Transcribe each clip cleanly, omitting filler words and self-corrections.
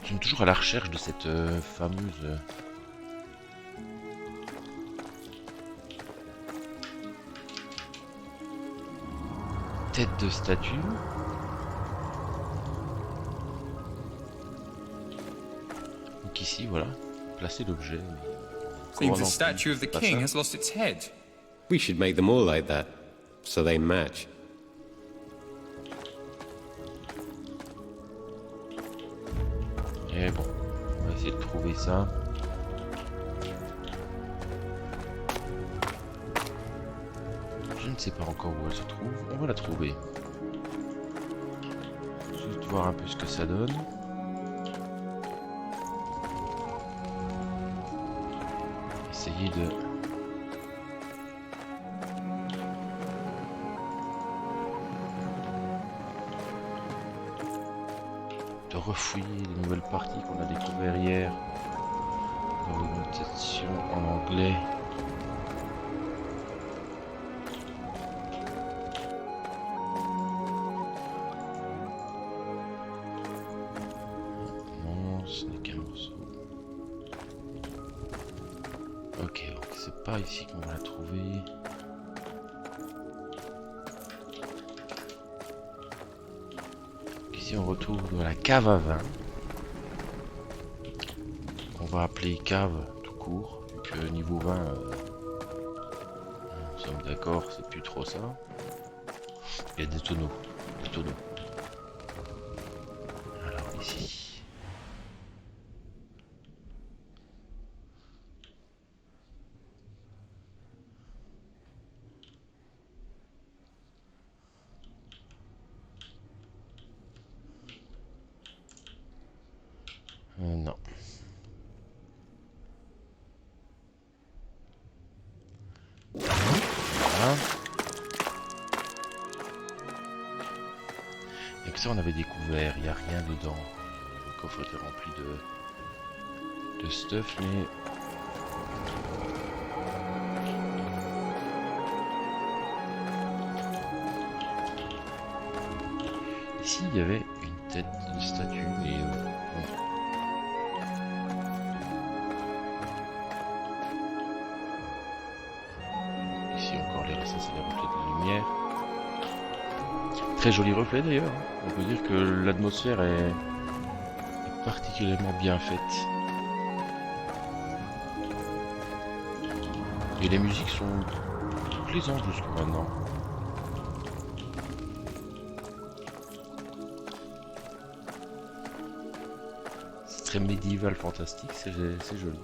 Nous sommes toujours à la recherche de cette fameuse... tête de statue. Donc ici, voilà, placer l'objet. Seems the statue of the king has lost its head. We should make them all like that, so they match. Et bon, on va essayer de trouver ça. Je ne sais pas encore où elle se trouve. On va la trouver. Juste voir un peu ce que ça donne. Essayer de refouiller les nouvelles parties qu'on a découvertes hier dans les notations en anglais. Non, ce n'est qu'un morceau. Ok, donc c'est pas ici qu'on va la trouver. Ici on retrouve la cave à vin. On va appeler cave tout court, vu que niveau vin, nous sommes d'accord, c'est plus trop ça. Il y a des tonneaux, des tonneaux. Alors ici. Non. Voilà. Et que ça on avait découvert, il n'y a rien dedans. Le coffre était rempli de stuff, mais... Ici il y avait une tête de statue, mais... bon. Ça c'est les reflets de la lumière. Très joli reflet d'ailleurs. On peut dire que l'atmosphère est particulièrement bien faite. Et les musiques sont plaisantes jusqu'à maintenant. C'est très médiéval fantastique, c'est joli.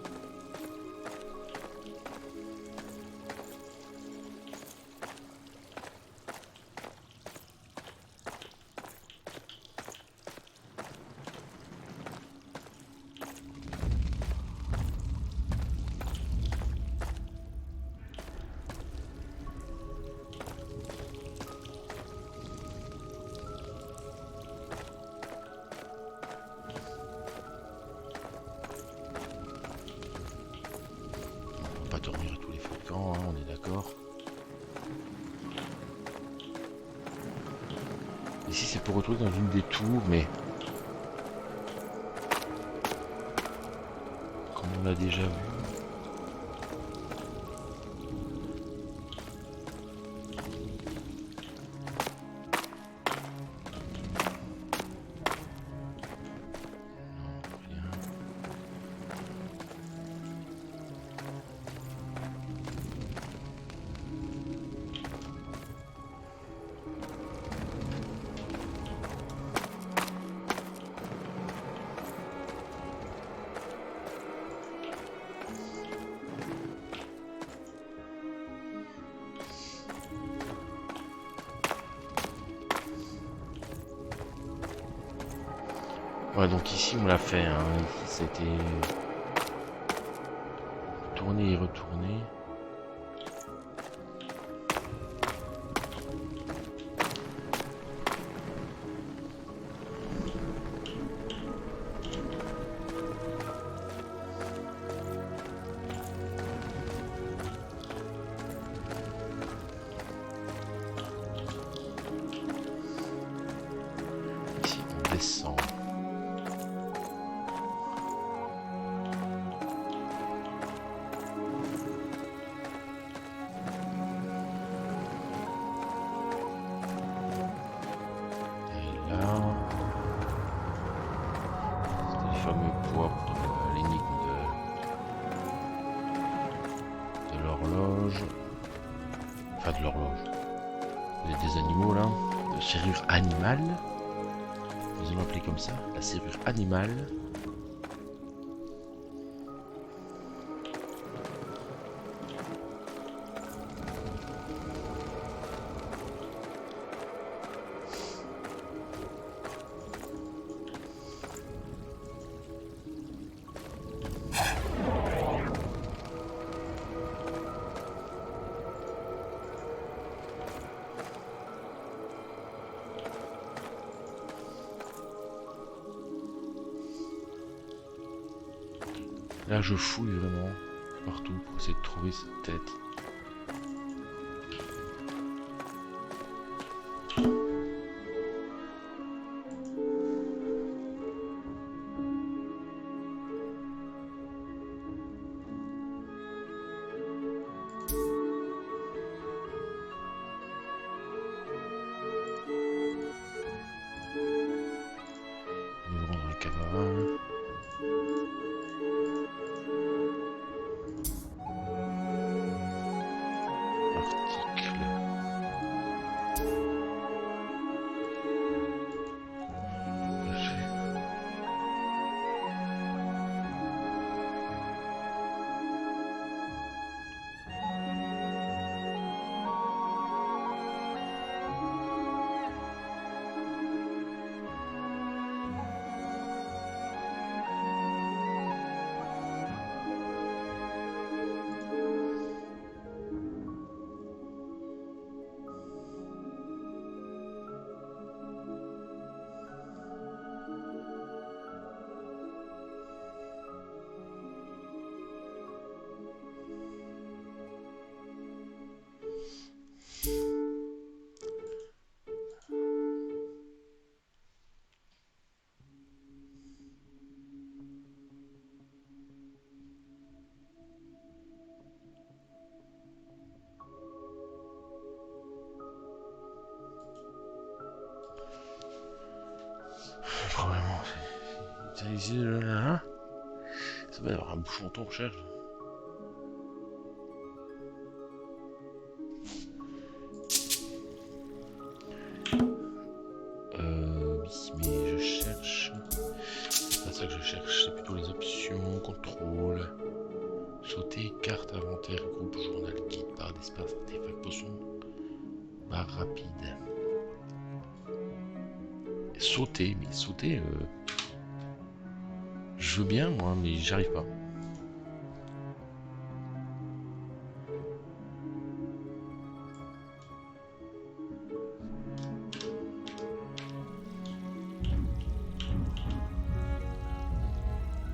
Pas dormir à tous les feux de camp, hein, on est d'accord. Ici c'est pour retrouver dans une des tours, mais comme on l'a déjà vu. Ouais, donc ici on l'a fait, hein. Ici c'était tourner et retourner. Ici on descend. fameux poids pour l'énigme de l'horloge. Enfin de l'horloge. Des animaux là. De serrure animale. Nous allons l'appeler comme ça. La serrure animale. Là, je fouille vraiment partout pour essayer de trouver cette tête. Nous ouvrons un cabaret. Probablement, c'est ici, là. Ça va y avoir un bouchon de recherche. Oui, mais je cherche. C'est pas ça que je cherche, c'est plutôt les options, contrôle. Sauter, carte, inventaire, groupe, journal, guide, barre d'espace, artefact, potion, barre rapide. Sauter, mais sauter, je veux bien moi, mais j'arrive pas.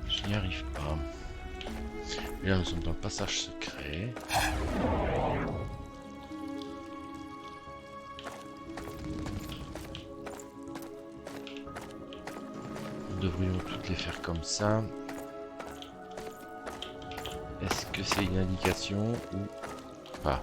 Je n'y arrive pas. Et là nous sommes dans le passage secret. Nous devrions toutes les faire comme ça. Est-ce que c'est une indication ou pas?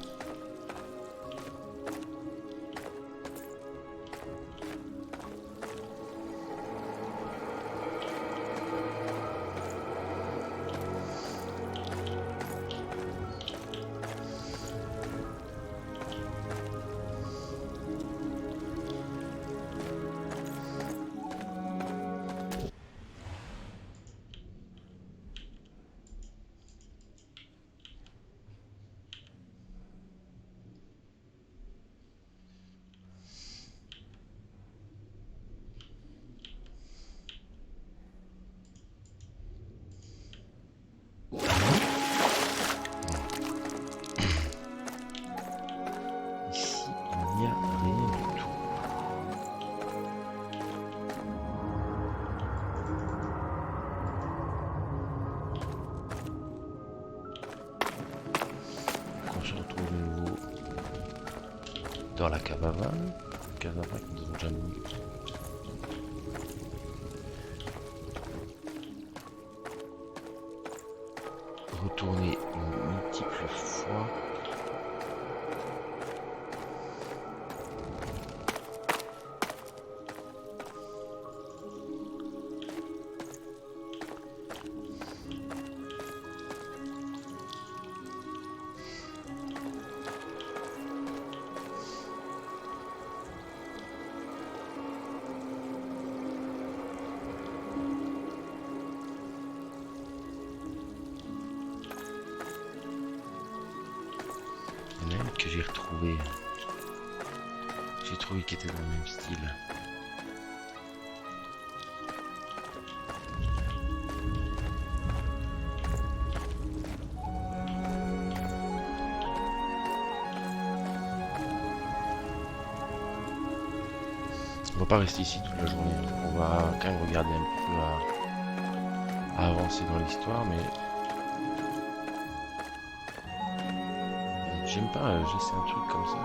Ici, il n'y a rien du tout. On se retrouve de nouveau dans la cave à vin. Cave à vin que nous avons déjà mis. Retourner multiples fois. qui était dans le même style. On va pas rester ici toute la journée, on va quand même regarder un petit peu à avancer dans l'histoire, mais j'aime pas laisser un truc comme ça.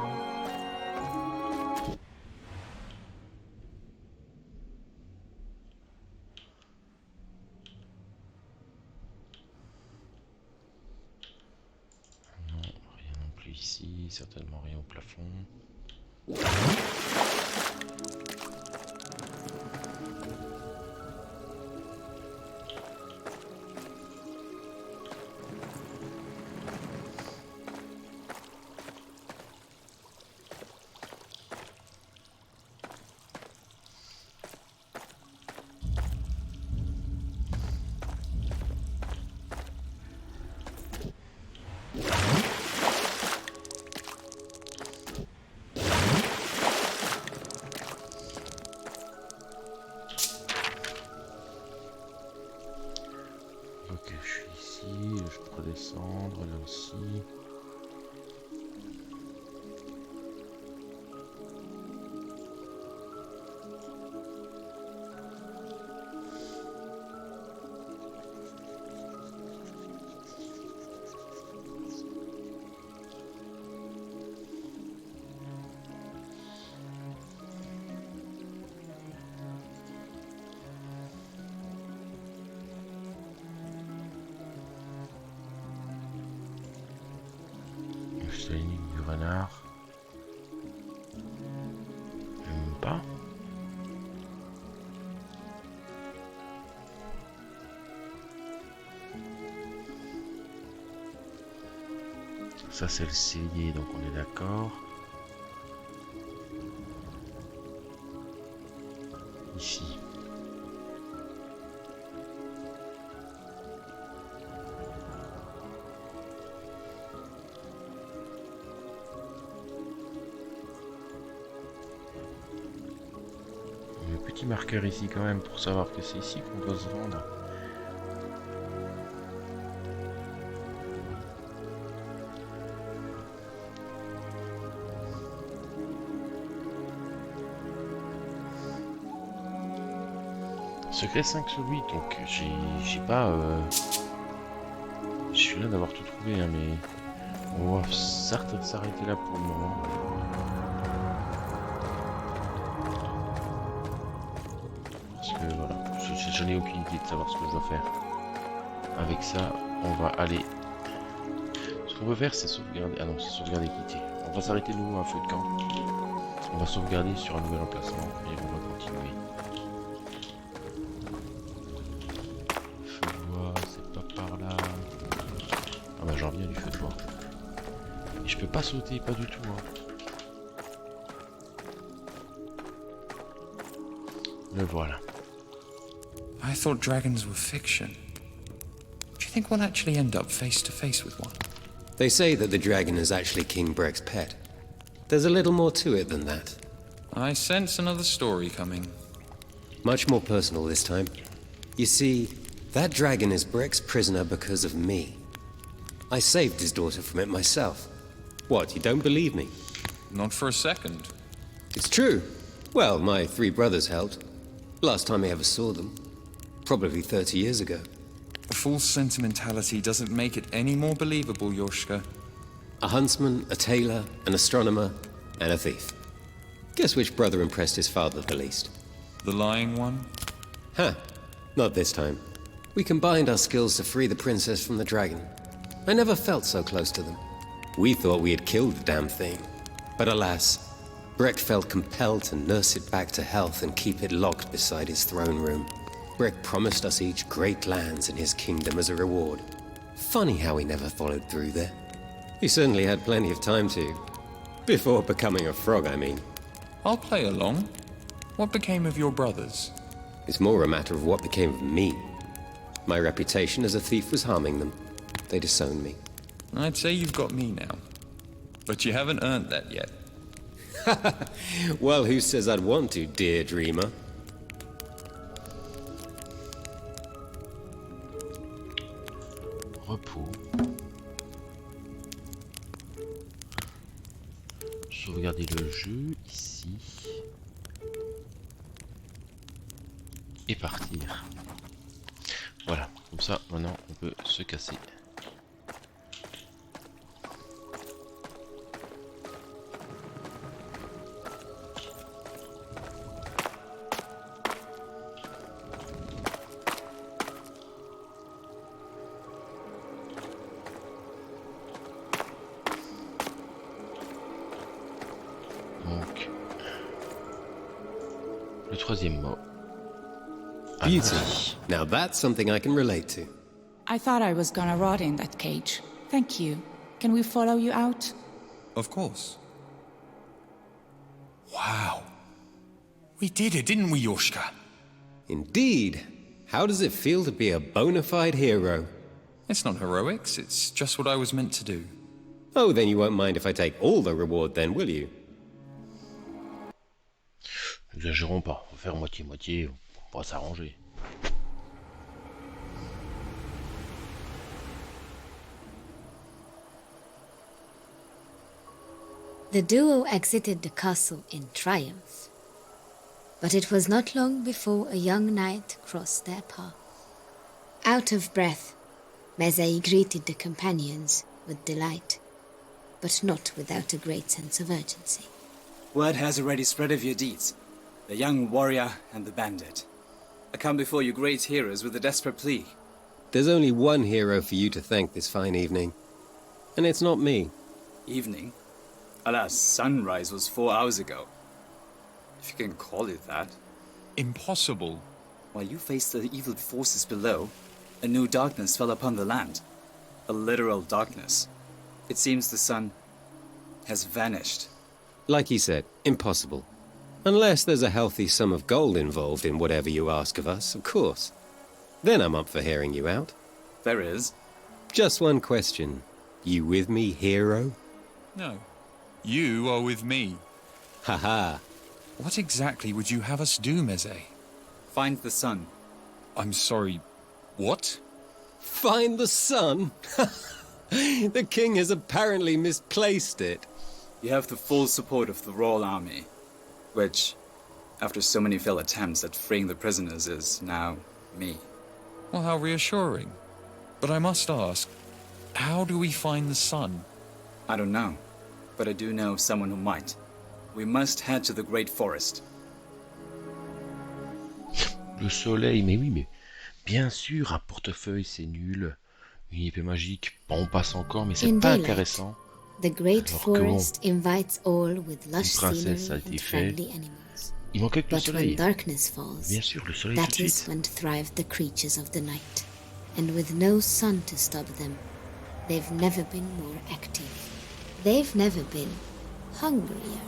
Non, rien non plus ici, certainement rien au plafond. Ok, je suis ici, je peux redescendre là aussi. C'est l'énigme du renard. Même pas. Ça c'est le cellier, donc on est d'accord. Ici. Petit marqueur ici quand même pour savoir que c'est ici qu'on doit se rendre. Secret 5 sur 8, donc j'ai pas... Je suis là d'avoir tout trouvé, hein, mais on va certes s'arrêter là pour le moment. Voilà, je n'ai aucune idée de savoir ce que je dois faire. Avec ça, on va aller... Ce qu'on veut faire, c'est sauvegarder... Ah non, c'est sauvegarder et quitter. On va s'arrêter nous à un feu de camp. On va sauvegarder sur un nouvel emplacement et on va continuer. Feu de bois, c'est pas par là. Ah bah j'en reviens du feu de bois. Et je peux pas sauter, pas du tout. Hein. Le voilà. I thought dragons were fiction. Do you think we'll actually end up face to face with one? They say that the dragon is actually King Breck's pet. There's a little more to it than that. I sense another story coming. Much more personal this time. You see, that dragon is Breck's prisoner because of me. I saved his daughter from it myself. What, you don't believe me? Not for a second. It's true. Well, my 3 brothers helped. Last time I ever saw them. Probably 30 years ago. False sentimentality doesn't make it any more believable, Yoshka. A huntsman, a tailor, an astronomer, and a thief. Guess which brother impressed his father the least? The lying one? Huh. Not this time. We combined our skills to free the princess from the dragon. I never felt so close to them. We thought we had killed the damn thing. But alas, Breck felt compelled to nurse it back to health and keep it locked beside his throne room. Breck promised us each great lands in his kingdom as a reward. Funny how he never followed through there. He certainly had plenty of time to. Before becoming a frog, I mean. I'll play along. What became of your brothers? It's more a matter of what became of me. My reputation as a thief was harming them. They disowned me. I'd say you've got me now. But you haven't earned that yet. Well, who says I'd want to, dear dreamer? Repos. Sauvegarder le jeu ici. Et partir. Voilà, comme ça maintenant on peut se casser. Donc, le troisième mot. Beauty. Now that's something I can relate to. I thought I was gonna rot in that cage. Thank you. Can we follow you out? Of course. Wow. We did it, didn't we, Yoshka? Indeed. How does it feel to be a bona fide hero? It's not heroics, it's just what I was meant to do. Oh, then you won't mind if I take all the reward then, will you? N'exagérons pas, on va faire moitié-moitié, on va s'arranger. The duo exited the castle in triumph. But it was not long before a young knight crossed their path. Out of breath, Mezei greeted the companions with delight, but not without a great sense of urgency. Word has already spread of your deeds, the young warrior and the bandit. I come before you great heroes with a desperate plea. There's only one hero for you to thank this fine evening. And it's not me. Evening? Alas, sunrise was 4 hours ago. If you can call it that. Impossible. While you faced the evil forces below, a new darkness fell upon the land. A literal darkness. It seems the sun has vanished. Like he said, impossible. Unless there's a healthy sum of gold involved in whatever you ask of us, of course. Then I'm up for hearing you out. There is. Just one question. You with me, hero? No. You are with me. Haha. What exactly would you have us do, Mezei? Find the sun. I'm sorry, what? Find the sun? The king has apparently misplaced it. You have the full support of the royal army, which, after so many failed attempts at freeing the prisoners, is now me. Well, how reassuring. But I must ask, how do we find the sun? I don't know, but I do know of someone who might. We must head to the great forest. Le soleil, mais oui, mais bien sûr, un portefeuille c'est nul. Une épée magique, bon, on passe encore, mais c'est pas intéressant. The great Alors forest invites all with lush une princesse a scenery été and fait. friendly animals. Il manquait que le But when soleil. darkness falls, Bien sûr, le soleil tout de that is suite. when thrive the creatures of the night. And with no sun to stop them, they've never been more active. They've never been hungrier.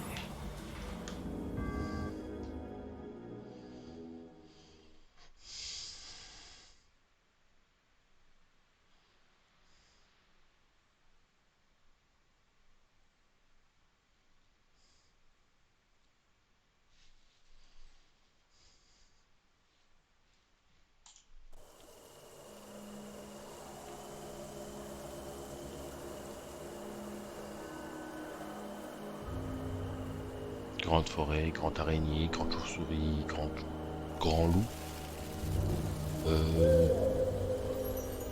Grande forêt, grande araignée, grande chauve-souris, grand loup.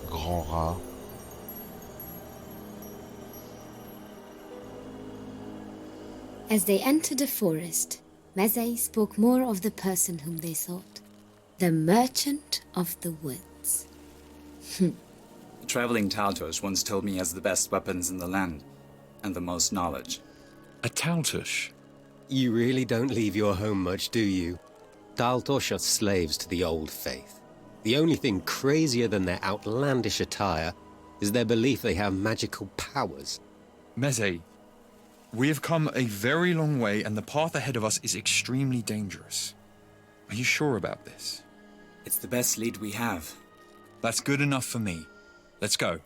Grand rat. As they entered the forest, Mezei spoke more of the person whom they sought. The merchant of the woods. The traveling Taltos once told me he has the best weapons in the land, and the most knowledge. A Taltush? You really don't leave your home much, do you? Daltosh are slaves to the old faith. The only thing crazier than their outlandish attire is their belief they have magical powers. Mezei, we have come a very long way and the path ahead of us is extremely dangerous. Are you sure about this? It's the best lead we have. That's good enough for me. Let's go.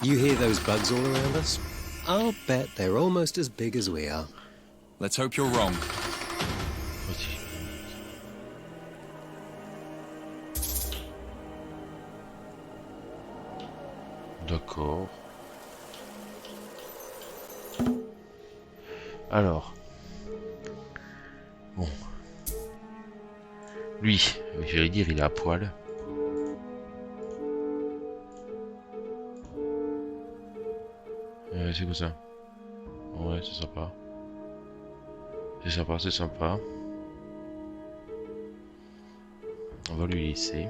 You hear those bugs all around us? I'll bet they're almost as big as we are. Let's hope you're wrong. Vas-y. D'accord. Alors. Bon. Lui, j'allais dire, il est à poil. C'est quoi ça? Ouais, c'est sympa. C'est sympa, c'est sympa. On va lui laisser.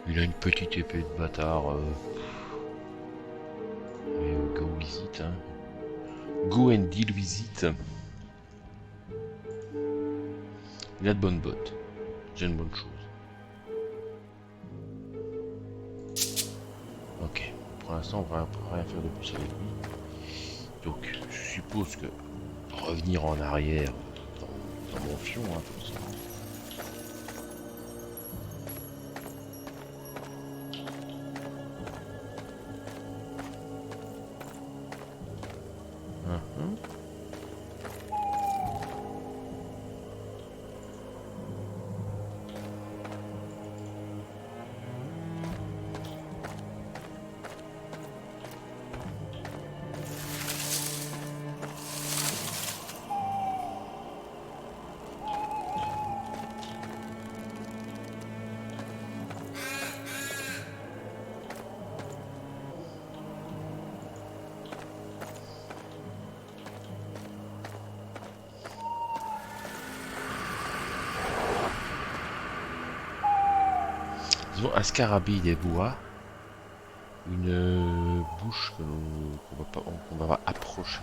Il a une petite épée de bâtard. Go visit, hein. Go and deal visit. Il a de bonnes bottes. J'ai une bonne chose. Ok. Pour l'instant, on va rien faire de plus avec lui. Donc, je suppose que revenir en arrière dans mon fion, hein, comme ça. Nous avons un scarabée des bois, une bouche qu'on va pas approcher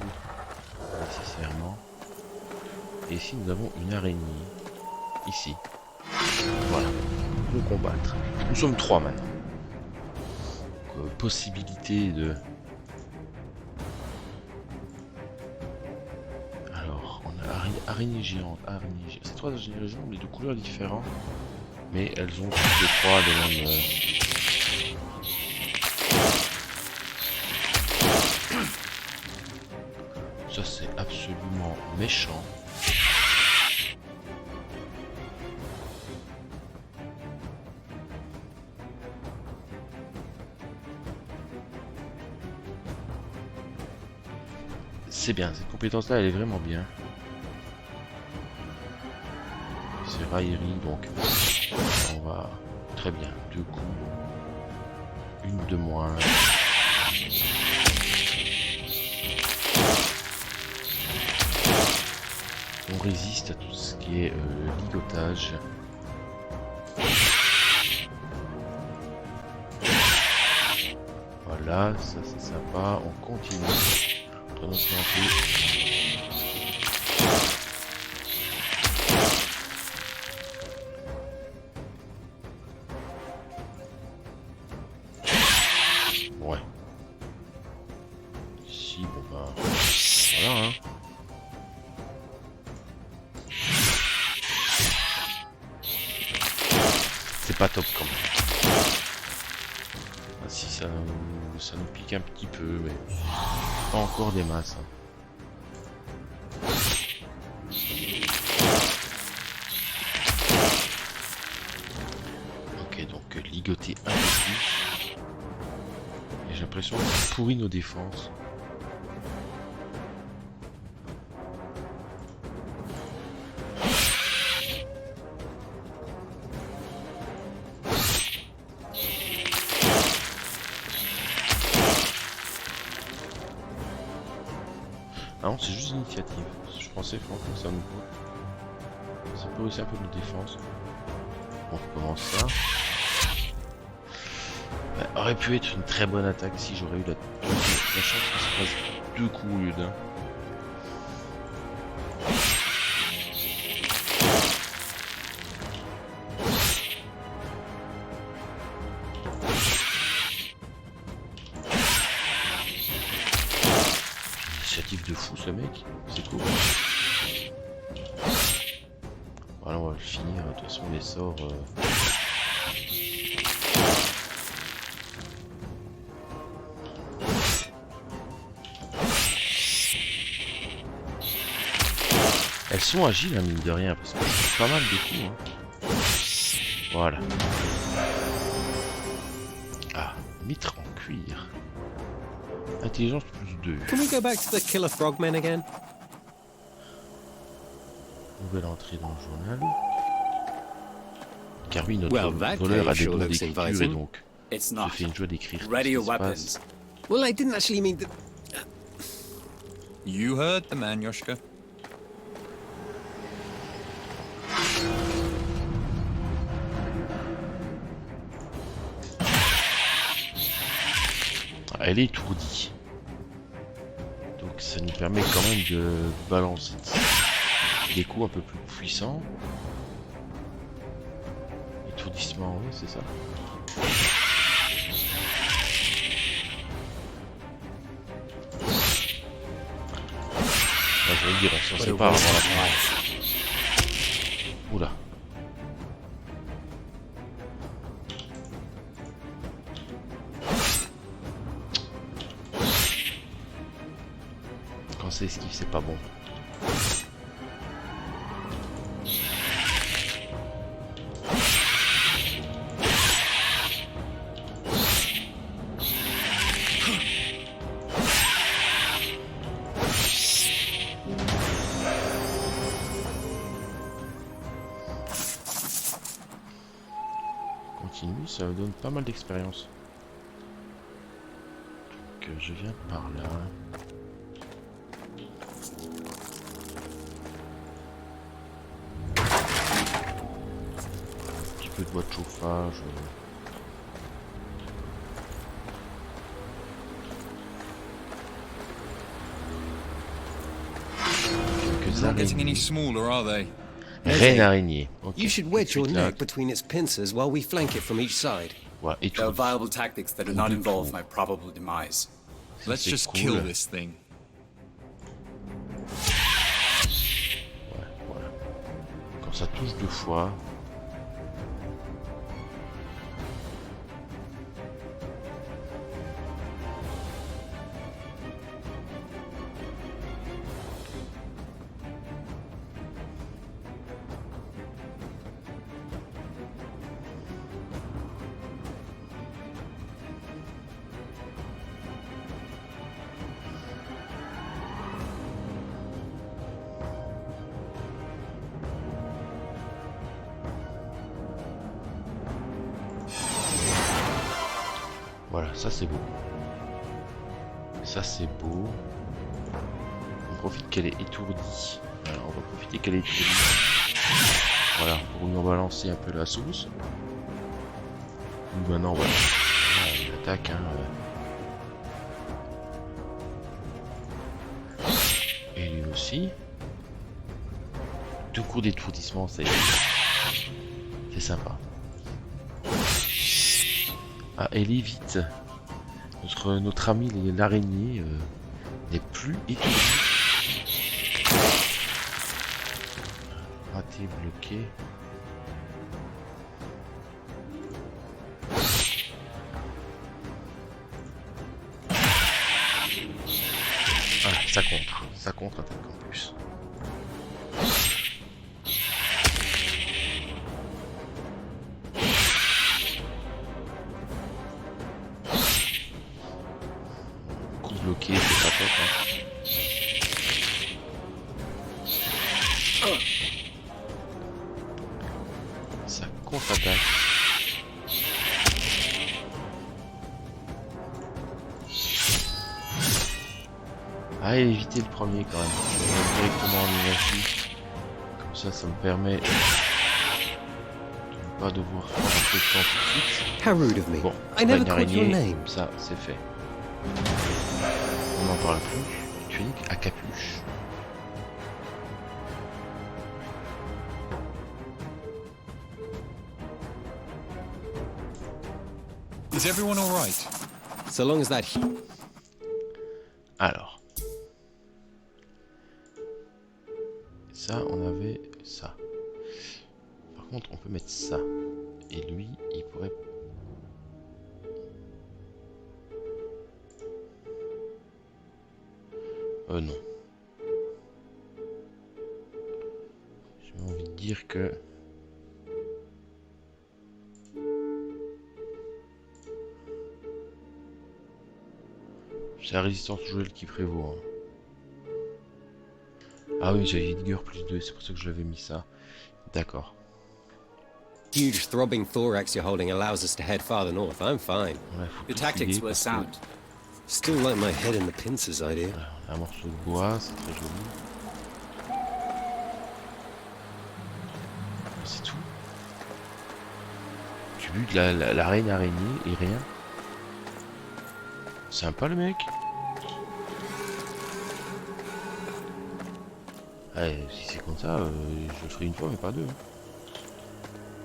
nécessairement. Et ici nous avons une araignée, ici. Voilà, pour combattre. Nous sommes 3 maintenant. Donc, possibilité de... Alors, on a araignée géante, C'est 3 araignées géantes, mais de couleurs différentes. Mais elles ont toutes les 3 les mêmes... Ça c'est absolument méchant. C'est bien, cette compétence là elle est vraiment bien. C'est raillerie donc... On va très bien, 2 coups, une de moins. On résiste à tout ce qui est ligotage. Voilà, ça c'est sympa, on continue. On va ouais. Ici, bon bah... Voilà, hein. C'est pas top quand même. Ah, si, ça nous pique un petit peu, mais... Pas encore des masses. Hein. Ok, donc ligoter un peu plus. Et j'ai l'impression qu'on pourrit nos défenses. Ah non, c'est juste l'initiative. Je pensais franchement que ça peut aussi un peu de défense. On recommence ça. Ça aurait pu être une très bonne attaque si j'aurais eu la chance que ça fasse 2 coups au lieu d'un. De fou ce mec, c'est cool. Voilà, on va le finir. De toute façon, les sorts. Elles sont agiles, hein, mine de rien, parce que c'est pas mal de coups. Hein. Voilà. Ah, mitre en cuir. Intelligence plus 2. Can we go back to the killer frogmen again? Nouvelle entrée dans le journal. Car oui, notre Well, that voleur a cave des sure dons looks d'écriture et inviting. donc It's je not. fais une joie d'écrire tout Ready ce your qui se passe. weapons. Well, I didn't actually mean to... You heard the man, Yoshka. Ah, elle est étourdie. Donc ça nous permet quand même de balancer des coups un peu plus puissants. Étourdissement, oui, c'est ça. Ah, je vais le dire, on s'en sépare avant la fin. Oula. Quand c'est esquive, c'est pas bon. Continue, ça me donne pas mal d'expérience. Donc je viens par là. Un petit peu de bois de chauffage. Quelques Not getting any araignées. smaller, are they? Reine araignée. Ok. You should Tout de wedge your suite, là. neck between its pincers while we flank it from each side. Voilà, et There are tout. viable tactics that do not involve my probable demise. Ça, Let's c'est just cool. kill this thing. Ouais, voilà. Quand ça touche 2 fois. Voilà, ça c'est beau. Ça c'est beau. On profite qu'elle est étourdie. Alors, on va profiter qu'elle est étourdie. Voilà, pour nous balancer un peu la sauce. Nous maintenant, voilà. Voilà, il attaque. Hein, Et lui aussi. 2 coups d'étourdissement, c'est sympa. Ah, Ellie, vite. Notre ami l'araignée n'est plus étourdi. Raté, bloqué. Ah, ça contre. Ça contre-attaque en plus. Bloqué, c'est pas top. Hein. Ça contre-attaque. Ah, éviter le premier quand même. Je vais directement en énergie. Comme ça me permet de ne pas devoir prendre un peu de temps tout de suite. How rude of me. Bon, I never une called your araignée, name. ça c'est fait. On n'en parle plus. Tunique à capuche. Is everyone all right? So long as that... Alors. Ça, on avait ça. Par contre, on peut mettre ça. Et lui, il pourrait... non. dire que... C'est la résistance au gel qui prévaut. Hein. Ah oui, j'avais vigueur +2, c'est pour ça que je l'avais mis ça. D'accord. Huge throbbing thorax you're holding allows us to head farther north. I'm fine. Ouais, faut Your tout tactics trier were parce que- sound. Still like my head in the pincers idea. Voilà, on a un morceau de bois, c'est très joli. C'est tout. Tu butes la reine araignée et rien. Sympa le mec. Ouais, si c'est comme ça, je le ferai une fois mais pas deux. Hein.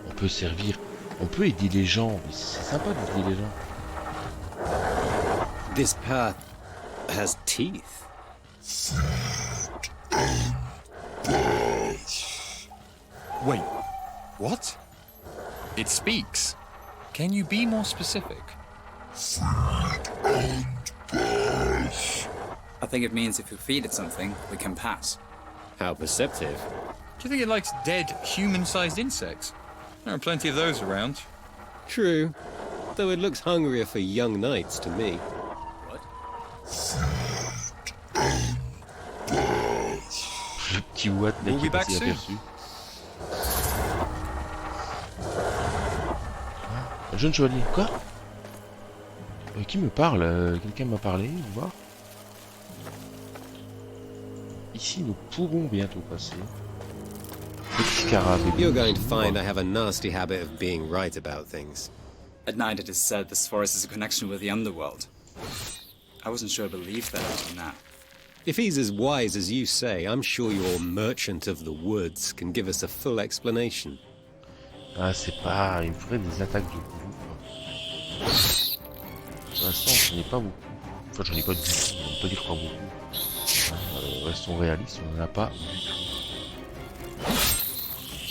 On peut servir, on peut aider les gens, mais c'est sympa d'aider les gens. This path has teeth. Wait, what? It speaks. Can you be more specific? I think it means if you feed it something, we can pass. How perceptive. Do you think it likes dead, human-sized insects? There are plenty of those around. True. Though it looks hungrier for young knights to me. What? Le petit Watt là We'll qui est be back passé soon. aperçu. Un jeune chevalier, quoi? Qui me parle? Quelqu'un m'a parlé, vous voir? Ici, nous pourrons bientôt passer. Petit scarabée. You're going to find I have a nasty habit of being right about things. At night it is said this forest is a connection with the underworld. I wasn't sure I believed that until now. If he's as wise as you say, I'm sure your merchant of the woods can give us a full explanation. Ah, c'est pas... Il me faudrait des attaques de groupe. Pour l'instant, j'en ai pas beaucoup. Enfin, j'en ai pas du tout. On peut pas dire pas beaucoup. Restons réalistes, on en a pas du tout.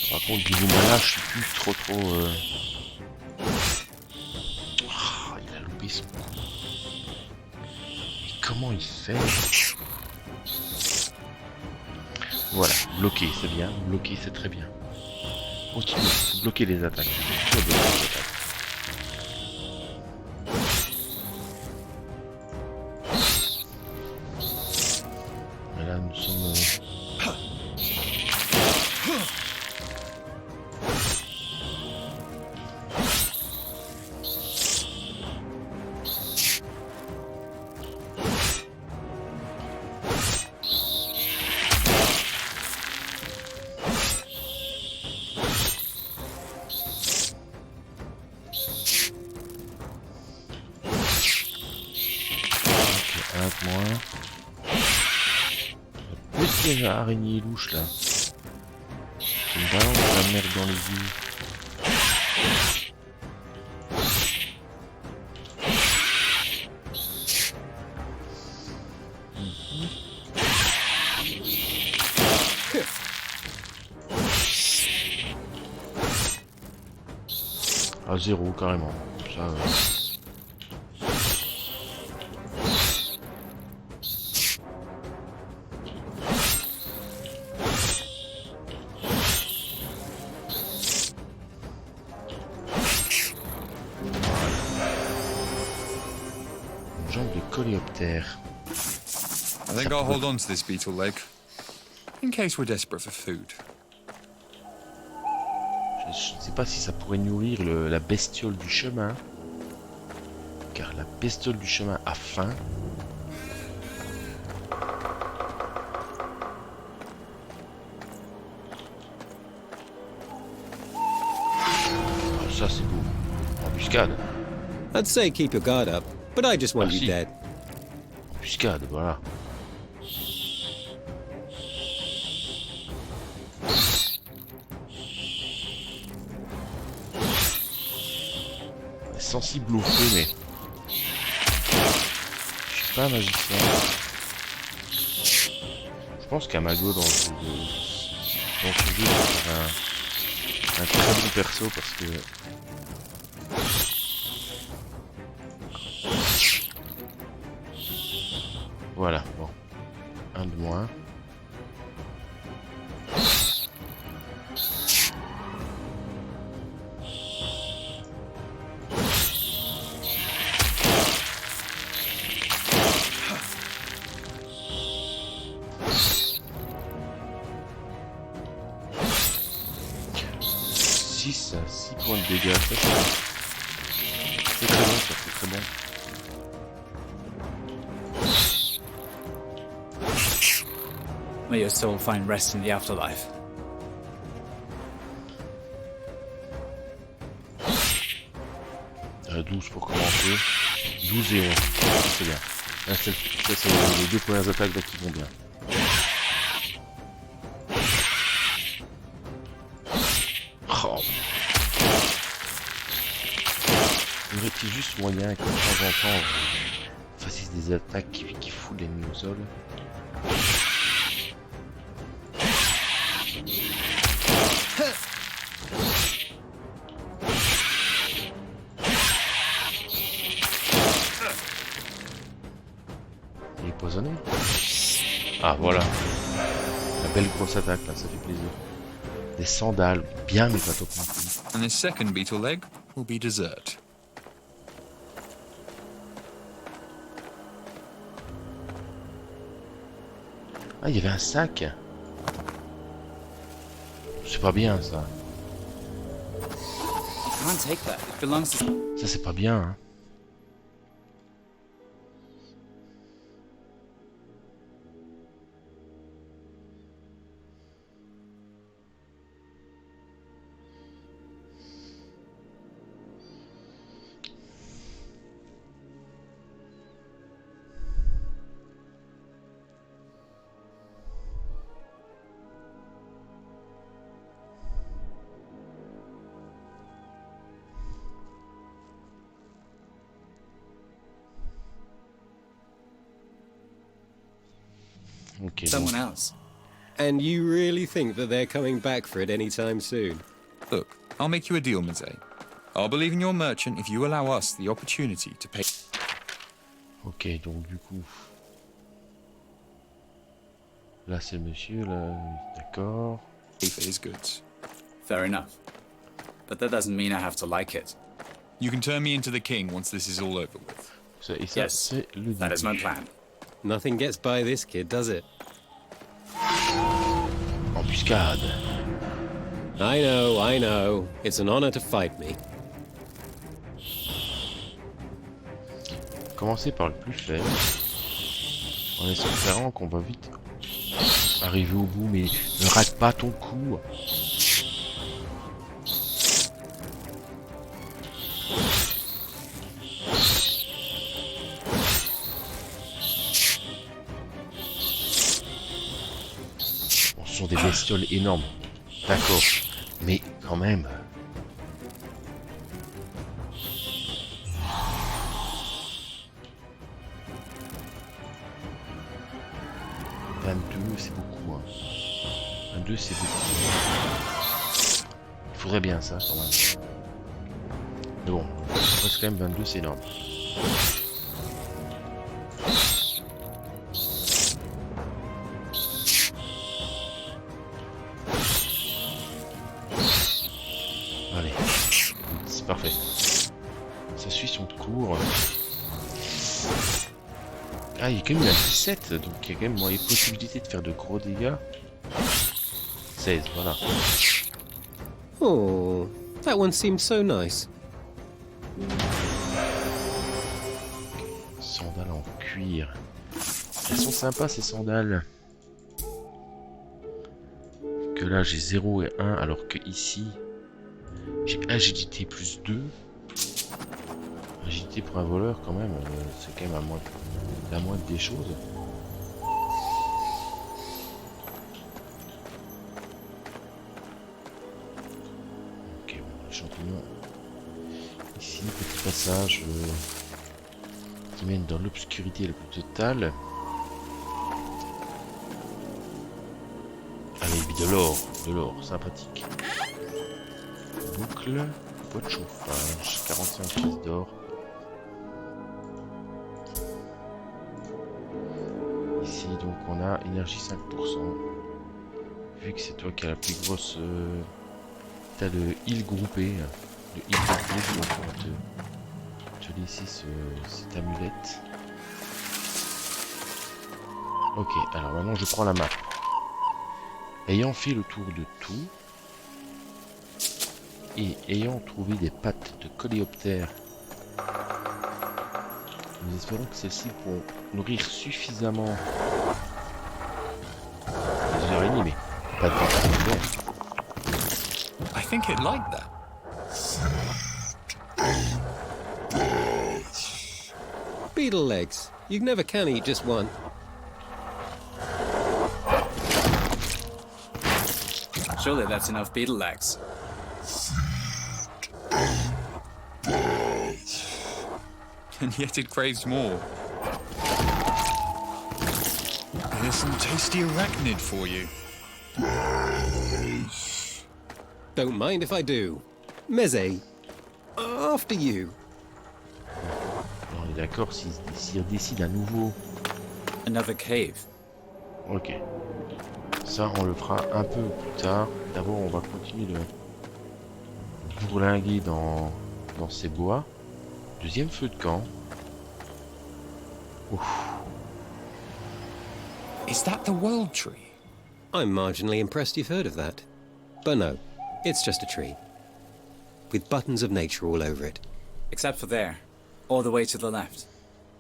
Par contre, niveau mana, je suis plus trop... Ah, il a loupé son coup. Mais comment il fait? Voilà, bloquer, c'est bien. Bloquer, c'est très bien. Continuez, bloquer les attaques. Toujours bloquer les attaques. Et là, nous sommes... un de moins. Le petit araignée louche là. Qui me balance de la merde dans les yeux. À 0 carrément. Ça, une jambe de coléoptère. I think I'll hold on to this beetle leg, in case we're desperate for food. Je ne sais pas si ça pourrait nourrir la bestiole du chemin. Car la bestiole du chemin a faim. Ah, ça c'est beau. Embuscade. I'd say keep your guard up, but I just want Ah, you si. dead. Embuscade, voilà. Sensible au feu, mais je suis pas un magicien. Je pense qu'un mago dans ce jeu va faire un très bon perso parce que voilà, bon, un de moins. 6 points de dégâts. Ça, c'est très bon, ça, c'est très bon. May your soul find rest in the afterlife. Euh, 12 pour commencer. 12 et 11. C'est bien. Là, c'est les deux premières attaques là, qui vont bien. Oh. Il aurait-il juste moyen que de temps en temps on fasse des attaques qui foutent l'ennemi au sol. Il est poisonné. Ah voilà. La belle grosse attaque là, ça fait plaisir. Des sandales, bien mais pas top non plus. And this second beetle leg will be dessert. Ah, il y avait un sac. C'est pas bien ça. You can't take that. It belongs to... Ça c'est pas bien. Hein. Ok, Someone donc, else. And you really think that they're coming back for it anytime soon? Look, I'll make you a deal, Mazet. I'll believe in your merchant if you allow us the opportunity to pay. ok, donc du coup. Là c'est le monsieur, là, d'accord. For his goods. Fair enough. But that doesn't mean I have to like it. You can turn me into the king once this is all over with. Ça, et ça, Yes, c'est le that is my début. plan. Nothing gets by this kid, does it? Embuscade. I know. It's an honor to fight me. Commencer par le plus faible. En espérant qu'on va vite arriver au bout, mais ne rate pas ton coup. Bon, ce sont des bestioles énormes. D'accord. Mais quand même. C'est beaucoup. Hein. 22 c'est beaucoup. Il faudrait bien ça quand même. Mais bon, reste quand même 22 c'est énorme. Allez, c'est parfait. Ça suit son cours. Ah, il y a quand même eu un 17, donc il y a quand même les possibilités de faire de gros dégâts. 16, voilà. Oh, that one seems so nice. Sandales en cuir. Elles sont sympas ces sandales. Que là j'ai 0 et 1, alors que ici j'ai agilité plus 2. Agilité pour un voleur quand même, c'est quand même la moindre des choses. Ok, bon, les champignons. Ici, petit passage qui mène dans l'obscurité la plus totale. Allez, de l'or, sympathique. Boucle, pot de chauffage, 45 pièces d'or. Ici, donc, on a énergie 5%. Vu que c'est toi qui as la plus grosse... t'as le heal groupé. Le heal groupé, donc on va te laisser cette amulette. Ok, alors maintenant je prends la map. Ayant fait le tour de tout, Et ayant trouvé des pattes de coléoptères, nous espérons que celles-ci pourront nourrir suffisamment les araignées, mais pas de coléoptères. I think it liked that. Beetle legs. You never can eat just one. Surely that's enough beetle legs. And yet it craves more. There's some tasty arachnid for you. Don't mind if I do. Meze, after you. On est d'accord s'il décide à nouveau. Another cave. Ok. Ça, on le fera un peu plus tard. D'abord, on va continuer de bourlinguer dans ces bois. Deuxième feu de camp. Ouf. Is that the world tree? I'm marginally impressed you've heard of that. But no, it's just a tree. With buttons of nature all over it. Except for there, all the way to the left.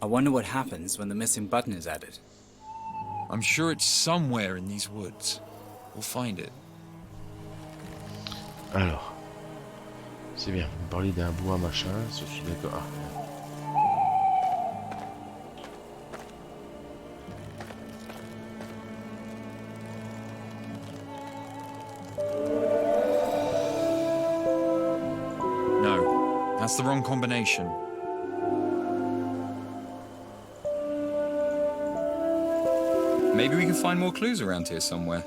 I wonder what happens when the missing button is added. I'm sure it's somewhere in these woods. We'll find it. Alors. C'est bien. Vous me parlez d'un bois machin. Je suis d'accord. Ah. No, that's the wrong combination. Maybe we can find more clues around here somewhere.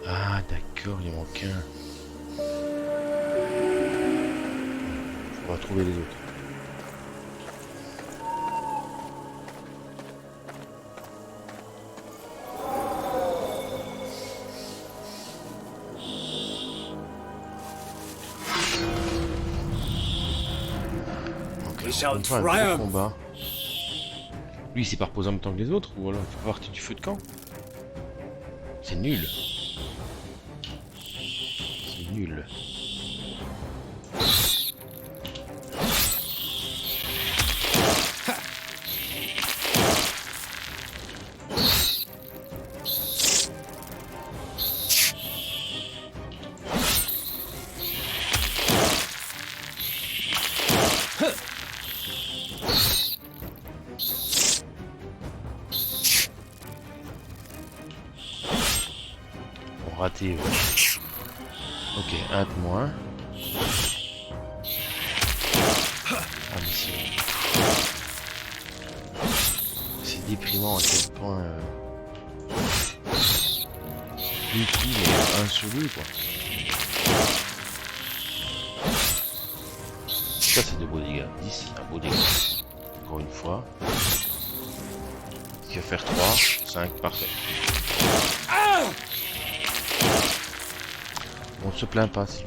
Ah, d'accord, il en manque un. On va trouver les autres. Ok, We shall on va un gros triumph. combat. Lui, il s'est pas reposé en même temps que les autres, ou alors il fait partie du feu de camp. C'est nul. C'est nul. Raté. Ok, un de moins. Ah mais c'est déprimant à quel point deux coups mais un sur deux quoi. Ça c'est de beaux dégâts. 10, un beau dégât. Encore une fois. Ce qui va faire 3, 5, parfait. On se plaint pas si.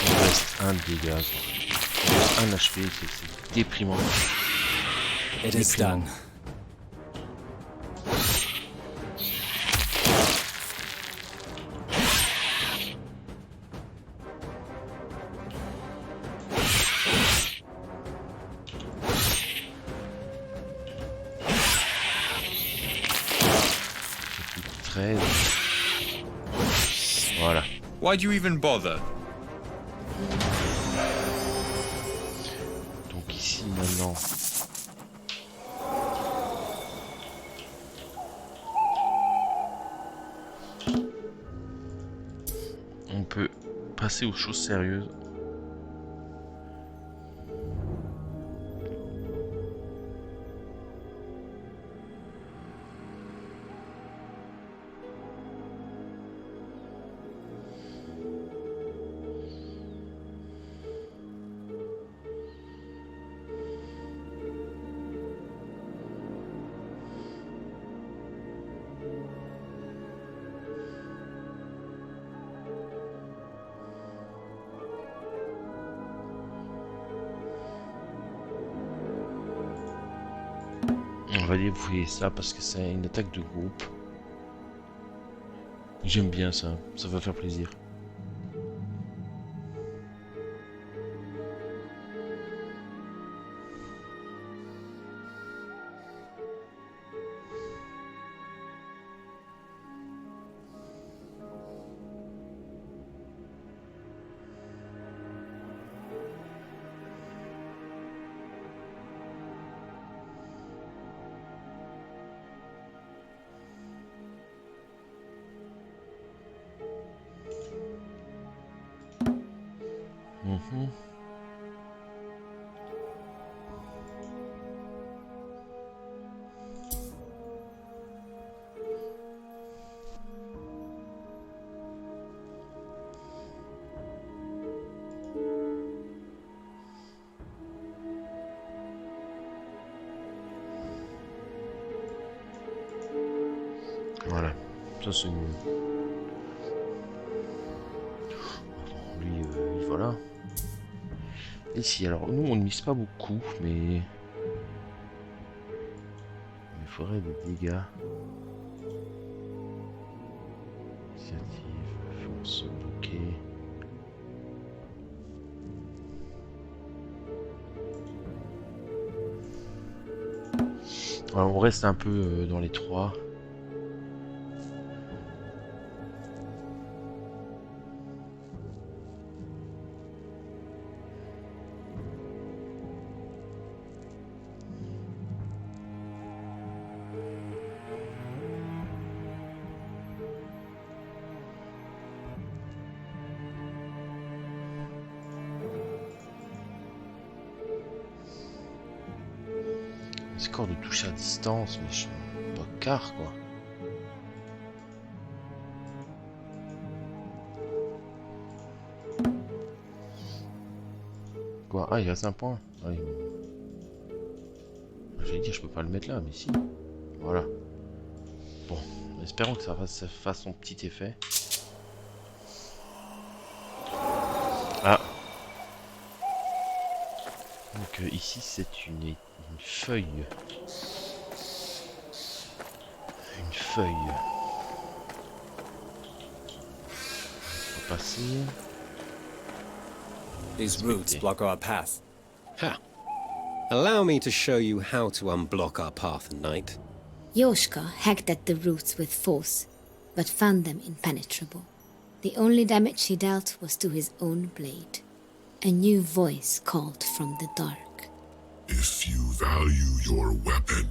Il reste un dégât. Il reste un HP, c'est déprimant. It is done. 13. Voilà. Why'd you even bother? Donc ici maintenant. On peut passer aux choses sérieuses. On va débrouiller ça parce que c'est une attaque de groupe. J'aime bien ça, ça va faire plaisir. Voilà, ça c'est mieux. Lui, voilà. Ici, alors nous on ne mise pas beaucoup, mais il faudrait des dégâts. Initiative, force bloquée. Alors, on reste un peu dans les trois. Score de touche à distance, mais je suis pas quart quoi. Quoi? Ah, il reste un point. Ah, j'allais dire, je peux pas le mettre là, mais si. Voilà. Bon, espérons que ça fasse son petit effet. Ah. Donc ici, c'est une feuille. Une feuille. On va passer. These roots block our path. Ha! Allow me to show you how to unblock our path, Knight. Yoshka hacked at the roots with force, but found them impenetrable. The only damage he dealt was to his own blade. A new voice called from the dark. If you value your weapon,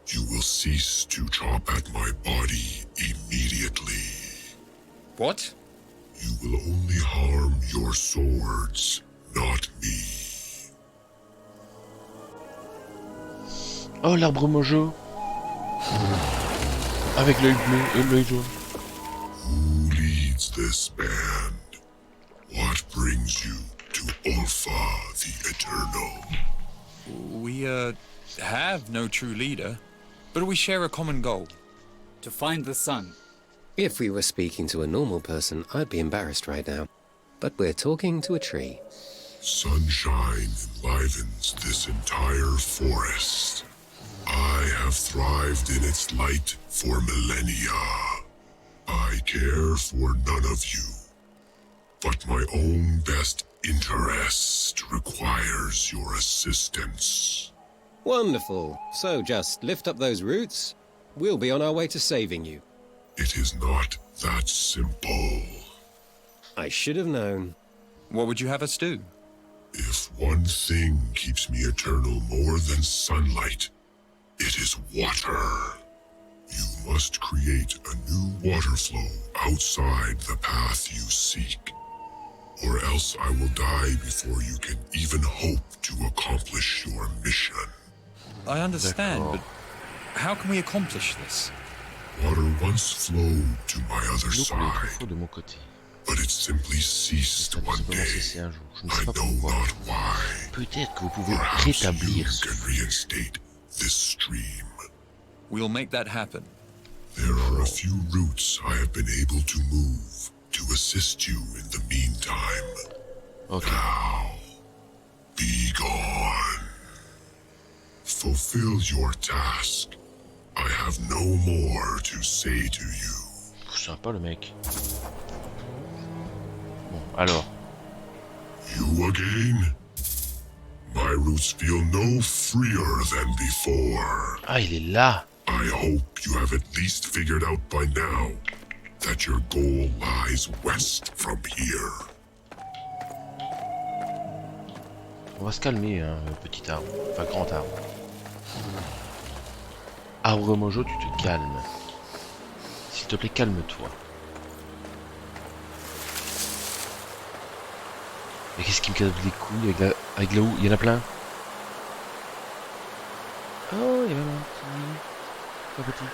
you will cease to chop at my body immediately. What? You will only harm your swords, not me. Oh, l'arbre mojo. Avec l'œil bleu, l'œil jaune. Who leads this band? What brings you to Ulfa the Eternal? We, have no true leader, but we share a common goal. To find the sun. If we were speaking to a normal person, I'd be embarrassed right now. But we're talking to a tree. Sunshine enlivens this entire forest. I have thrived in its light for millennia. I care for none of you, but my own best interest requires your assistance. Wonderful. So just lift up those roots. We'll be on our way to saving you. It is not that simple. I should have known. What would you have us do? If one thing keeps me eternal more than sunlight, it is water. You must create a new water flow outside the path you seek, or else I will die before you can even hope to accomplish your mission. I understand, D'accord. but how can we accomplish this? Water once flowed to my other L'eau coule trop side, fort de mon côté. but it simply ceased Ça one peut commencer day. c'est un jour. Je ne I sais pas know pourquoi. not why. Peut-être que vous pouvez Perhaps you rétablir ce can reinstate this stream. We'll make that happen. There are a few routes I have been able to move to assist you in the meantime. Ok. Now, be gone. Fulfill your task. I have no more to say to you. Sympa le mec. Bon, alors. You again? My roots feel no freer than before. Ah, il est là. I hope you have at least figured out by now that your goal lies west from here. On va se calmer, hein, petit arbre. Enfin, grand arbre. Arbre Mojo, tu te calmes. S'il te plaît, calme-toi. Mais qu'est-ce qui me casse les couilles avec la houe? Il y en a plein. Oh, il y en a un petit. Pas petit.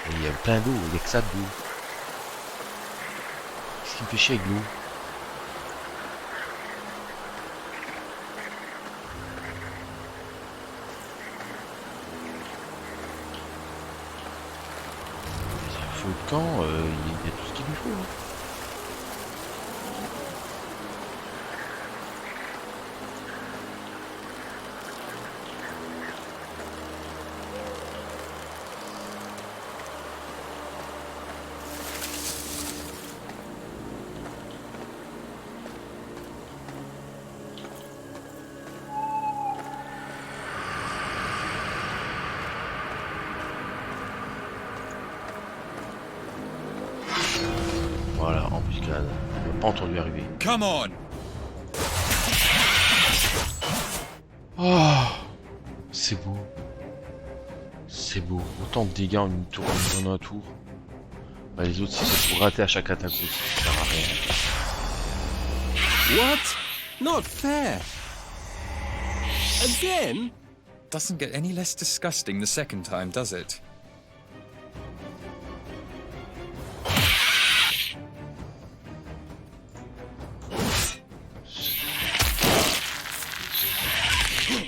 Et il y a plein d'eau, il y a que ça d'eau. Qu'est-ce qui me fait chier avec l'eau? Feu de camp, il y a tout ce qu'il lui faut. Hein. Voilà, embuscade. On l'a pas entendu arriver. Come on! Oh, c'est beau. C'est beau. Autant de dégâts en une tour, en un tour. Bah, les autres, si c'est pour rater à chaque attaque aussi, ça sert à rien. What? Not fair. Again? Doesn't get any less disgusting the second time, does it?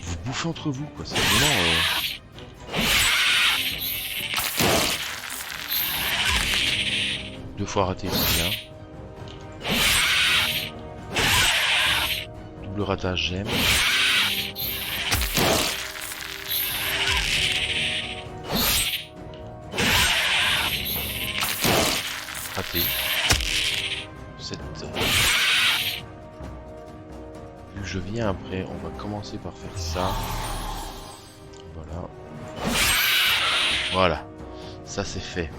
Vous bouffez entre vous, quoi. C'est vraiment. Deux fois raté, c'est bien. Double ratage, j'aime. Raté. 7. Vu que je viens après, on va commencer par faire ça. Voilà. Voilà. Ça c'est fait.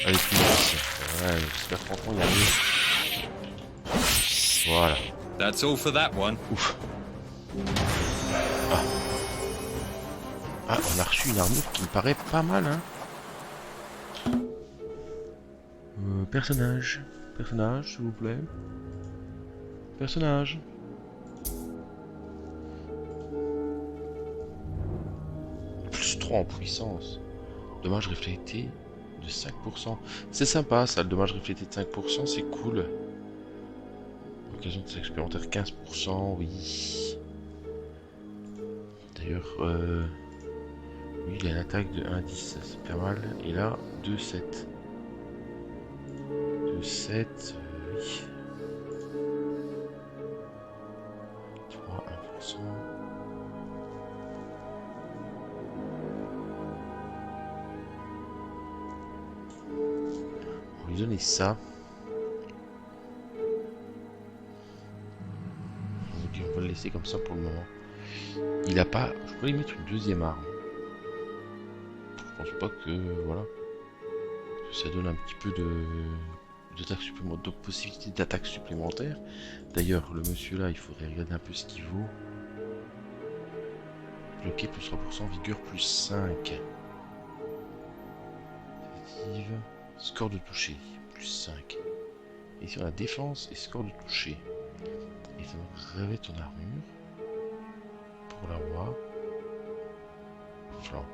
Allez, plus vite. Ouais, j'espère franchement y arriver. Voilà. That's all for that one. Ouf. Ah. Ah, on a reçu une armure qui me paraît pas mal, hein. Personnage. Personnage, s'il vous plaît. Personnage. Plus 3 en puissance. Dommage réfléchité de 5%. C'est sympa ça, le dommage reflété de 5%, c'est cool. Occasion de s'expérimentaire 15%, oui. D'ailleurs, oui, il a une attaque de 1,10, c'est pas mal. Et là, 2,7. 2,7, oui. 3, 1%. On va lui donner ça. On va le laisser comme ça pour le moment. Il a pas... Je pourrais lui mettre une deuxième arme. Je pense pas que... Voilà. Ça donne un petit peu de possibilité d'attaque supplémentaire. D'ailleurs, le monsieur là, il faudrait regarder un peu ce qu'il vaut. Bloqué plus 3%, vigueur plus 5. Score de toucher, plus 5. Et sur la défense et score de toucher. Et ça va rêver ton armure. Pour la roi. Flanc.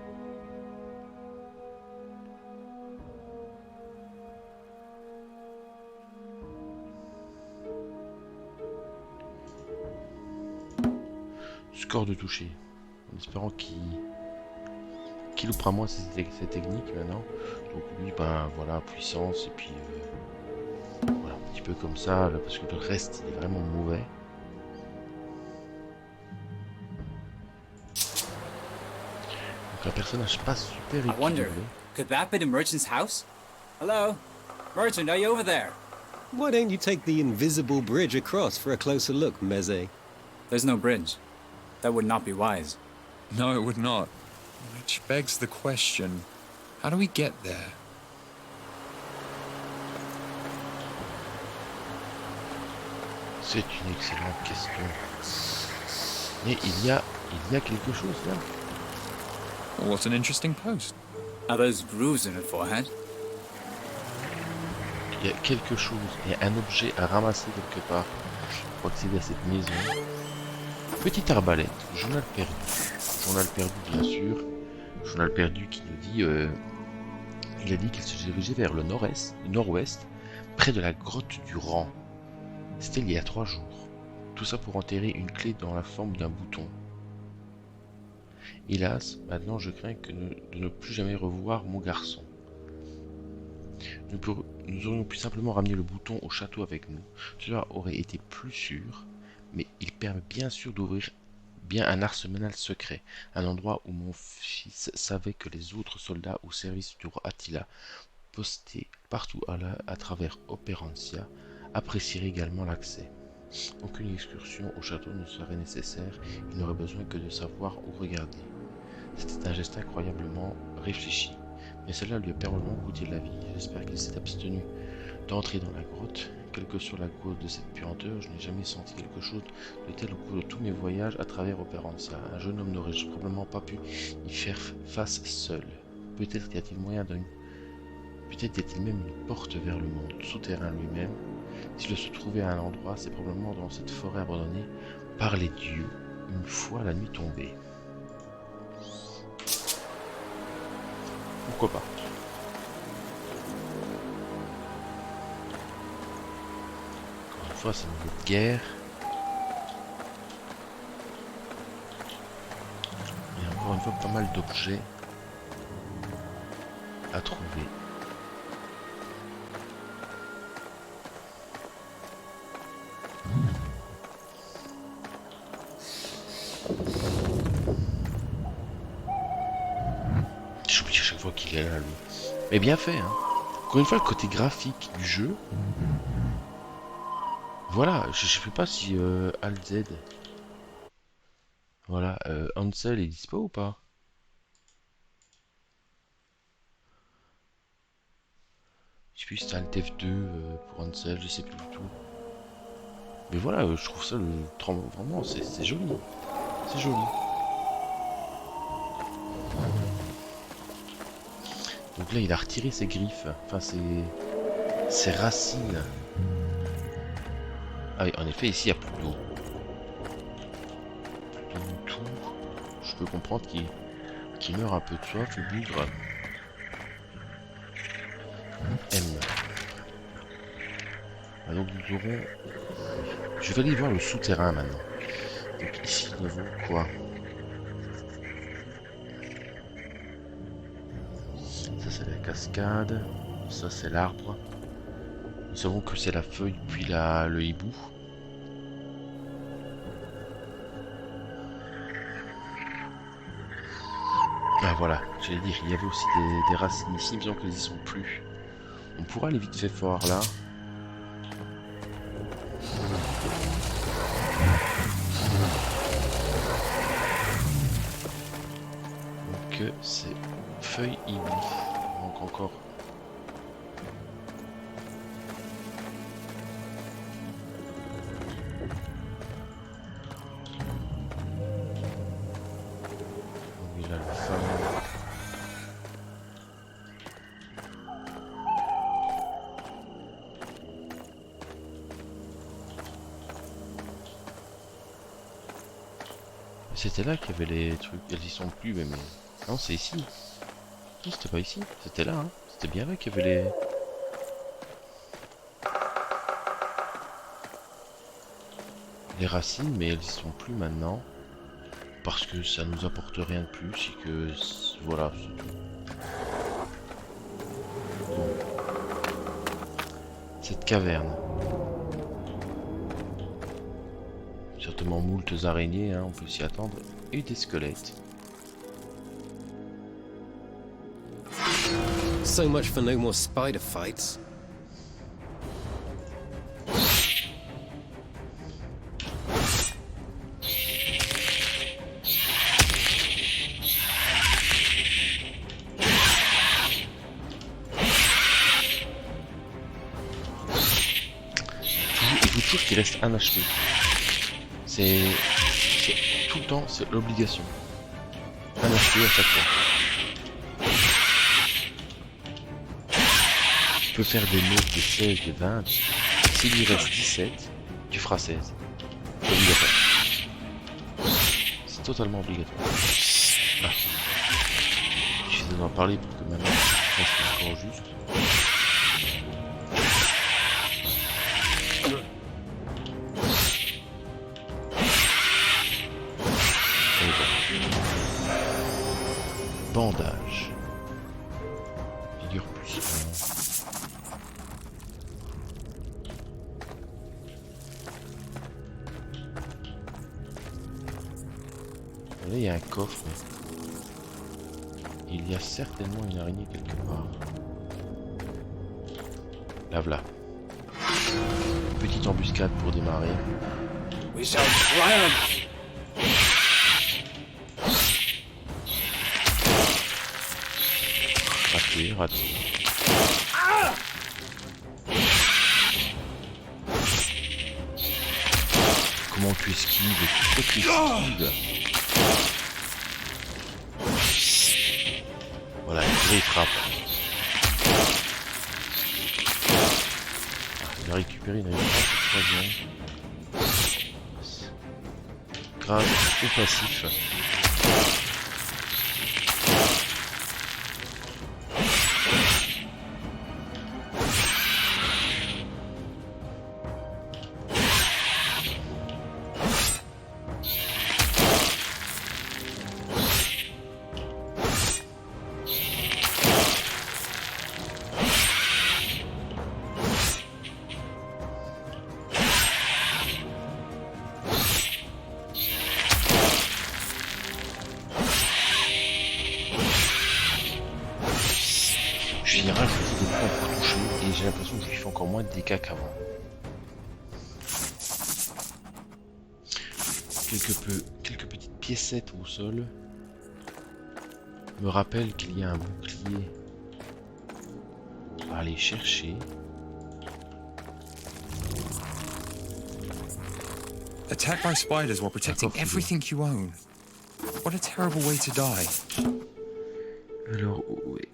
Score de toucher. En espérant qu'il loupera moins ses techniques maintenant. Donc lui, ben voilà, puissance et puis voilà, un petit peu comme ça, là, parce que le reste il est vraiment mauvais. Donc un personnage pas super I wonder, équilibré. could that be the merchant's house? Hello? Merchant, are you over there? Why don't you take the invisible bridge across for a closer look, Meze? There's no bridge. That would not be wise. No, it would not. Which begs the question, how do we get there? C'est une excellente question. Mais il y a quelque chose là. Well, what an interesting post. Are those grooves in her forehead? Il y a quelque chose, il y a un objet à ramasser quelque part pour accéder à cette maison. Petite arbalète, journal perdu. Journal perdu bien sûr. Journal perdu qui nous dit... il a dit qu'il se dirigeait vers le nord-ouest, près de la grotte du Rang. C'était il y a 3 jours. Tout ça pour enterrer une clé dans la forme d'un bouton. Hélas, maintenant je crains de ne plus jamais revoir mon garçon. Nous aurions pu simplement ramener le bouton au château avec nous. Cela aurait été plus sûr, mais il permet bien sûr d'ouvrir bien un arsenal secret, un endroit où mon fils savait que les autres soldats au service du roi Attila, postés partout à travers Operancia, apprécieraient également l'accès. Aucune excursion au château ne serait nécessaire, il n'aurait besoin que de savoir où regarder. C'était un geste incroyablement réfléchi, mais cela lui a probablement coûté la vie. J'espère qu'il s'est abstenu d'entrer dans la grotte. Quelle que soit la cause de cette puanteur, je n'ai jamais senti quelque chose de tel au cours de tous mes voyages à travers Operancia. Un jeune homme n'aurait probablement pas pu y faire face seul. Peut-être y a-t-il moyen d'une... Peut-être y a-t-il même une porte vers le monde souterrain lui-même. S'il se trouvait à un endroit, c'est probablement dans cette forêt abandonnée par les dieux, une fois la nuit tombée. Pourquoi pas? Encore une fois, c'est une autre guerre. Il y a encore une fois pas mal d'objets à trouver. J'oublie à chaque fois qu'il est là, lui. Mais bien fait, hein. Encore une fois, le côté graphique du jeu. Voilà, je sais pas si Alt Z. Voilà, Ansel est dispo ou pas? Je sais plus si c'est Alt F2 pour Ansel, je sais plus du tout. Mais voilà, je trouve ça vraiment, c'est joli. C'est joli. Donc là, il a retiré ses griffes, enfin ses racines. Ah oui, en effet, ici, il n'y a plus d'eau. Plus d'eau du tout. Je peux comprendre qu'il meurt un peu de soif, le bougre. M. Ah, donc nous aurons... Je vais aller voir le souterrain maintenant. Donc ici nous avons quoi? Ça c'est la cascade. Ça c'est l'arbre. Nous savons que c'est la feuille puis le hibou. Ah voilà, j'allais dire, il y avait aussi des racines ici, il me semble qu'elles y sont plus. On pourra aller vite fait voir là. Donc c'est feuille hibou. Donc encore. Donc, il a le fameux. C'était là qu'il y avait les trucs, elles y sont plus, mais... Non, c'est ici. Non, c'était pas ici, c'était là, hein. C'était bien là qu'il y avait les racines, mais elles y sont plus maintenant. Parce que ça nous apporte rien de plus, et que... Voilà, c'est tout. Bon. Cette caverne. Certainement moultes araignées, hein, on peut s'y attendre. Et des squelettes. So much for no more spider fights. Il faut toujours qu'il reste un HP. C'est tout le temps, c'est l'obligation. Un HP à chaque fois. Tu peux faire des notes de 16, de 20. S'il lui reste 17, tu feras 16. C'est obligatoire. C'est totalement obligatoire. Ah. Je vais en parler pour que maintenant je reste encore juste. Bandage. Figure plus 1. Là, il y a un coffre. Il y a certainement une araignée quelque part. Là, voilà. Petite embuscade pour démarrer. We shall triumph! Raté, raté. Comment tu esquives? Pourquoi tu esquives? Voilà, une vraie frappe. Ah, il a récupéré une vraie frappe, c'est très bien. Grâce au passif. Général, c'est des points pour toucher et j'ai l'impression que je lui fais encore moins de dégâts qu'avant. Quelques petites piécettes au sol me rappellent qu'il y a un bouclier à aller chercher. Attacked by spiders while protecting everything you own. What a terrible way to die.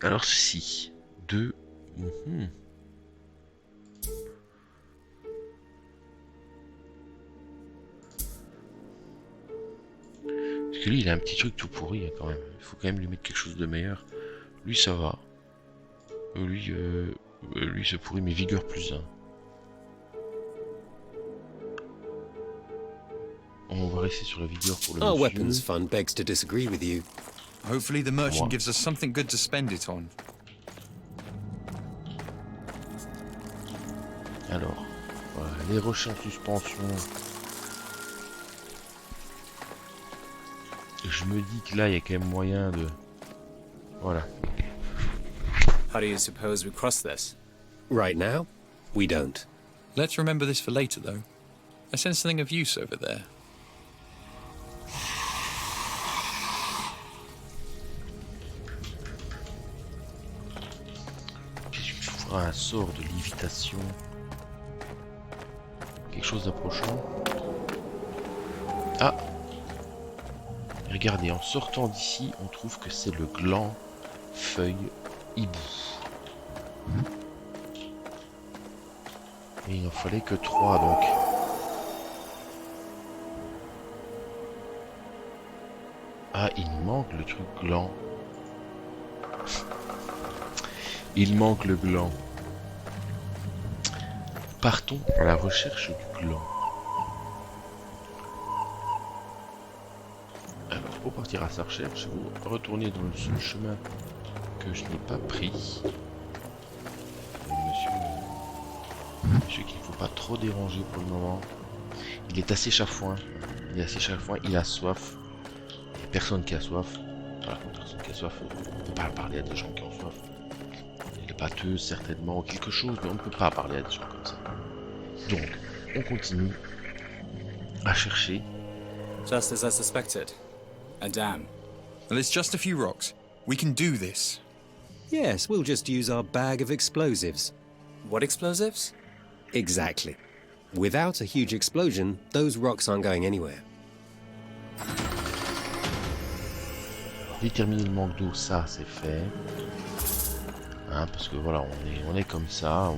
Alors ceci. 2. Parce que lui, il a un petit truc tout pourri quand même. Il faut quand même lui mettre quelque chose de meilleur. Lui, ça va. Lui, Lui, c'est pourri, mais vigueur plus 1. On va rester sur la vigueur pour le Our monsieur. weapons fund begs to disagree with you. Hopefully, the merchant Wow. gives us something good to spend it on. Alors, voilà, les rochers en suspension. Je me dis que là, il y a quand même moyen de... Voilà. How do you suppose we cross this? Right now, we don't. Let's remember this for later, though. I sense something of use over there. Qu'est-ce que tu feras un sort de lévitation? Quelque chose d'approchant. Ah! Regardez, en sortant d'ici, on trouve que c'est le gland feuille hibou. Et il n'en fallait que 3 donc. Ah, il manque le truc gland. Il manque le gland. Partons à la recherche du gland. Alors, pour partir à sa recherche, vous retournez dans le seul chemin que je n'ai pas pris. Monsieur qu'il ne faut pas trop déranger pour le moment. Il est assez chafouin. Il a soif. Il n'y a personne qui a soif. Voilà, personne qui a soif. On ne peut pas parler à des gens qui ont soif. Il est pâteux, certainement, ou quelque chose, mais on ne peut pas parler à des gens comme ça. Donc, on continue à chercher. Just as I suspected. A dam. Well, it's just a few rocks. We can do this. Yes, we'll just use our bag of explosives. What explosives? Exactly. Without a huge explosion, those rocks aren't going anywhere. Déterminer le manque d'eau, ça c'est fait. Hein, parce que voilà, on est comme ça.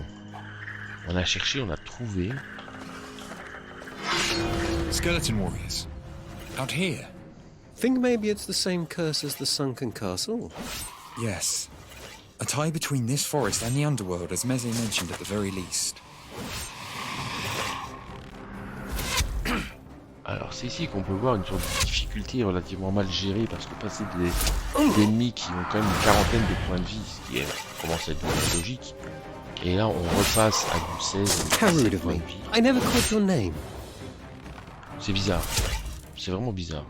On a cherché, on a trouvé. Skeleton warriors. Out here. Think maybe it's the same curse as the sunken castle? Yes. A tie between this forest and the underworld, as Meze mentioned at the very least. Alors c'est ici qu'on peut voir une sorte de difficulté relativement mal gérée parce que passer des ennemis qui ont quand même une quarantaine de points de vie, ce qui commence à être bien logique, et là on repasse à du 16 How rude 17 of points me. de vie. I never caught your name. C'est bizarre, c'est vraiment bizarre.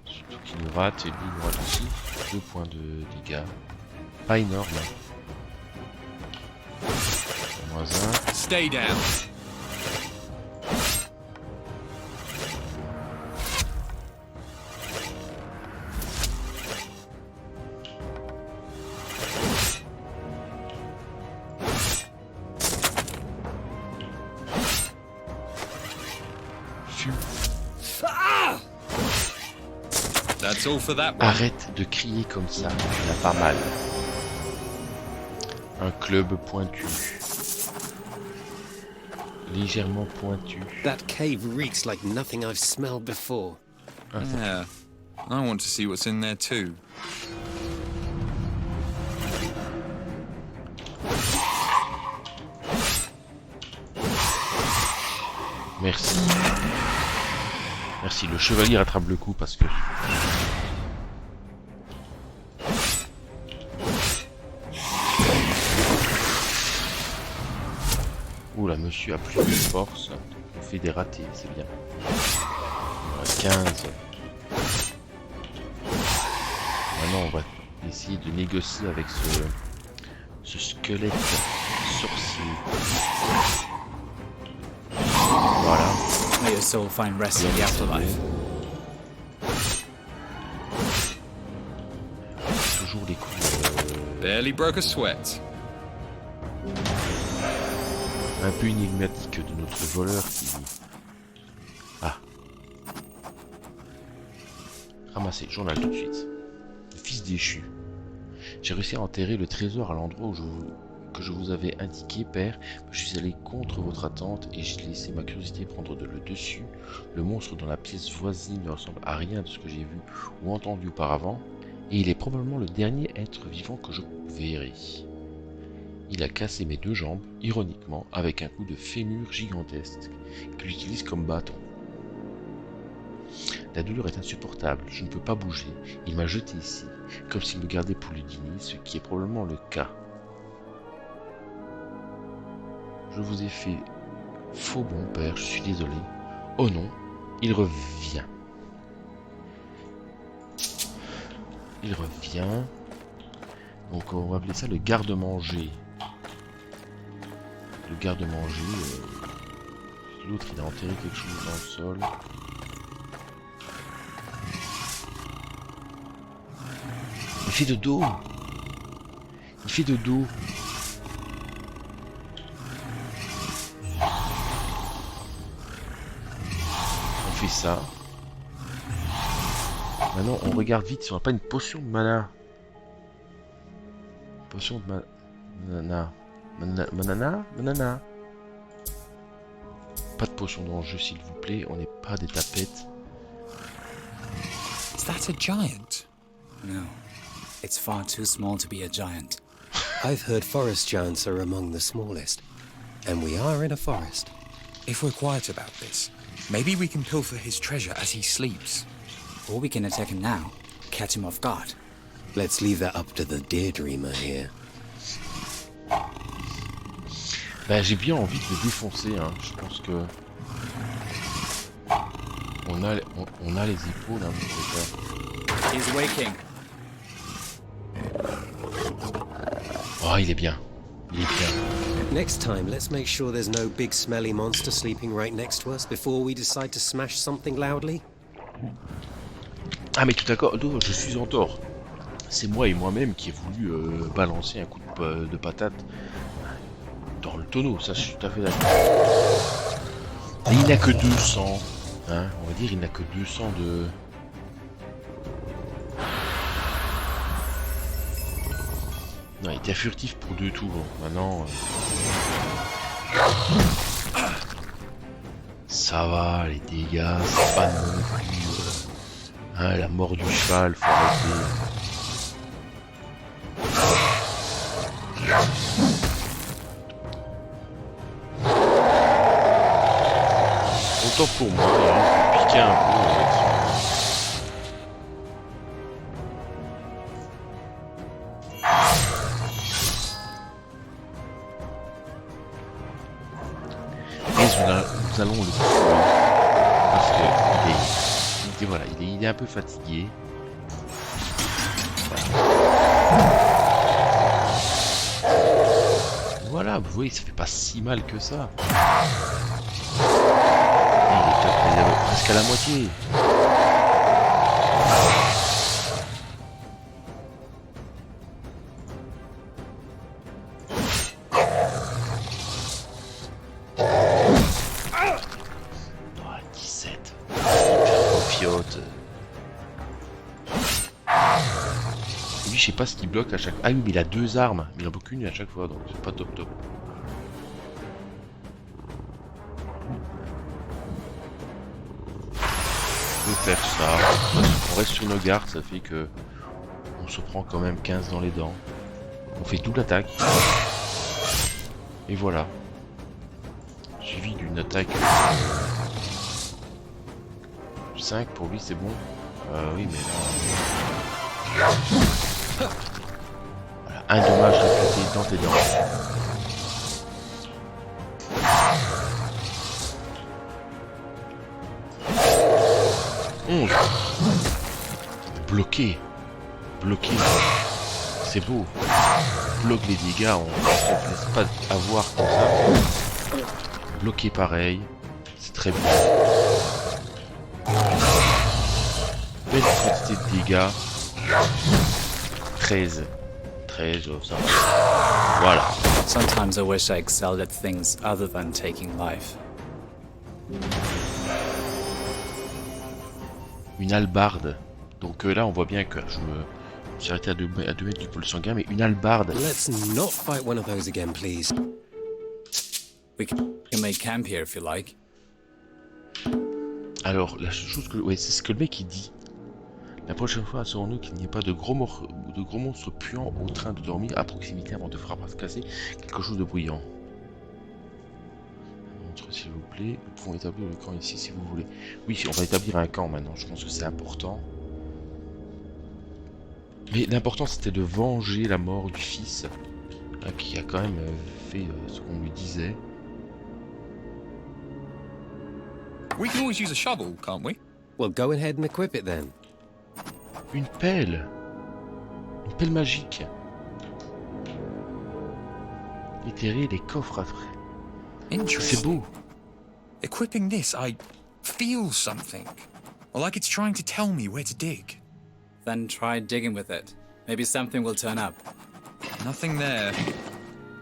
Surtout qu'il nous rate et lui il nous rate aussi. 2 points de dégâts, pas énorme. Moins 1. Stay down. That's all for that one. Arrête de crier comme ça, il a pas mal. Un club pointu. Légèrement pointu. That cave reeks like nothing I've smelled before. Yeah. I want to see what's in there too. Merci. Merci, le chevalier rattrape le coup parce que... Oula, monsieur a plus de force. On fait des ratés, c'est bien. On a 15. Maintenant, on va essayer de négocier avec ce squelette sorcier. Voilà. May your soul find rest in the afterlife. Toujours des coups Barely broke a sweat. un peu énigmatiques de notre voleur qui... Ah. Ramasser, journal tout de suite. Le fils déchu. J'ai réussi à enterrer le trésor à l'endroit que je vous avais indiqué, père. Je suis allé contre votre attente et j'ai laissé ma curiosité prendre le dessus. Le monstre dans la pièce voisine ne ressemble à rien de ce que j'ai vu ou entendu auparavant, et il est probablement le dernier être vivant que je verrai. Il a cassé mes 2 jambes, ironiquement, avec un coup de fémur gigantesque qu'il utilise comme bâton. La douleur est insupportable, je ne peux pas bouger. Il m'a jeté ici, comme s'il me gardait pour le dîner, ce qui est probablement le cas. Je vous ai fait faux bon père, je suis désolé. Oh non, il revient. Il revient. Donc on va appeler ça le garde-manger. Le garde-manger. L'autre il a enterré quelque chose dans le sol. Il fait de dos. Il fait de dos. On fait ça. Maintenant, on regarde vite si on n'a pas une potion de mana. Potion de mana. Manana. Pas de potion d'enjeu, s'il vous plaît. On n'est pas des tapettes. Is that a giant? No, it's far too small to be a giant. I've heard forest giants are among the smallest. And we are in a forest. If we're quiet about this, maybe we can pilfer his treasure as he sleeps. Or we can attack him now, catch him off guard. Let's leave that up to the daydreamer here. Ben, j'ai bien envie de le défoncer, hein. Je pense que... On a les épaules, hein, peut-être. He's waking. Oh, il est bien. Il est bien. Next time, let's make sure there's no big smelly monster sleeping right next to us before we decide to smash something loudly. Ah, mais tout d'accord, je suis en tort. C'est moi et moi-même qui ai voulu balancer un coup de patate dans le tonneau, ça je suis tout à fait d'accord. Et il n'a que 200, hein, on va dire il n'a que 200 de... Non, il était furtif pour 2 tours, maintenant... Ça va, les dégâts, c'est pas non plus... Hein, la mort du cheval, faut arrêter. Autant pour moi, il risque de piquer un peu. Mais nous allons le tuer parce que voilà, il est un peu fatigué. Voilà, vous voyez, ça fait pas si mal que ça. Il est presque à la moitié. Oh, 17. Fiote. Lui, je sais pas ce qu'il bloque à chaque... Ah oui, mais il a 2 armes. Mais il en bloque une à chaque fois, donc c'est pas top top. Faire ça, on reste sur nos gardes, ça fait que on se prend quand même 15 dans les dents, on fait double attaque et voilà, suivi d'une attaque 5 pour lui, c'est bon. Oui, mais là voilà, un dommage répété dans tes dents. Bloqué, c'est beau. Bloque les dégâts, on ne se laisse pas avoir comme ça. Bloqué pareil, c'est très bien. Belle quantité de dégâts. 13, ça va. Voilà. Sometimes I wish I excelled at things other than taking life. Une hallebarde. Donc là, on voit bien que je me suis arrêté à 2 mètres du pôle sanguin, mais une hallebarde. Let's not fight one of those again, please. We can make camp here if you like. Alors, la chose que... Ouais, c'est ce que le mec il dit. La prochaine fois, assurons-nous qu'il n'y ait pas de gros monstres puants au train de dormir à proximité avant de fracasser quelque chose de bruyant. Montre s'il vous plaît. Nous pouvons établir le camp ici si vous voulez. Oui, on va établir un camp maintenant. Je pense que c'est important. Mais l'important c'était de venger la mort du fils. Qui a quand même fait ce qu'on lui disait. We can always use a shovel, can't we? Well, go ahead and equip it then. Une pelle. Une pelle magique. Éterrer les coffres après. C'est Interesting. beau. Equipping this, I feel something. Or like it's trying to tell me where to dig. Then try digging with it. Maybe something will turn up. Nothing there.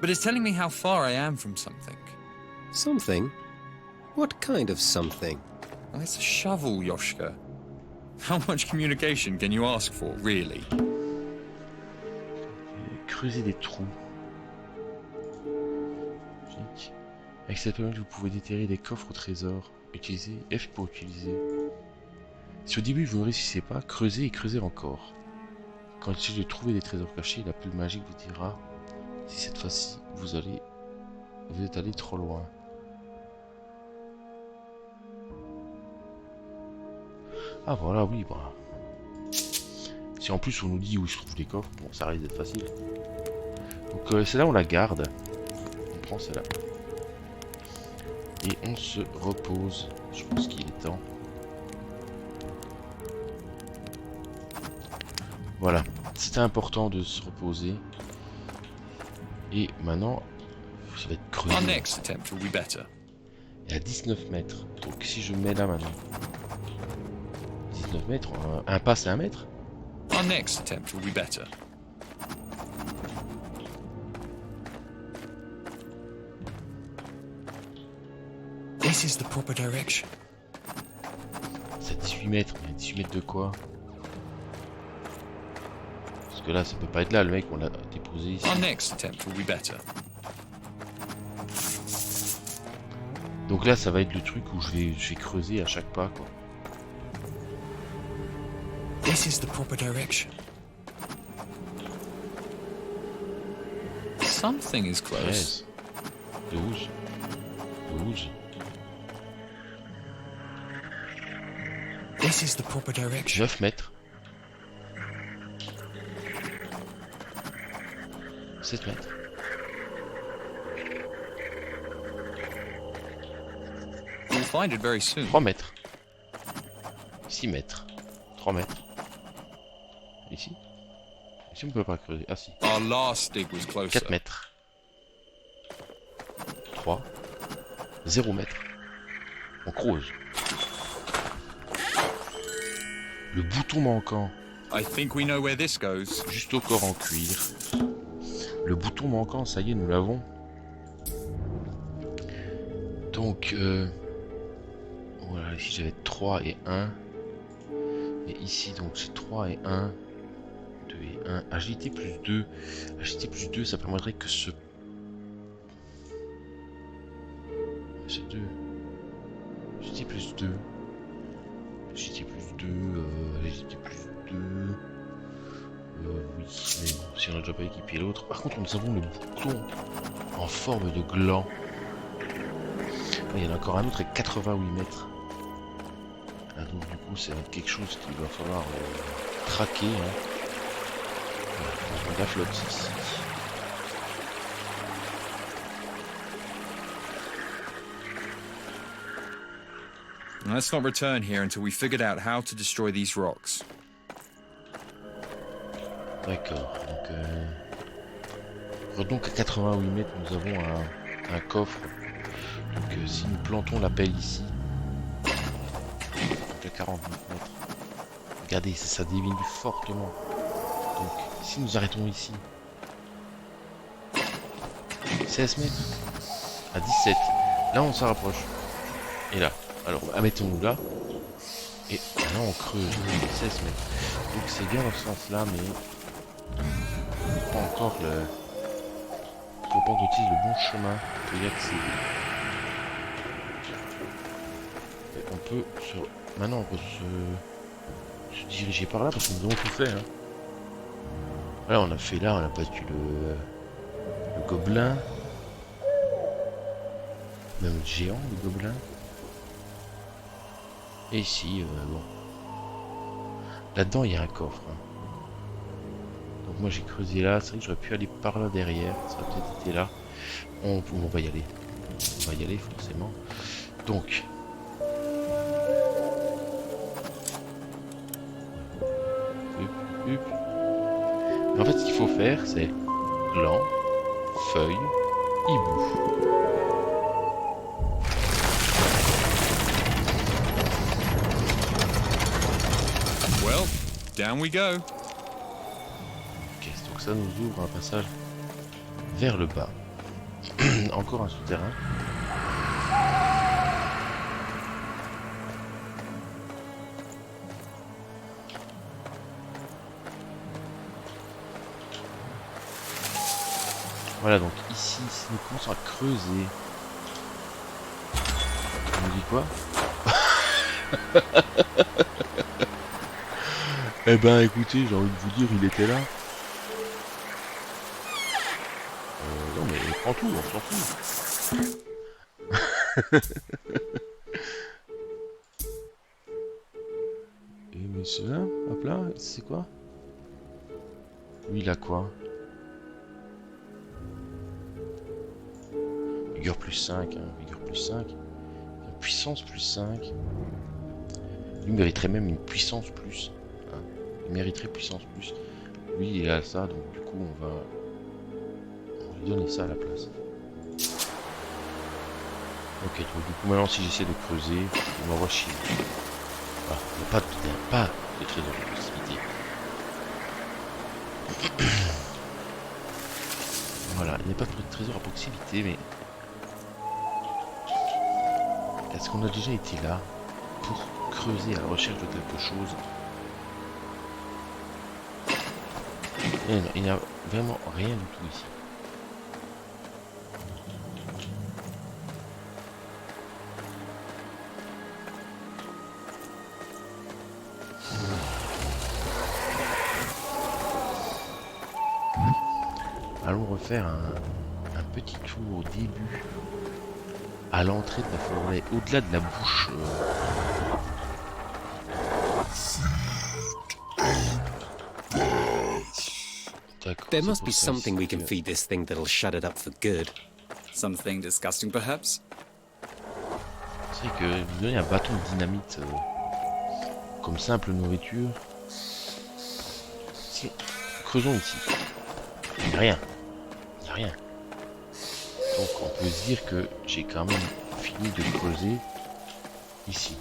But it's telling me how far I am from something. Something? What kind of something? Well, it's a shovel, Yoshka. How much communication can you ask for, really? Creuser des trous. Avec cette pelle, vous pouvez déterrer des coffres au trésor. Utilisez F pour utiliser. Si au début vous ne réussissez pas, creusez et creusez encore. Quand il s'agit de trouver des trésors cachés, la pelle magique vous dira si cette fois-ci vous êtes allé trop loin. Ah voilà, oui, bah. Si en plus on nous dit où se trouvent les coffres, bon, ça risque d'être facile. Donc celle-là on la garde. On prend celle-là. Et on se repose. Je pense qu'il est temps. Voilà. C'était important de se reposer. Et maintenant, ça va être creusé. Our next attempt will be better. Et à 19 mètres. Donc si je mets là maintenant. 19 mètres, un pas c'est 1 mètre. Our next attempt will be better. This is the proper direction. C'est 18 mètres, mais 18 mètres de quoi? Parce que là, ça peut pas être là, le mec, on l'a déposé ici. Our next attempt will be better. Donc là, ça va être le truc où je vais creuser à chaque pas, quoi. This is the proper direction. Something is close. 13, 12, 12. This is the proper direction. 9 mètres. 7 mètres. We'll find it very soon. 3 mètres. 6 mètres. 3 mètres. Ici. Ici on peut pas creuser. Ah si. Our last dig was closer. 4 mètres. 3. 0 mètres. On creuse. Le bouton manquant. I think we know where this goes. Juste au corps en cuir. Le bouton manquant, ça y est, nous l'avons. Donc, voilà, ici j'avais 3 et 1. Et ici, donc j'ai 3 et 1. 2 et 1. Agilité plus 2. Agilité plus 2, ça permettrait que ce... J'ai 2. Agilité plus 2. Agilité plus 2. Agilité plus 2. Oui, mais bon, si on n'a déjà pas équipé l'autre. Par contre, nous avons le bouton en forme de gland. Il y en a encore un autre avec 88 mètres. Ah, donc du coup, c'est quelque chose qu'il va falloir traquer. Hein. Voilà, on la flotte ici. Let's not return here until we figured out how to destroy these rocks. D'accord, donc donc à 88 mètres nous avons un coffre. Donc si nous plantons la pelle ici, donc à 49 mètres, regardez, ça diminue fortement. Donc si nous arrêtons ici, 16 mètres, à 17, là on s'en rapproche. Et là, alors mettons-nous là, et là on creuse, 16 mètres. Donc c'est bien dans ce sens là, mais pas encore le... faut pas qu'on utilise le bon chemin pour y accéder. Et on peut se... Maintenant on peut se se diriger par là parce que nous avons tout fait. Hein. Voilà, on a fait là, on a battu le gobelin. Même le géant, le gobelin. Et ici, bon. Là-dedans, il y a un coffre. Hein. Donc moi, j'ai creusé là. C'est vrai que j'aurais pu aller par là derrière. Ça aurait peut-être été là. On va y aller. On va y aller, forcément. Donc... En fait, ce qu'il faut faire, c'est gland, feuille, hibou. Well, down we go. Ok, donc ça nous ouvre un passage vers le bas. Encore un souterrain. Voilà, donc ici, si nous commençons à creuser... On nous dit quoi? Eh ben, écoutez, j'ai envie de vous dire, il était là. Non, mais prends tout, on s'en fout. Et mais c'est là, hop là, c'est quoi? Lui, il a quoi? Vigueur plus 5, hein, vigueur plus 5. Puissance plus 5. Lui mériterait même une puissance plus. Hein. Il mériterait puissance plus. Lui il a ça, donc du coup on va lui donner ça à la place. Ok, donc du coup maintenant si j'essaie de creuser, on m'envoie chier. Voilà, il n'y a pas de trésor de proximité. Voilà, il n'y a pas de trésor à proximité, mais... Est-ce qu'on a déjà été là pour creuser à la recherche de quelque chose? Et non, il n'y a vraiment rien du tout ici. Allons refaire un petit tour au début. À l'entrée de la forêt, au-delà de la bouche. There must be something we can feed this thing that'll shut it up for good. Something disgusting, perhaps? C'est vrai que vous donnez un bâton de dynamite comme simple nourriture. Si, creusons ici. Il n'y a rien. Il n'y a rien. Donc on peut se dire que j'ai quand même fini de creuser ici.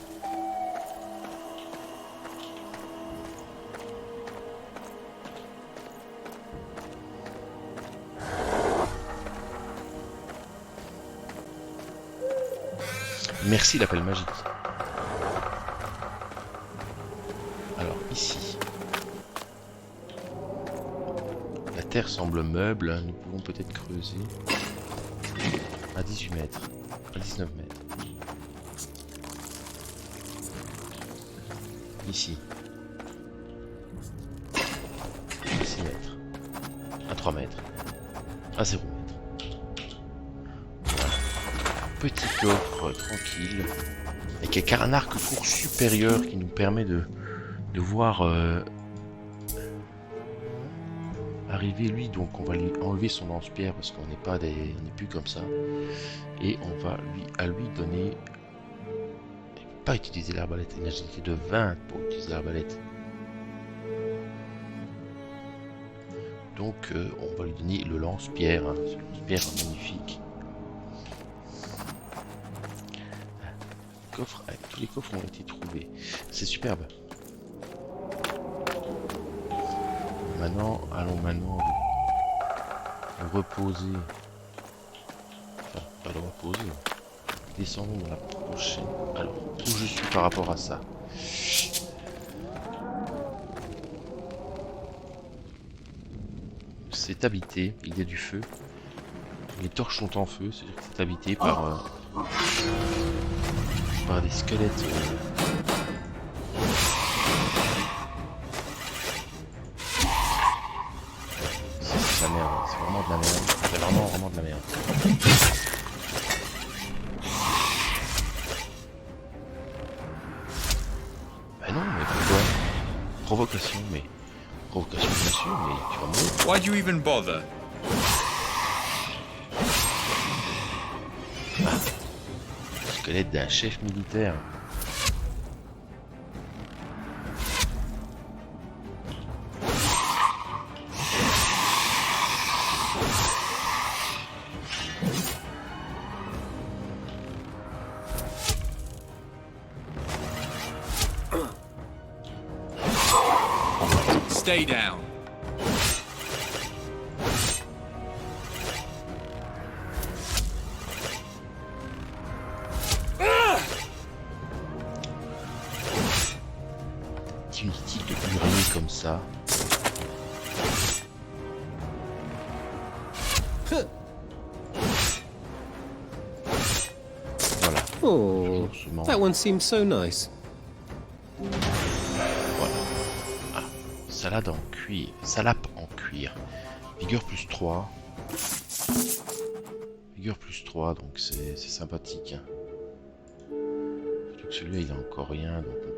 Merci l'appel magique. Alors ici. La terre semble meuble, nous pouvons peut-être creuser. À 18 mètres, à 19 mètres. Ici. À 6 mètres. À 3 mètres. À 0 mètres. Voilà. Petit coffre tranquille. Avec un arc court supérieur qui nous permet de voir arriver lui, donc on va lui enlever son lance-pierre parce qu'on n'est pas on n'est plus comme ça, et on va lui donner, il ne peut pas utiliser l'arbalète, une agilité de 20 pour utiliser l'arbalète, donc on va lui donner le lance-pierre, hein, ce lance-pierre magnifique. Coffre, tous les coffres ont été trouvés, c'est superbe. Maintenant, allons maintenant nous reposer. Enfin, pas le reposer. Descendons dans la prochaine. Alors, où je suis par rapport à ça? C'est habité, il y a du feu. Les torches sont en feu, c'est-à-dire que c'est habité par des squelettes. Provocation, mais... Provocation, bien sûr, mais tu vas mourir. Why'd you even bother? Squelette d'un chef militaire. Stay down. C'est inutile de hurler comme ça. Voilà. Oh, Doucement. that one seems so nice. Salade en cuir. Salape en cuir. Vigueur plus 3. Vigueur plus 3, donc c'est sympathique. Hein. Surtout que celui-là il a encore rien, donc on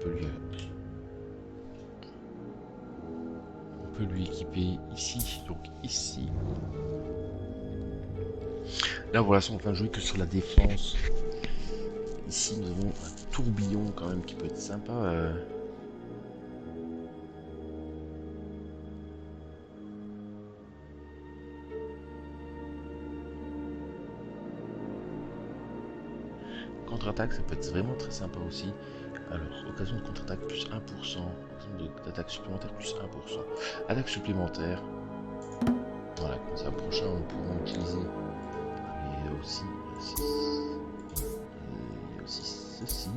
peut lui équiper ici. Donc ici. Là voilà, on va jouer que sur la défense. Ici nous avons un tourbillon quand même qui peut être sympa. Contre-attaque, ça peut être vraiment très sympa aussi. Alors, occasion de contre-attaque plus 1%. Occasion d'attaque supplémentaire plus 1%. Attaque supplémentaire. Voilà, comme ça, prochain, on pourra utiliser. Et aussi, ceci.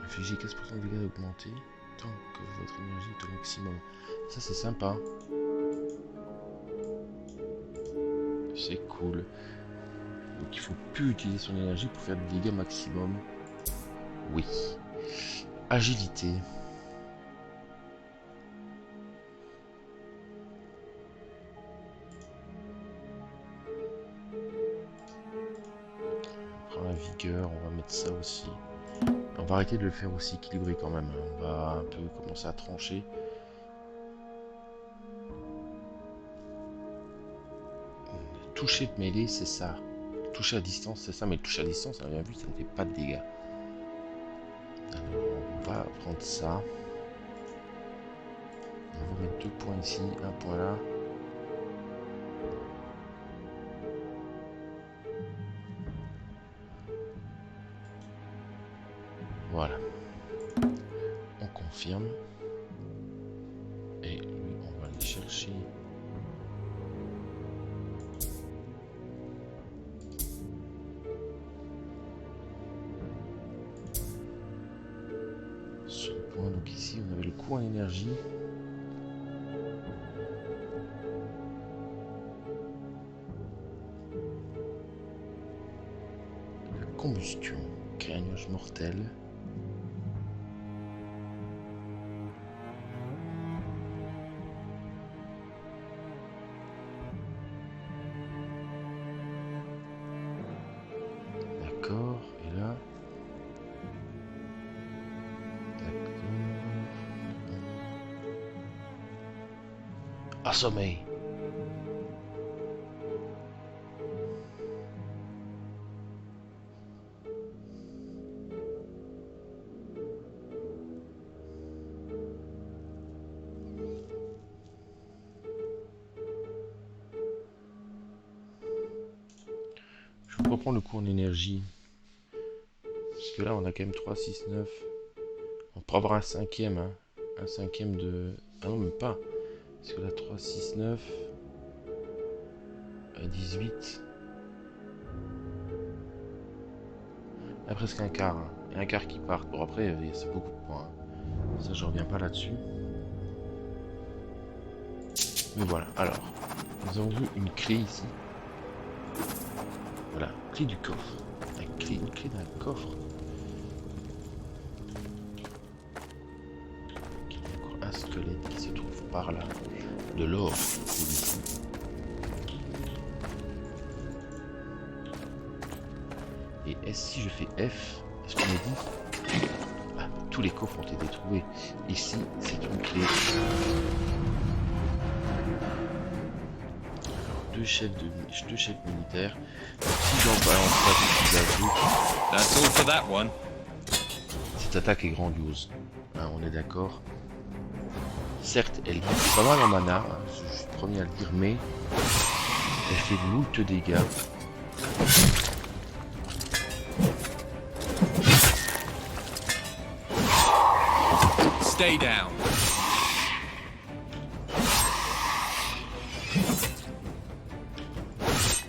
Infliger 15% de dégâts augmentés tant que votre énergie est au maximum. Ça c'est sympa. C'est cool. Donc il faut plus utiliser son énergie pour faire des dégâts maximum. Oui. Agilité. On prend la vigueur, on va mettre ça aussi. On va arrêter de le faire aussi équilibré quand même. On va un peu commencer à trancher. Toucher de mêlée, c'est ça. Toucher à distance, c'est ça. Mais le toucher à distance, on a bien vu, ça ne fait pas de dégâts. Alors, on va prendre ça. On va mettre 2 points ici, 1 point là. Voilà. On confirme. Et lui, on va aller chercher. Son point. Donc ici, on avait le coût en énergie. La combustion. Crée un nuage mortel. D'accord, et là... D'accord... Assommé. Je vais reprendre le coup en énergie. Parce que là, on a quand même 3, 6, 9. On pourra avoir un cinquième. Hein. Un cinquième de... Ah non, même pas. Parce que là, 3, 6, 9. 18. Là, presque un quart. Hein. Et un quart qui part. Bon, après, c'est beaucoup de points. Hein. Ça, je reviens pas là-dessus. Mais voilà. Alors, nous avons vu une clé ici. Voilà, clé du coffre. Une clé d'un coffre. Il y a encore un squelette qui se trouve par là. De l'or. Et si je fais F, est-ce qu'on me dit ah, tous les coffres ont été trouvés. Ici, c'est une clé. Alors, deux chefs militaires. Si j'en balance pas tout ce qu'il a That's all for that one. cette attaque est grandiose. Hein, on est d'accord. Certes, elle coûte pas mal en mana, hein, je suis le premier à le dire, mais elle fait moult dégâts. Stay down.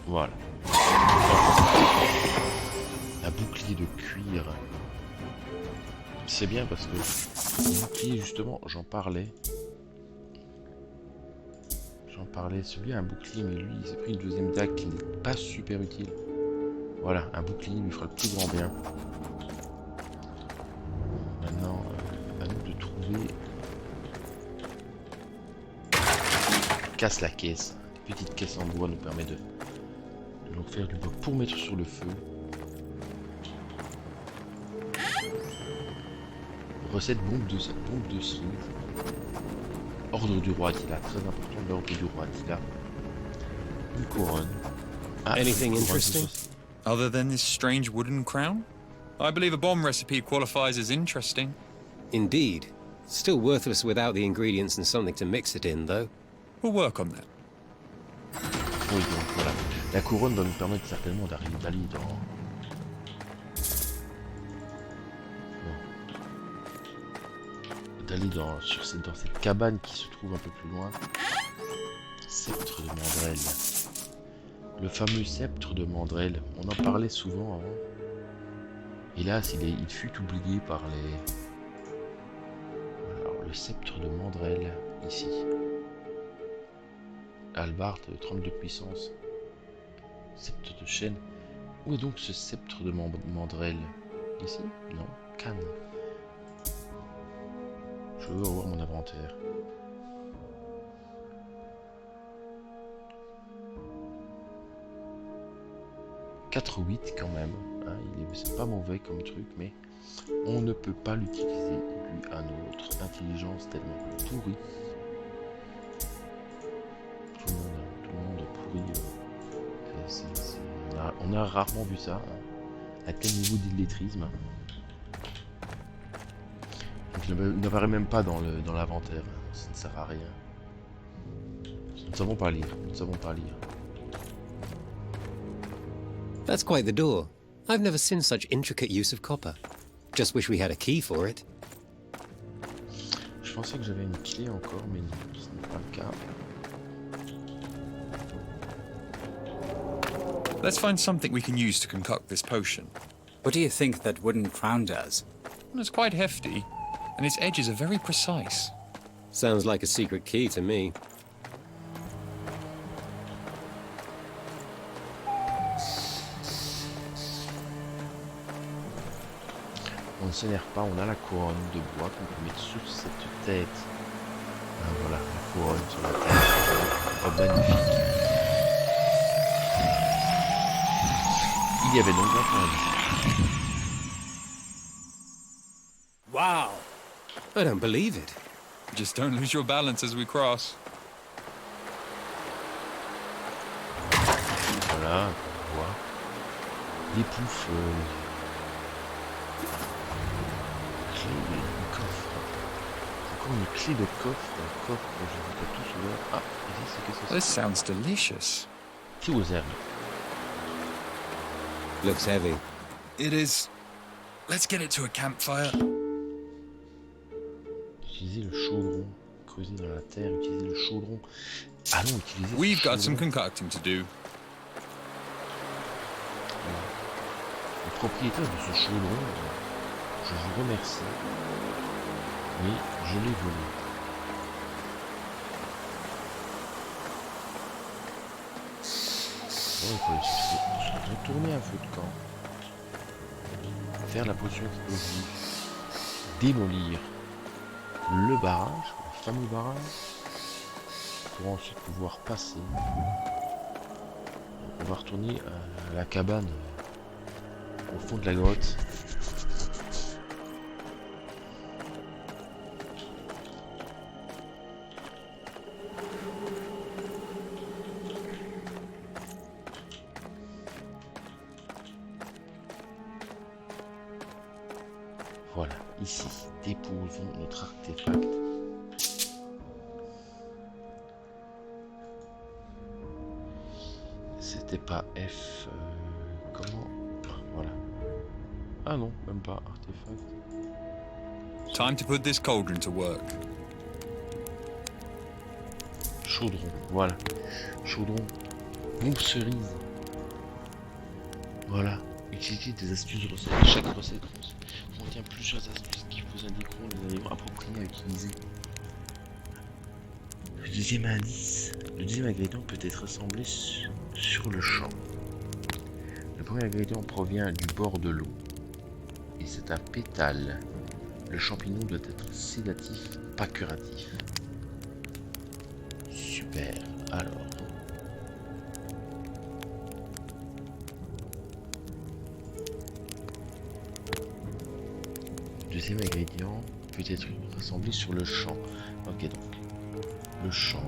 Voilà. Un bouclier de cuir. C'est bien parce que le bouclier, justement, j'en parlais. Celui a un bouclier, mais lui, il s'est pris une deuxième dague qui n'est pas super utile. Voilà, un bouclier lui fera le plus grand bien. Maintenant, à nous de trouver... Casse la caisse. Une petite caisse en bois nous permet de nous faire du bois pour mettre sur le feu. Recette bombe de cire. Ordre du roi Attila, très important, l'ordre du roi Attila. Une couronne. Ah, Anything une couronne, interesting? Other than this strange wooden crown? I believe a bomb recipe qualifies as interesting. Indeed. Still worthless without the ingredients and something to mix it in, though. We'll work on that. Oui, donc voilà. La couronne va nous permettre certainement d'arriver d'aller dans cette cabane qui se trouve un peu plus loin. Sceptre de Mandrel. Le fameux sceptre de Mandrel. On en parlait souvent avant. Hélas, il fut oublié par les... Alors, le sceptre de Mandrel, ici. Albart, 32 puissance. Sceptre de chêne. Où est donc ce sceptre de Mandrel? Ici? Non. Cannes. Je veux revoir mon inventaire. « 4-8 quand même, hein, c'est pas mauvais comme truc, mais on ne peut pas l'utiliser lui à notre intelligence tellement pourrie. Tout le monde pourri. On a rarement vu ça, hein, à tel niveau d'illettrisme. Donc il n'apparaît même pas dans l'inventaire, ça ne sert à rien. Nous ne savons pas lire, That's quite the door. I've never seen such intricate use of copper. Just wish we had a key for it. Je pensais que j'avais une clé encore, mais non, ce n'est pas le cas. Let's find something we can use to concoct this potion. What do you think that wooden crown does? It's quite hefty, and its edges are very precise. Sounds like a secret key to me. On ne s'énerve pas, on a la couronne de bois qu'on peut mettre sur cette tête. Ah, voilà, la couronne sur la tête. Oh, magnifique. Il y avait donc un point. Wow! I don't believe it. Just don't lose your balance as we cross. Voilà, on voit. Des poufs. Clé de coffre. Encore une clé de coffre. Un coffre dont je n'ai pas tous ouvert. Ah, ici, c'est qu'est-ce que This c'est? sounds delicious. Thé aux herbes. Looks heavy. It is. Let's get it to a campfire. Utiliser le chaudron. Creuser dans la terre, utiliser le chaudron. Allons utiliser We've ce got some chaudron. concocting to do. Le propriétaire de ce chaudron, je vous remercie, mais je l'ai volé. Bon, il faut se retourner un feu de camp, faire la potion explosive, démolir le barrage, le fameux barrage, pour ensuite pouvoir passer. On va retourner à la cabane au fond de la grotte. Voilà, ici, déposons notre artefact. C'était pas F... comment? Voilà. Ah non, même pas artefact. Time to put this cauldron to work. Chaudron, voilà. Chaudron. Mousse cerise. Voilà. Utilisez des astuces recettes. Chaque recette contient plusieurs astuces qui vous indiqueront les aliments appropriés à utiliser. Le deuxième indice. Le deuxième ingrédient peut être assemblé sur le champ. Le premier ingrédient provient du bord de l'eau. Et c'est un pétale. Le champignon doit être sédatif, pas curatif. Super. Alors. Le deuxième ingrédient peut être rassemblé sur le champ. Ok, donc. Le champ.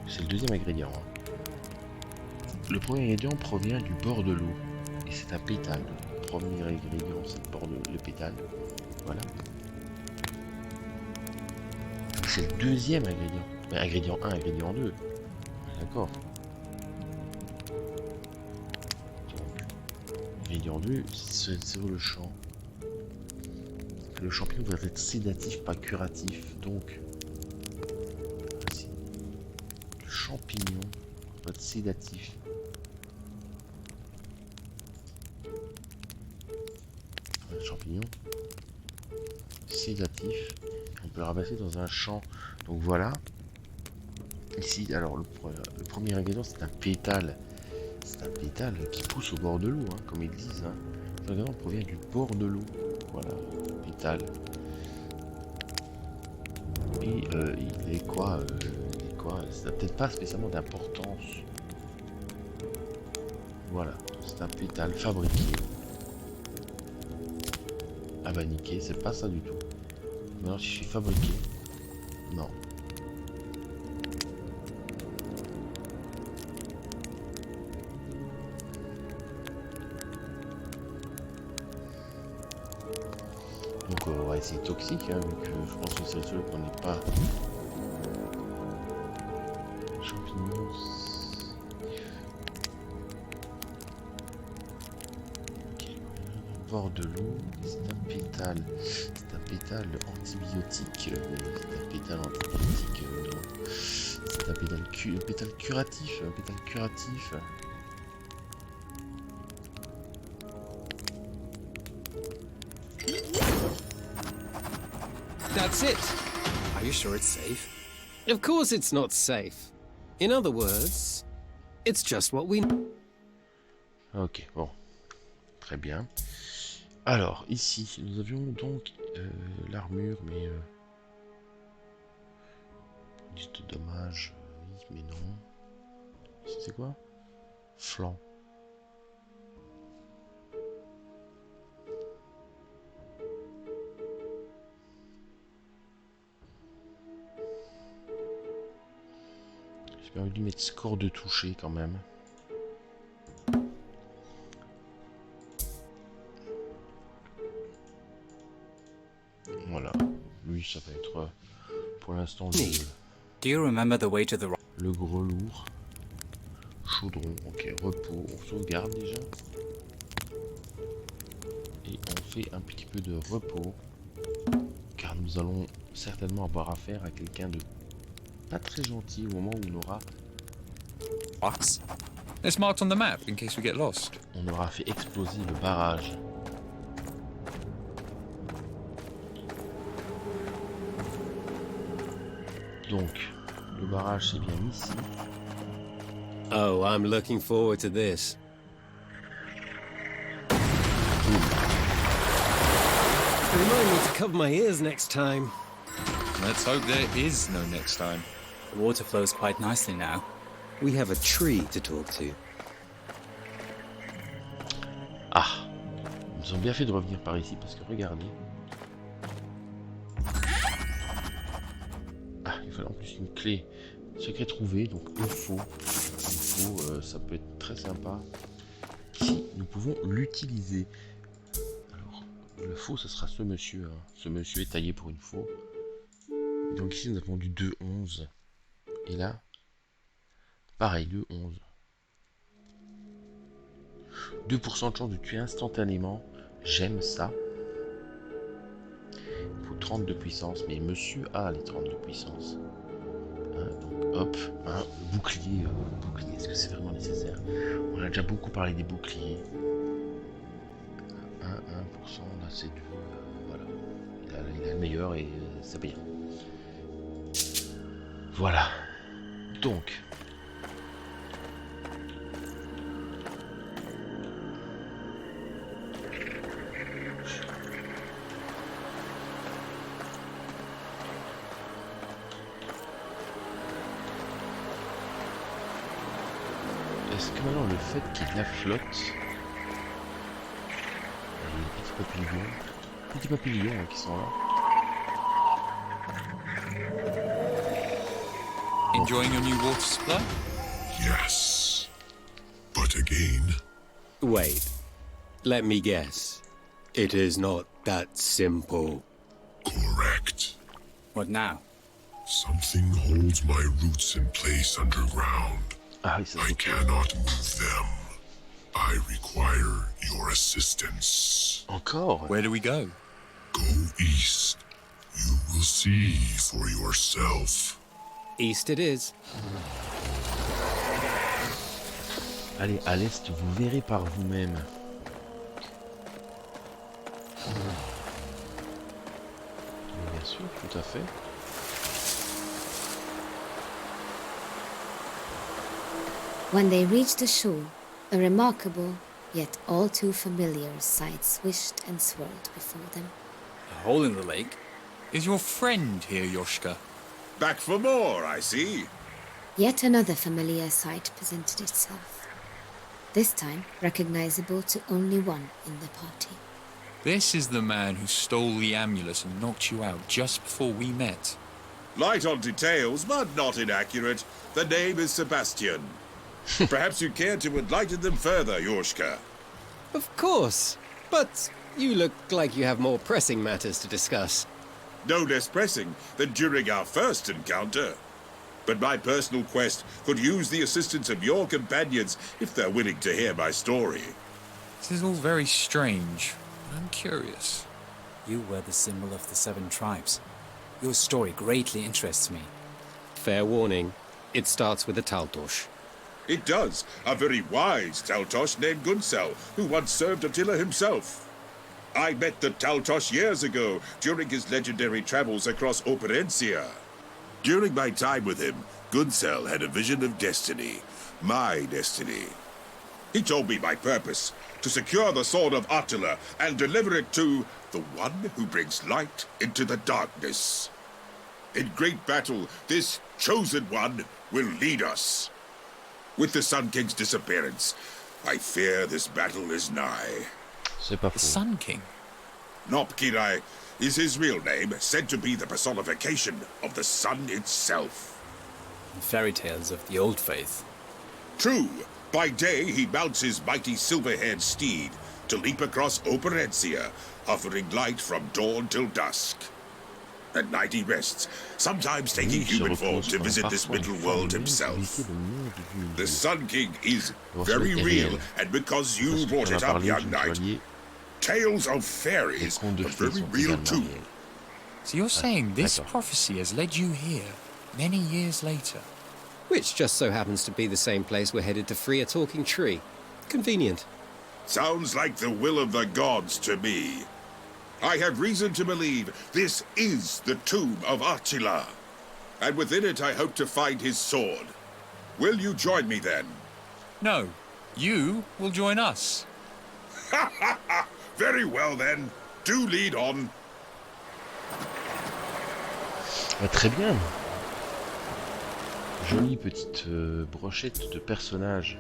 C'est le deuxième ingrédient. Hein. Le premier ingrédient provient du bord de l'eau. Et c'est un pétale. Le premier ingrédient, c'est le pétale. Voilà. C'est le deuxième ingrédient. Mais ingrédient 1, ingrédient 2. D'accord. Ingrédient 2, c'est sur le champ. Le champignon doit être sédatif, pas curatif. Donc, voici. Le champignon doit être sédatif. Un champignon sédatif. On peut le ramasser dans un champ. Donc voilà. Ici, alors le premier ingrédient, c'est un pétale. C'est un pétale qui pousse au bord de l'eau, hein, comme ils disent. Hein. L'ingrédient provient du bord de l'eau. Voilà, pétale. Et il est quoi, ça n'a peut-être pas spécialement d'importance. Voilà, c'est un pétale fabriqué. Ah bah niqué, c'est pas ça du tout. Maintenant si je suis fabriqué. Non. Donc on va essayer toxique, hein, vu que je pense que c'est le seul qu'on n'est pas. Champignons. Ok. Bord de l'eau, c'est un pétale. C'est un pétale antibiotique. C'est un pétale antibiotique. Non. C'est un pétale curatif. Un pétale curatif. That's it. Are you sure it's safe? Of course it's not safe. In other words, it's just what we... Ok, bon. Très bien. Alors, ici, nous avions donc l'armure, mais... liste de dommages, oui, mais non. C'est quoi? Flanc. J'ai envie de lui mettre score de toucher quand même. Voilà. Lui, ça va être pour l'instant Do you remember the way to the le gros lourd. Chaudron, ok, repos, on sauvegarde déjà. Et on fait un petit peu de repos. Car nous allons certainement avoir affaire à quelqu'un de pas très gentil au moment où on aura... box? It's marked on the map in case we get lost. On aura fait exploser le barrage. Donc, le barrage c'est bien ici. Oh, I'm looking forward to this. Remind me to cover my ears next time. Let's hope there is no next time. The water flows quite nicely now. We have a tree to talk to. Ah, ils ont bien fait de revenir par ici parce que regardez. Ah, il fallait en plus une clé secret trouvée, donc il faut, ça peut être très sympa. Si nous pouvons l'utiliser. Alors, le faux, ce sera ce monsieur. Hein. Ce monsieur est taillé pour une faux. Et donc ici, nous avons du 2-11. Et là, pareil, 2-11. 2% de chance de tuer instantanément. J'aime ça. Il faut 30 de puissance, mais monsieur a les 30 de puissance. Hein, donc hop, hein, bouclier, bouclier, est-ce que c'est vraiment nécessaire? On a déjà beaucoup parlé des boucliers. 1%, là c'est 2, voilà. Il a le meilleur et c'est bien. Voilà. Donc. Est-ce que maintenant le fait qu'il y ait de la flotte, les petits papillons hein, qui sont là. Enjoying your new water supply? Yes. But again, Wait. Let me guess. It is not that simple. correct. What now? Something holds my roots in place underground. Ah oui, ça I c'est cannot move them. I require your assistance. encore. Where do we go? Go east. You will see for yourself. East it is. Allez, à l'est, vous verrez par vous-même. Bien sûr, tout à fait. When they reached the shore, a remarkable, yet all too familiar sight swished and swirled before them. A hole in the lake? Is your friend here, Yoshka? Back for more, I see. Yet another familiar sight presented itself. This time recognizable to only one in the party. This is the man who stole the amulet and knocked you out just before we met. Light on details, but not inaccurate. The name is Sebastian. Perhaps you care to enlighten them further, Yorshka. Of course. But you look like you have more pressing matters to discuss. No less pressing than during our first encounter. But my personal quest could use the assistance of your companions if they're willing to hear my story. This is all very strange. I'm curious. You were the symbol of the 7 tribes. Your story greatly interests me. Fair warning. It starts with a Taltosh. It does. A very wise Taltosh named Gunsel, who once served Attila himself. I met the Taltosh years ago during his legendary travels across Operencia. During my time with him, Gunsel had a vision of destiny. My destiny. He told me my purpose, to secure the sword of Attila and deliver it to the one who brings light into the darkness. In great battle, this chosen one will lead us. With the Sun King's disappearance, I fear this battle is nigh. C'est pas The faux. Sun King? Nopkirai is his real name, said to be the personification of the sun itself. Fairy tales of the old faith. True, by day he mounts his mighty silver-haired steed to leap across Operencia, offering light from dawn till dusk. At night he rests, sometimes taking Lui se human form repose to par visit un this parfum middle de world forme himself. visiter le monde du The milieu. Sun King is Bon, very ça est real, réel. and because Parce you que brought on a it up, parlé young du knight, chevalier. tales of Les fairies contes de are fées very sont real également too. réels. So you're saying this d'accord. prophecy has led you here many years later? Which just so happens to be the same place we're headed to free a talking tree. Convenient. Sounds like the will of the gods to me. I have reason to believe this is the tomb of Attila. And within it I hope to find his sword. Will you join me then? No. You will join us. Very well then. Do lead on. Ah, très bien. Jolie petite brochette de personnages.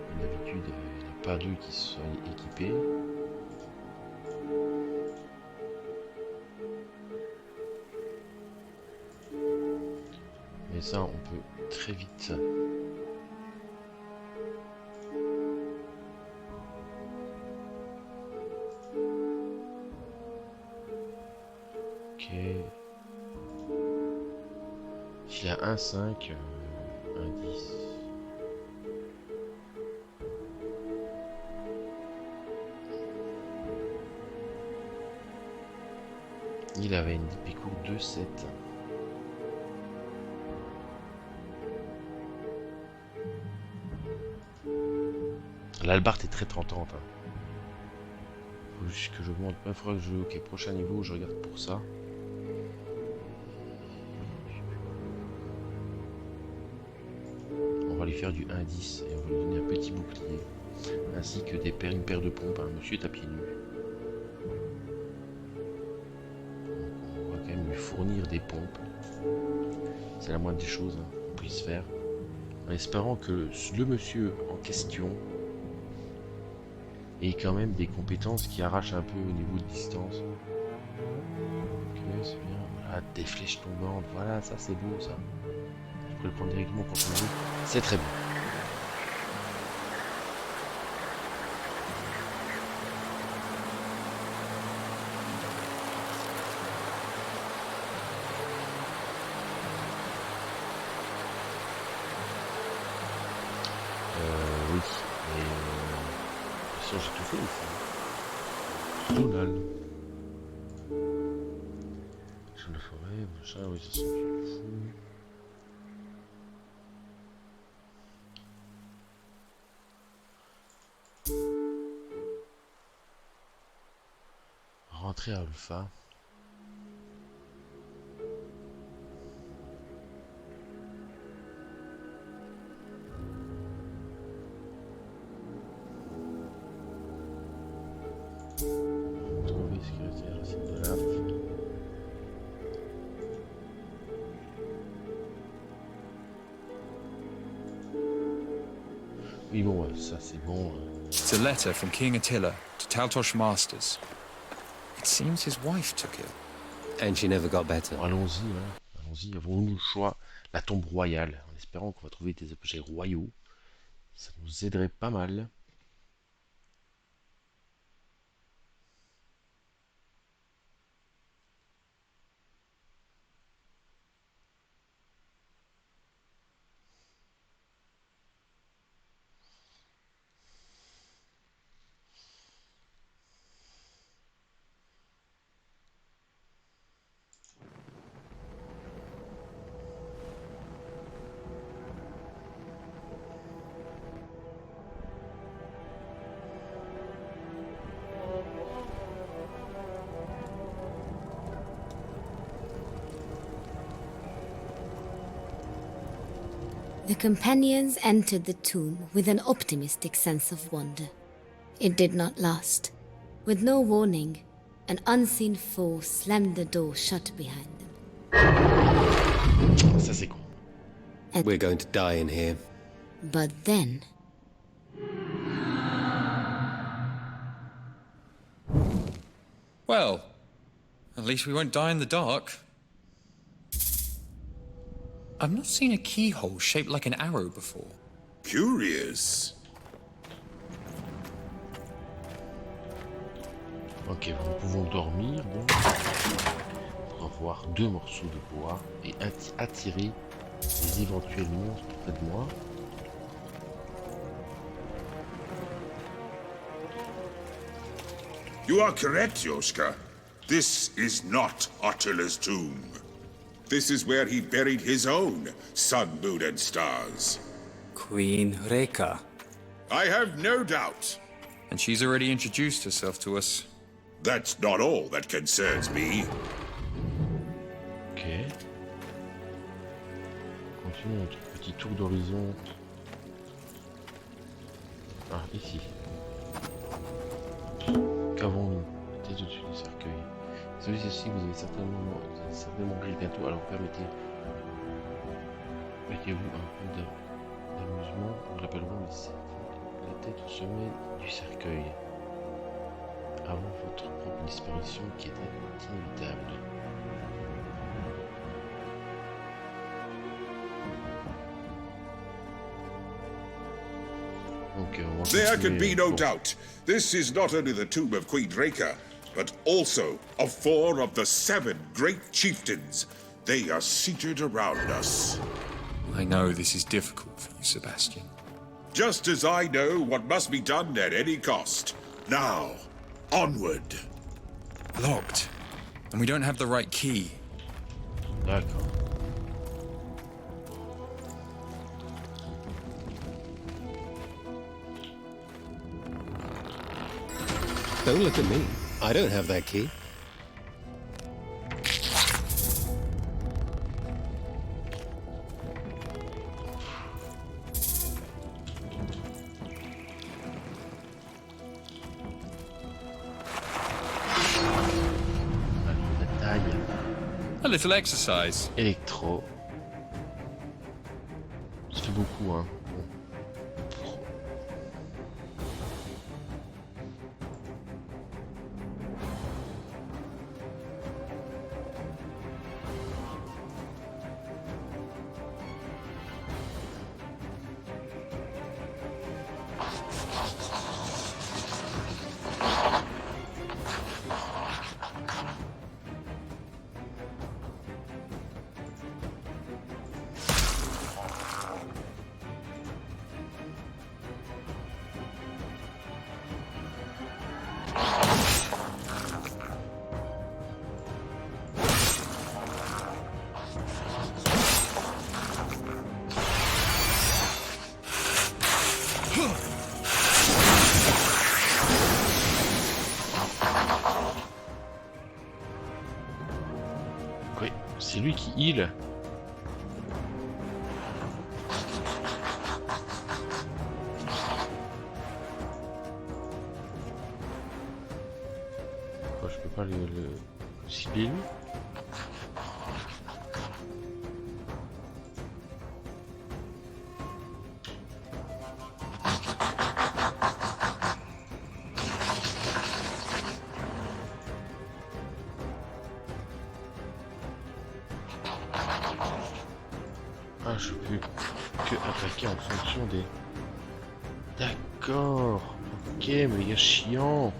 Comme d'habitude, il y en a pas deux qui soient équipés. Mais ça, on peut très vite. Ok. S'il y a un 5, un 10. Il avait une Pico 2-7. L'Albart est très tentante. Hein. Faut juste que j'augmente. Il faudra que je... Ok, prochain niveau, je regarde pour ça. On va lui faire du 1-10 et on va lui donner un petit bouclier. Ainsi que une paire de pompes. Hein. Monsieur est à pieds nus. On va quand même lui fournir des pompes. C'est la moindre des choses hein, qu'on puisse faire. En espérant que le monsieur en question ait quand même des compétences qui arrachent un peu au niveau de distance. Ok, c'est bien. Voilà, des flèches tombantes. Voilà, ça c'est beau ça. Je pourrais le prendre directement quand on veut. C'est très bon. Oui, mais de toute façon j'ai tout fait ici. Journal. Champ de forêt, machin, oui, ça s'en fout. Rentrer à Alpha. Trouver sécurité à la scène de l'AF. Oui bon, ça c'est bon. It's a letter from King Attila to Taltosh Masters. It seems his wife took it. And she never got better. Bon, allons-y, hein. Allons-y, avons-nous le choix? La tombe royale, en espérant qu'on va trouver des objets royaux. Ça nous aiderait pas mal. The companions entered the tomb with an optimistic sense of wonder. It did not last. With no warning, an unseen foe slammed the door shut behind them. Ça c'est con. We're going to die in here. But then, Well, at least we won't die in the dark. I've not seen a keyhole shaped like an arrow before. Curious. Ok, nous pouvons dormir donc. Pour avoir 2 morceaux de bois et attirer les éventuels monstres près de moi. You are correct, Yoshka. This is not Attila's tomb. This is where he buried his own sun, moon, and stars. Queen Reka. I have no doubt. And she's already introduced herself to us. That's not all that concerns me. Ok. Continuons notre petit tour d'horizon. Ah, ici. Qu'avons-nous? Tête au-dessus du cercueil. Celui-ci, vous avez certainement mourir bientôt, alors mettez-vous un peu d'amusement. Nous l'appellerons la tête au sommet du cercueil. Avant votre propre disparition qui était inévitable. Donc, on va There can continuer. be no Bon. doubt. This is not only the tomb of Queen Draca, but also of 4 of the 7 great chieftains. They are seated around us. I know this is difficult for you, Sebastian. Just as I know what must be done at any cost. Now, onward. Locked. And we don't have the right key. D'accord. Don't look at me. I don't have that key. Bataille. A little exercise. Électro. Ça fait beaucoup, hein. Oui, c'est lui qui heal. Pourquoi je peux pas le cibler lui? Ah, je peux que attaquer en fonction des... D'accord. Ok, mais il y a chiant.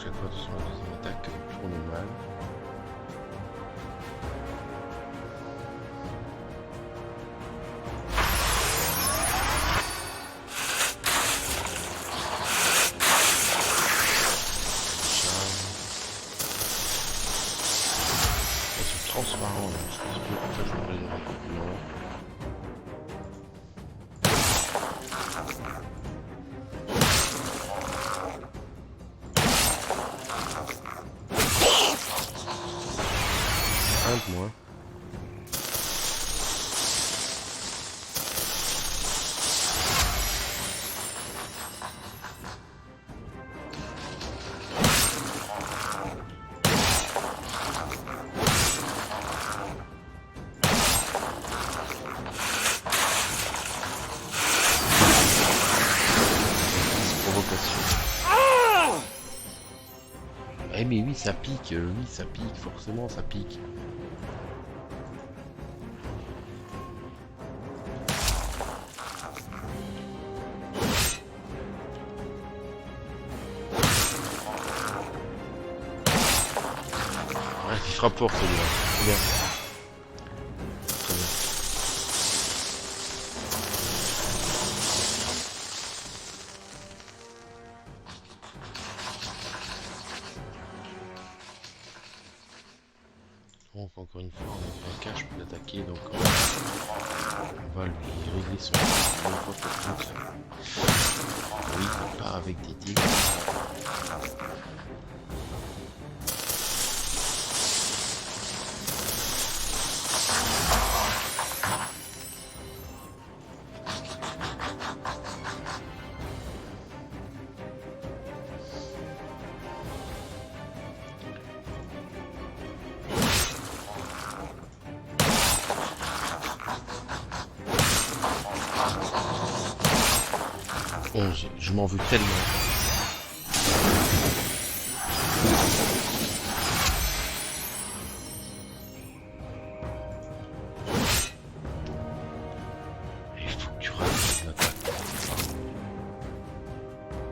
Chaque fois, sur la deuxième attaque, tourne mal. Elles sont transparentes, donc je pense que en fait je devrais les raconter. Non. Un de moins. Provocation. Eh mais oui ça pique, forcément ça pique. Ah, il frappe fort celui-là, c'est bien. Très bien. Donc encore une fois, on est pas cash pour l'attaquer, donc on va lui régler son une fois pour toutes. avec des tigres. Je m'en veux tellement. Il faut que tu rates une attaque.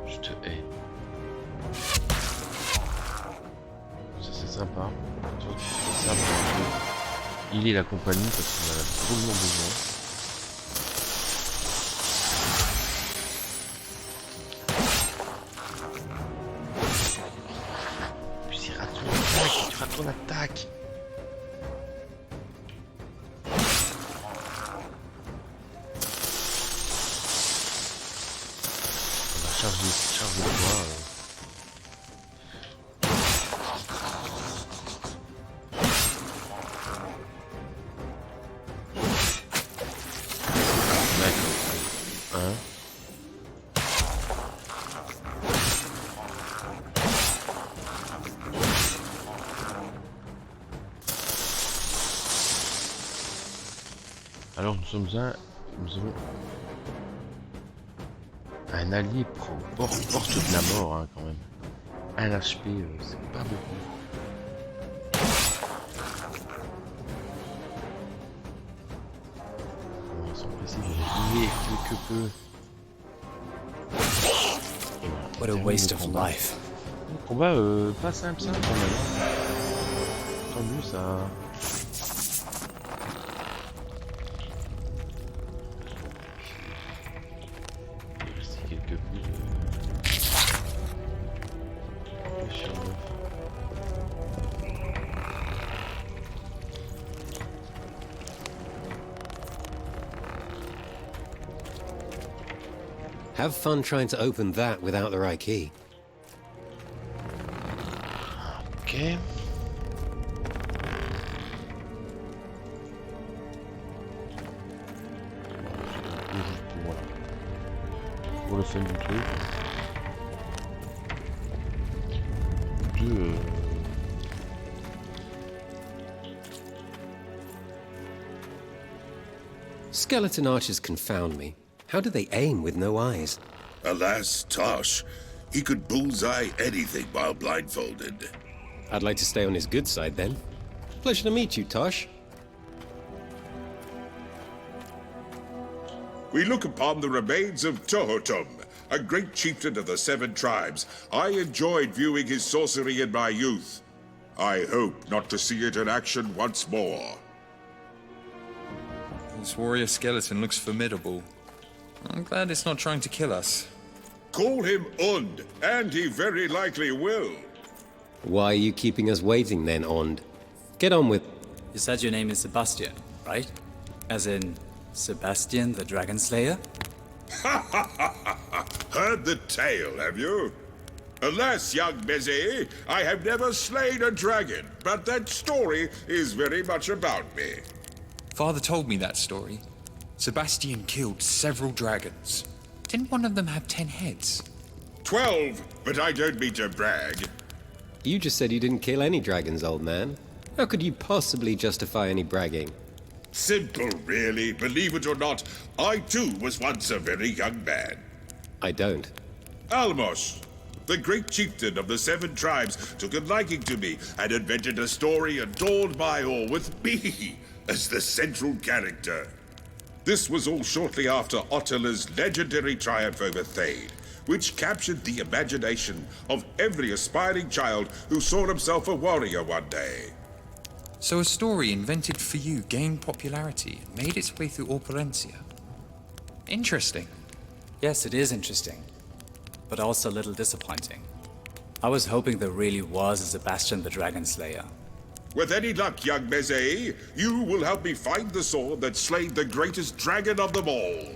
Je te hais. Ça c'est sympa. Toi tu fais ça pour il est la compagnie parce qu'on en a drôlement besoin. Ton attaque. On va charger quoi D'accord. Hein? Alors nous avons un allié porte de la mort hein, quand même. Un HP, c'est pas beaucoup. On va s'empresser de réveiller quelque peu. What a waste of life. Le combat pas simple quand même. Tant mieux ça. Have fun trying to open that without the right key. Ok. Pour le fun du truc. Skeleton archers confound me. How do they aim with no eyes? Alas, Tosh, he could bullseye anything while blindfolded. I'd like to stay on his good side then. Pleasure to meet you, Tosh. We look upon the remains of Tohotum, a great chieftain of the 7 tribes. I enjoyed viewing his sorcery in my youth. I hope not to see it in action once more. This warrior skeleton looks formidable. I'm glad it's not trying to kill us. Call him Und, and he very likely will. Why are you keeping us waiting then, Ond? Get on with... You said your name is Sebastian, right? As in, Sebastian the Dragon Slayer? Heard the tale, have you? Alas, young Mézé, I have never slain a dragon, but that story is very much about me. Father told me that story. Sebastian killed several dragons. Didn't one of them have 10 heads? 12, but I don't mean to brag. You just said you didn't kill any dragons, old man. How could you possibly justify any bragging? Simple, really. Believe it or not, I too was once a very young man. I don't. Almos, the great chieftain of the 7 tribes, took a liking to me and invented a story adorned by all with me as the central character. This was all shortly after Ottila's legendary triumph over Thane, which captured the imagination of every aspiring child who saw himself a warrior one day. So a story invented for you gained popularity and made its way through Operencia. Interesting. Yes, it is interesting, but also a little disappointing. I was hoping there really was a Sebastian the Dragon Slayer. With any luck, young Mézé, you will help me find the sword that slayed the greatest dragon of them all.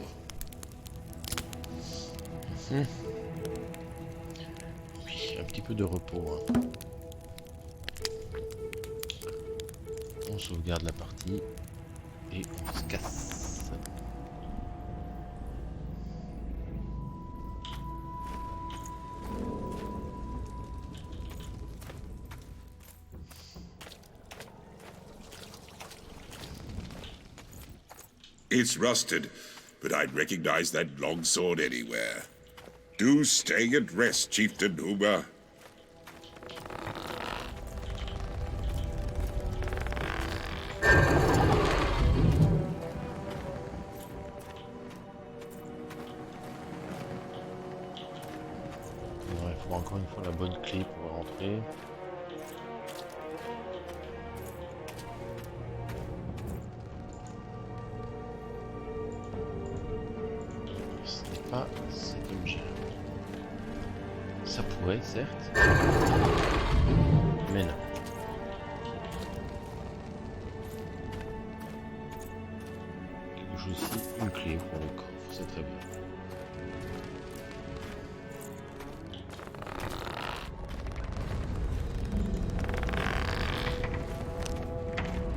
petit peu de repos. Hein. On sauvegarde la partie et on se casse. It's rusted, but I'd recognize that longsword anywhere. Do stay at rest, Chieftain Huma. Alors, il faudra encore une fois la bonne clé pour rentrer. Ce n'est pas cet objet. Ça pourrait, certes. Mais non. Quelque chose ici, une clé pour le coffre, c'est très bien.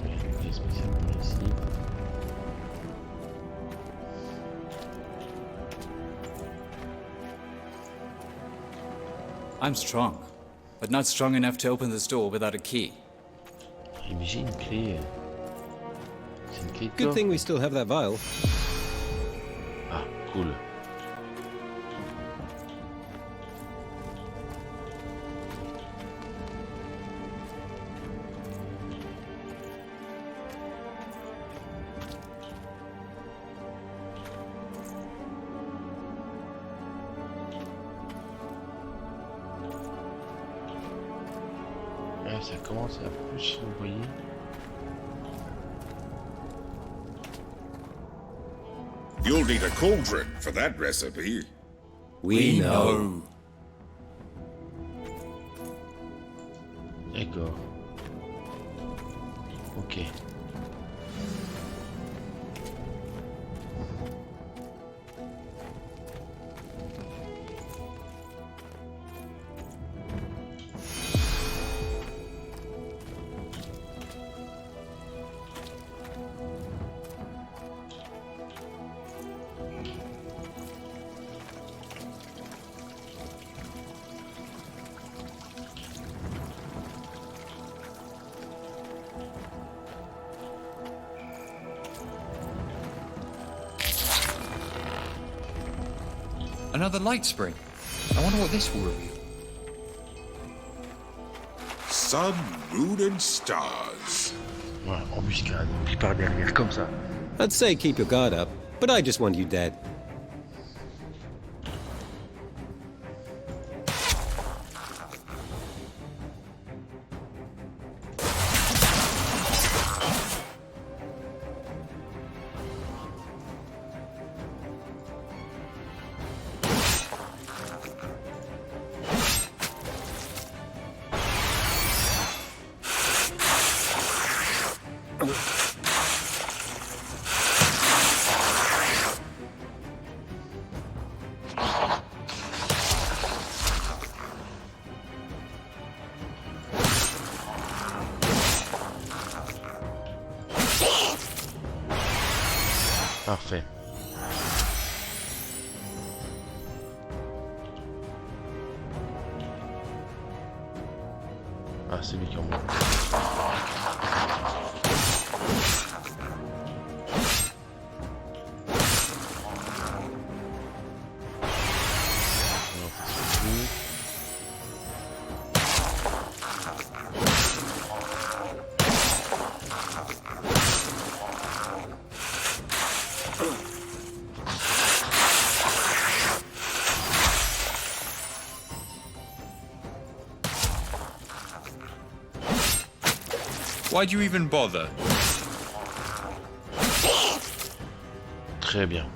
Une clé spéciale par ici. I'm strong, but not strong enough to open this door without a key. J'ai une clé. C'est une clé de Good coffre. thing we still have that vial. Ah, cool. Ouais, ça commence à plus, vous voyez. You'll need a cauldron for that recipe. We know. D'accord. Ok. Another light spring. I wonder what this will reveal. Sun, moon, and stars. Voilà, embuscade. Puis par derrière, comme ça. I'd say keep your guard up, but I just want you dead. Parfait. Ah, c'est lui qui en monte. Why'd you even bother? Très bien.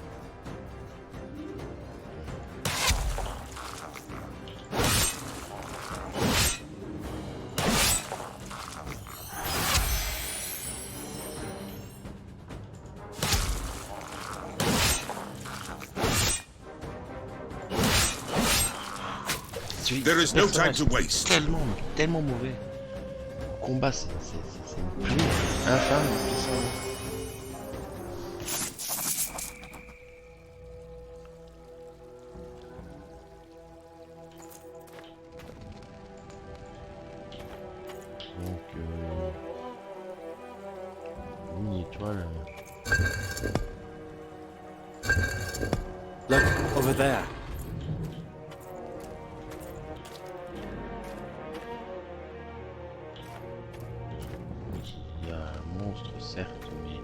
There is no time to waste. Tellement mauvais. Le combat, c'est une plaie infâme, tout ça. Donc, une étoile. Look, over there. Il y a un monstre, certes, mais...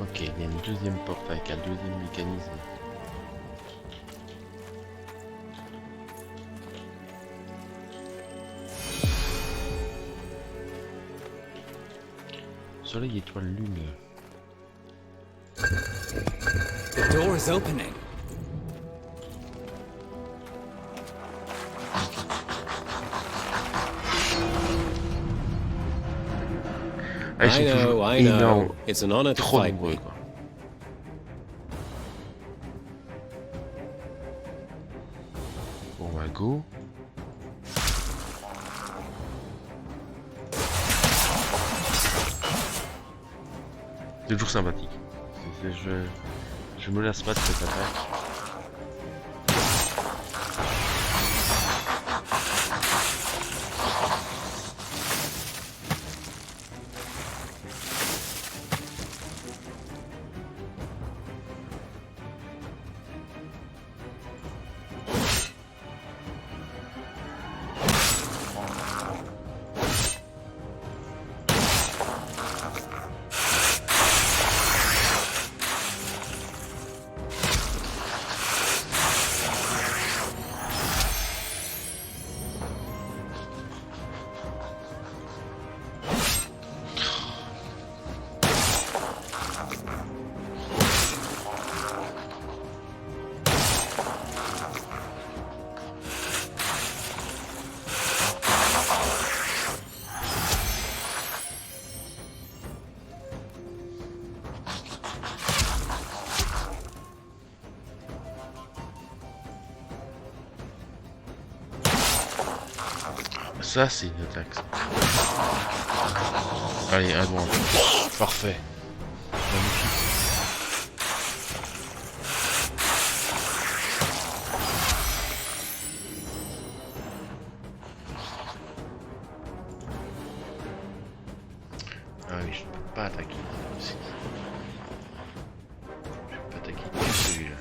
Ok, il y a une deuxième porte avec un deuxième mécanisme. Soleil, étoile, lune. The door is opening. Ah, ils sont toujours énormes. It's an honor to Trop fight nombreux, me. quoi. Bon, bah, go. C'est toujours sympathique. Je me lasse pas de cette attaque. Ça, c'est une attaque. Ça. Allez, un doigt. Parfait. Magnifique. Ah oui, je ne peux pas attaquer. Aussi. Je peux pas attaquer que celui-là.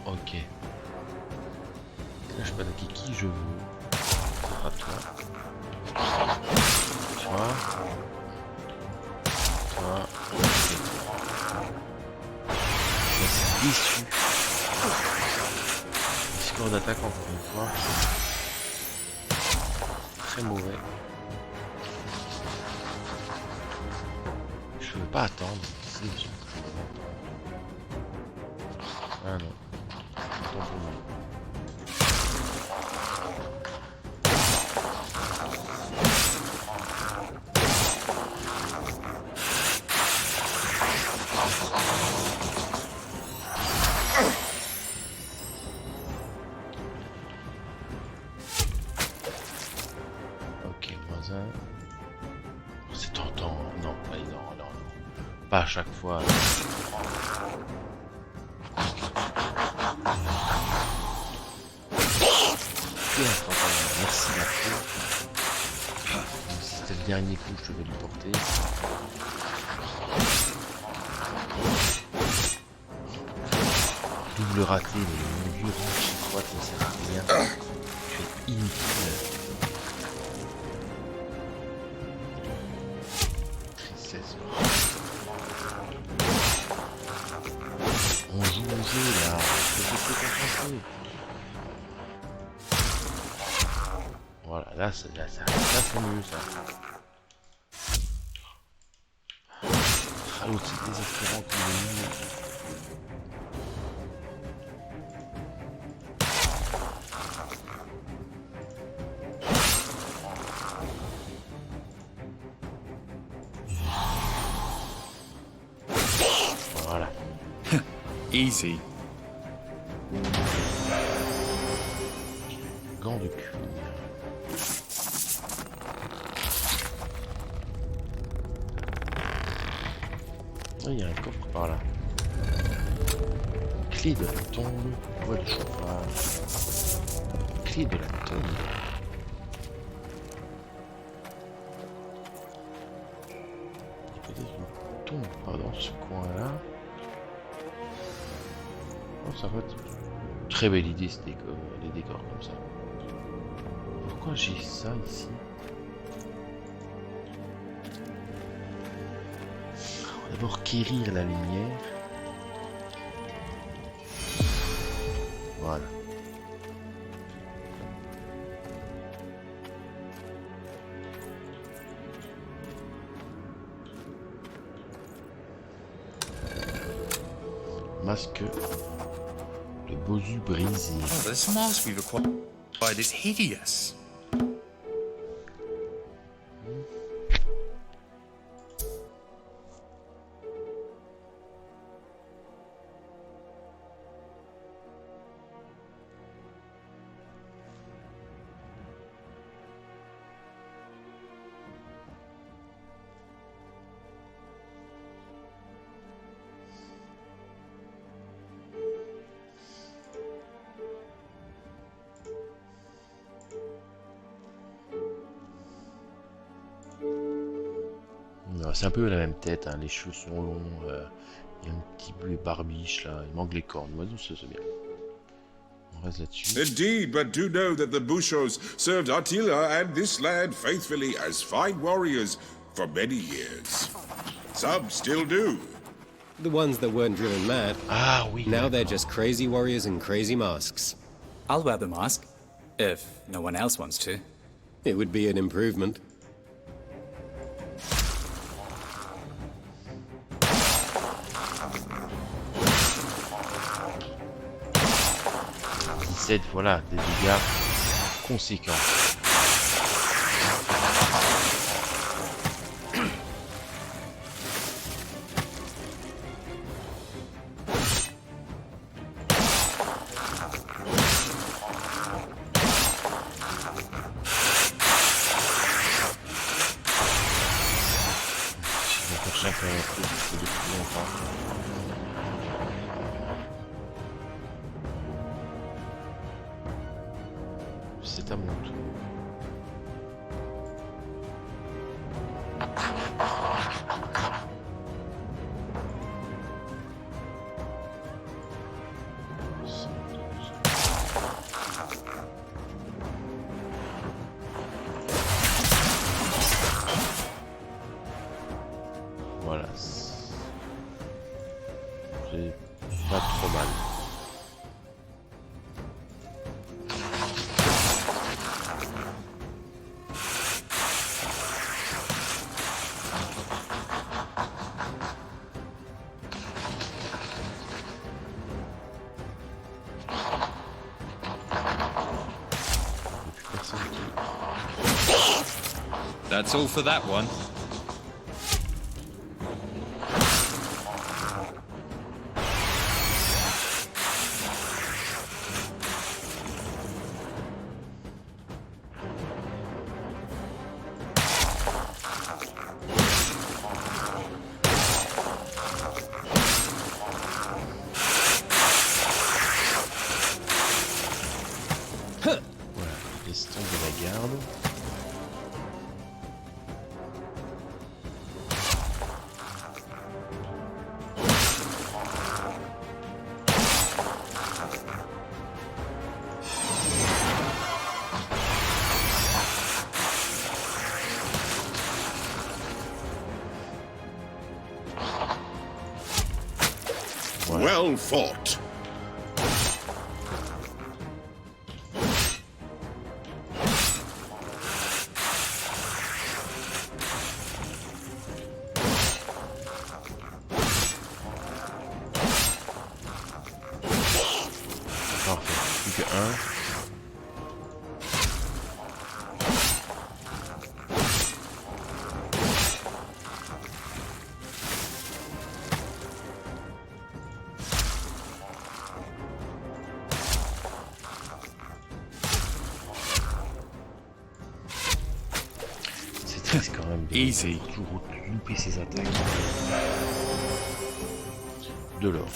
Ok. Là, je peux attaquer qui je veux. À toi. Toi. Toi. Je suis déçu. Le score d'attaque encore une fois. Très mauvais. Je veux pas attendre. C'est sûr. Ah non. Tant pour moi. Ok, moins un. C'est tentant. Non, allez, non. Pas à chaque fois. Merci Marco. Si c'était le dernier coup, je devais le porter. Double raté, mais mon vieux range qui droite ne sert à rien. Tu es inutile. Tristesse. On joue au jeu là. Je peux te concentrer. Voilà, là c'est mieux ça. Ah, l'autre c'est désespérant qu'il est nul. Voilà. Easy. Gants de cuir. Ah, il y a un coffre par là. Clé de la tombe. Voie de chauffage. Clé de la tombe. Il y a peut-être une tombe pas dans ce coin-là. Oh, ça va être une très belle idée, les décors comme ça. Pourquoi j'ai ça ici? On va d'abord quérir la lumière. Voilà. Masque de Bosu brisé. Oh, this mask we've acquired is hideous. C'est un peu la même tête, hein. Les cheveux sont longs, il y a un petit bleu barbiche là, il manque les cornes, l'oiseau c'est bien. On reste là-dessus. Indeed, but do know that the Bushos served Attila and this land faithfully as fine warriors for many years. Some still do. The ones that weren't driven mad. Ah oui. Now they're just crazy warriors in crazy masks. I'll wear the mask, if no one else wants to. It would be an improvement. Voilà, des dégâts conséquents. Je vais chercher un peu depuis longtemps. C'est à mon tour. Voilà. C'est pas trop mal. That's all for that one. Voilà, laisse tomber la garde. Well fought. Parfait, plus que un. Easy. Toujours louper ses attaques. De l'or.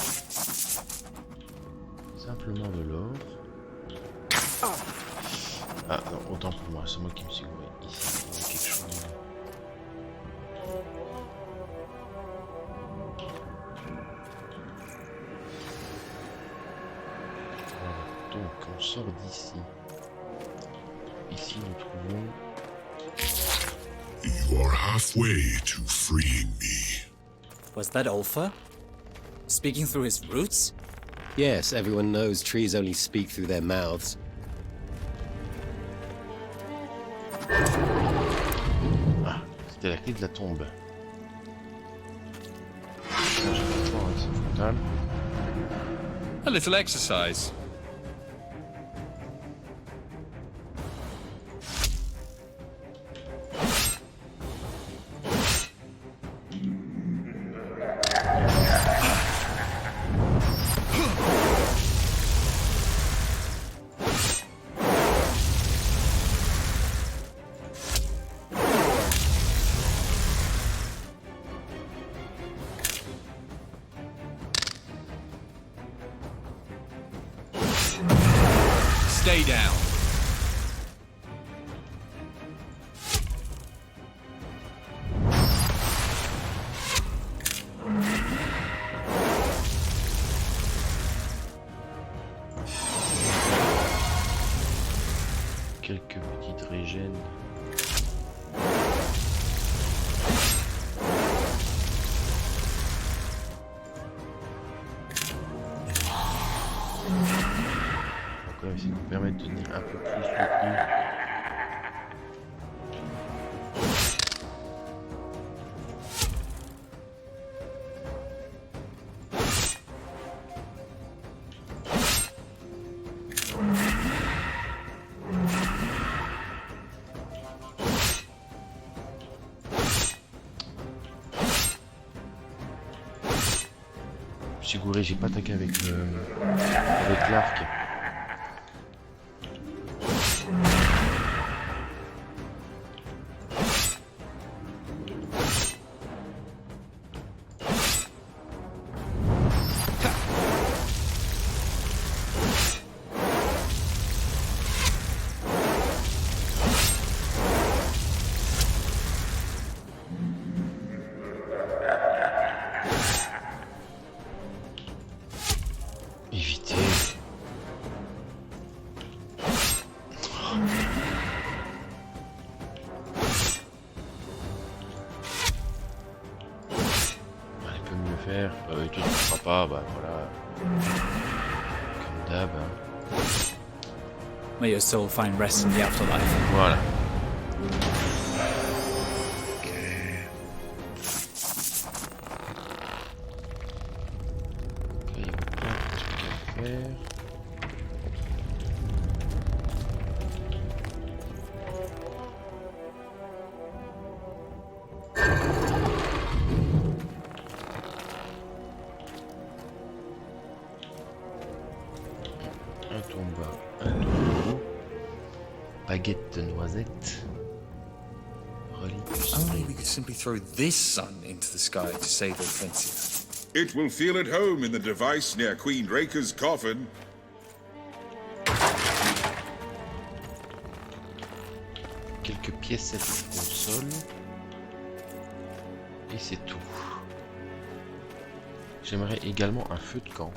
Simplement de l'or. Ah non, autant pour moi, c'est moi qui me suis gouré. Ici, il y a quelque chose. Voilà, donc on sort d'ici. Ici nous trouvons... You are halfway to freeing me. Was that Ulfa? Speaking through his roots? Yes, everyone knows trees only speak through their mouths. Ah, c'était la clé de la tombe. Là, j'ai pas le choix, hein, c'est frontal. A little exercise. Stay down. Quelques petites régènes. Encore essayer de nous permettre de tenir un peu plus soutenu. Je suis gouré, j'ai pas attaqué avec l'arc. Éviter. Elle peut mieux faire. Toi tu ne feras pas, bah voilà. Comme d'hab. Hein. May your soul find rest in the afterlife. Voilà. Ok, il y a plein de trucs à faire. Un tomba, un tombeau, baguette de noisette, relique du Only soleil. we could simply throw this sun into the sky to save Hortensia. It will feel at home in the device near Queen Raker's coffin. Quelques piécettes au sol. Et c'est tout. J'aimerais également un feu de camp.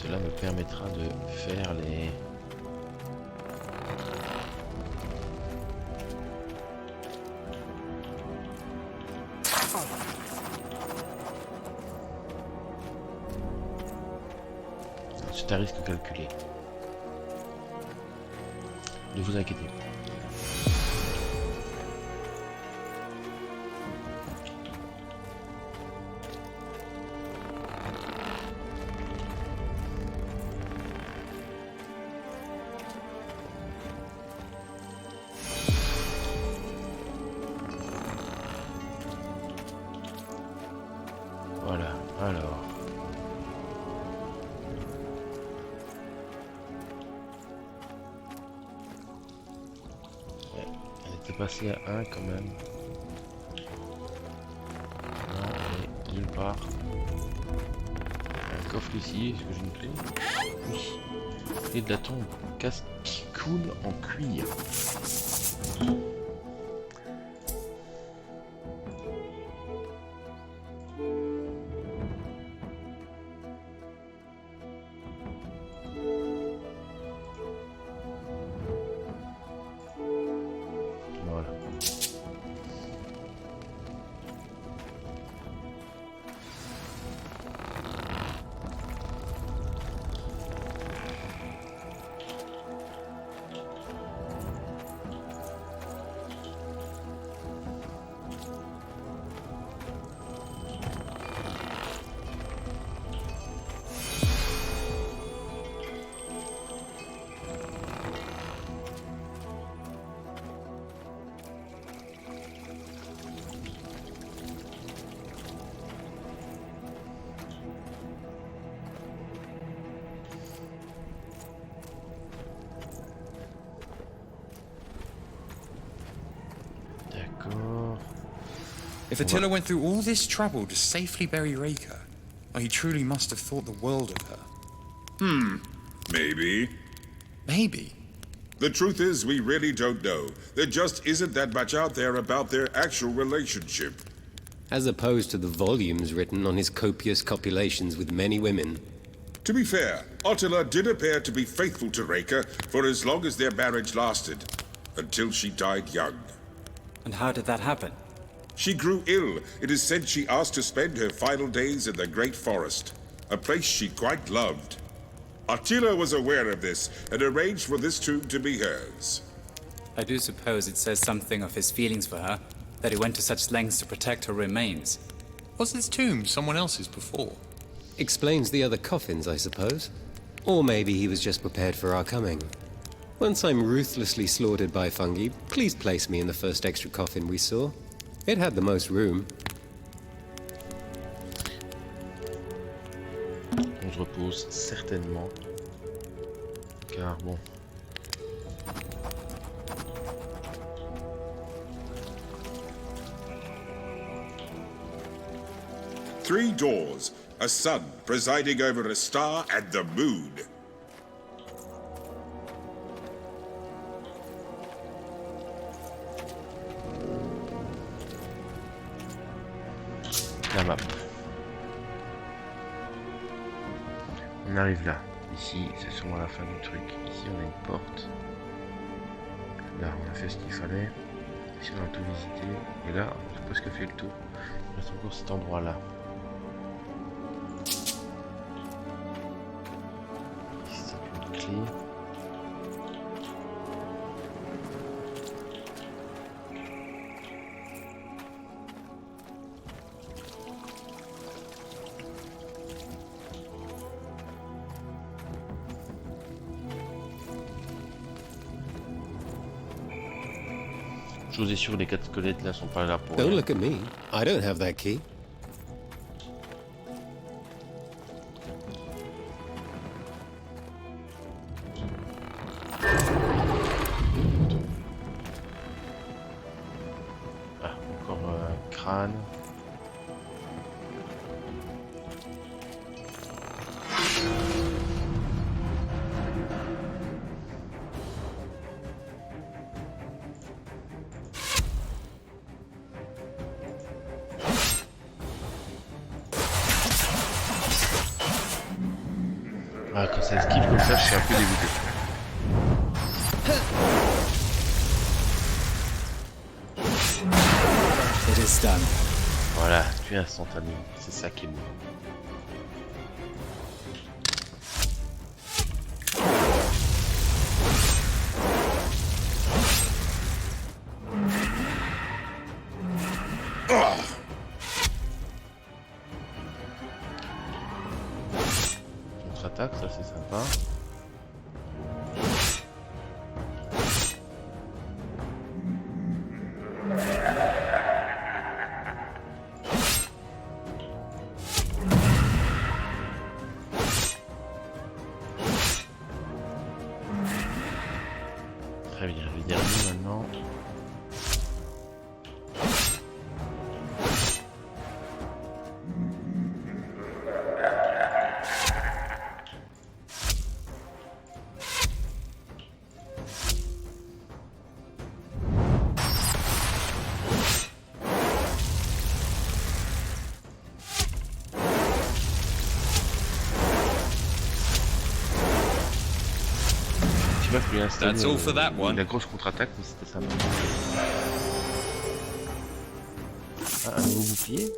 Cela me permettra de faire les... C'est un risque calculé. Ne vous inquiétez pas. Voilà, alors... serait passé à 1 quand même. Non, mais nulle part. Un coffre ici, est-ce que j'ai une clé? Oui. Clé de la tombe. Casque qui coule en cuir. Voilà. D'accord. If Attila went through all this trouble to safely bury Reika, well, he truly must have thought the world of her. Maybe. Maybe. The truth is, we really don't know. There just isn't that much out there about their actual relationship. As opposed to the volumes written on his copious copulations with many women. To be fair, Attila did appear to be faithful to Reika for as long as their marriage lasted, until she died young. And how did that happen? She grew ill. It is said she asked to spend her final days in the Great Forest, a place she quite loved. Attila was aware of this and arranged for this tomb to be hers. I do suppose it says something of his feelings for her, that he went to such lengths to protect her remains. Was this tomb someone else's before? Explains the other coffins, I suppose. Or maybe he was just prepared for our coming. Once I'm ruthlessly slaughtered by fungi, please place me in the first extra coffin we saw. It had the most room. On se repose certainement. Car bon. Three doors, a sun presiding over a star and the moon. La map. On arrive là. Ici, c'est sûrement la fin du truc. Ici, on a une porte. Là, on a fait ce qu'il fallait. Ici, on a tout visité. Et là, on a presque fait le tour. Il reste encore cet endroit-là. Ici, c'est une clé. Chose est sûre, les 4 squelettes là sont pas là pour Don't rien. look at me. I don't have that key. Ah, encore un crâne. Ah, quand ça esquive comme ça, je suis un peu dégoûté. It is done. Voilà, tu es instantané, c'est ça qui est bon. Contre-attaque, ça c'est sympa. Très bien, le dernier maintenant. pas pu installer That's all for that one. la grosse contre-attaque, mais c'était sympa. Ah, un nouveau bouclier.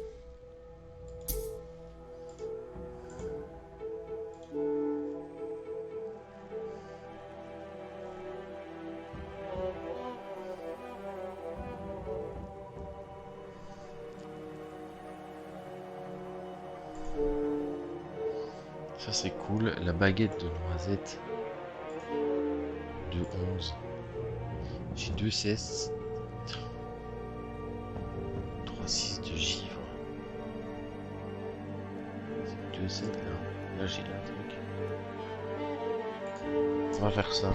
Ça c'est cool, la baguette de noisette de 11. J'ai 2 cesses. 3-6 de givre. C'est 2 7 là. Là j'ai un truc. On va faire ça.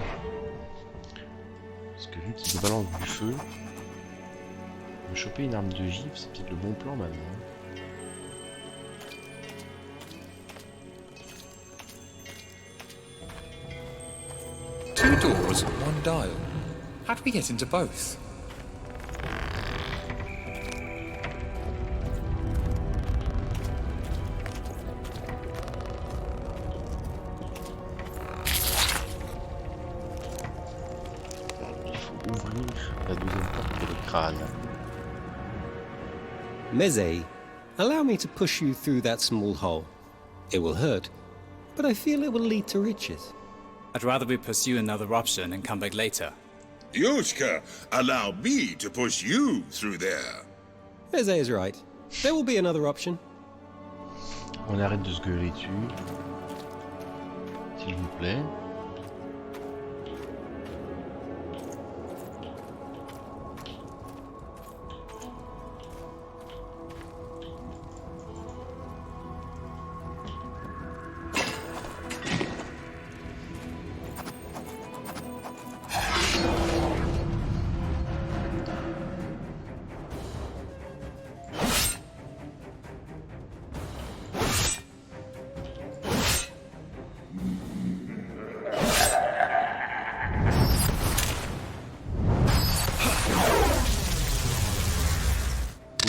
Parce que vu qu'il me balance du feu, me choper une arme de givre, c'est peut-être le bon plan maintenant. Two doors, one dial. How do we get into both? Il faut ouvrir la deuxième porte pour le crâne. Meze, allow me to push you through that small hole. It will hurt, but I feel it will lead to riches. I'd rather we pursue another option and come back later. Yushka, allow me to push you through there. Meze is right. There will be another option. On arrête de se gueuler dessus. S'il vous plaît.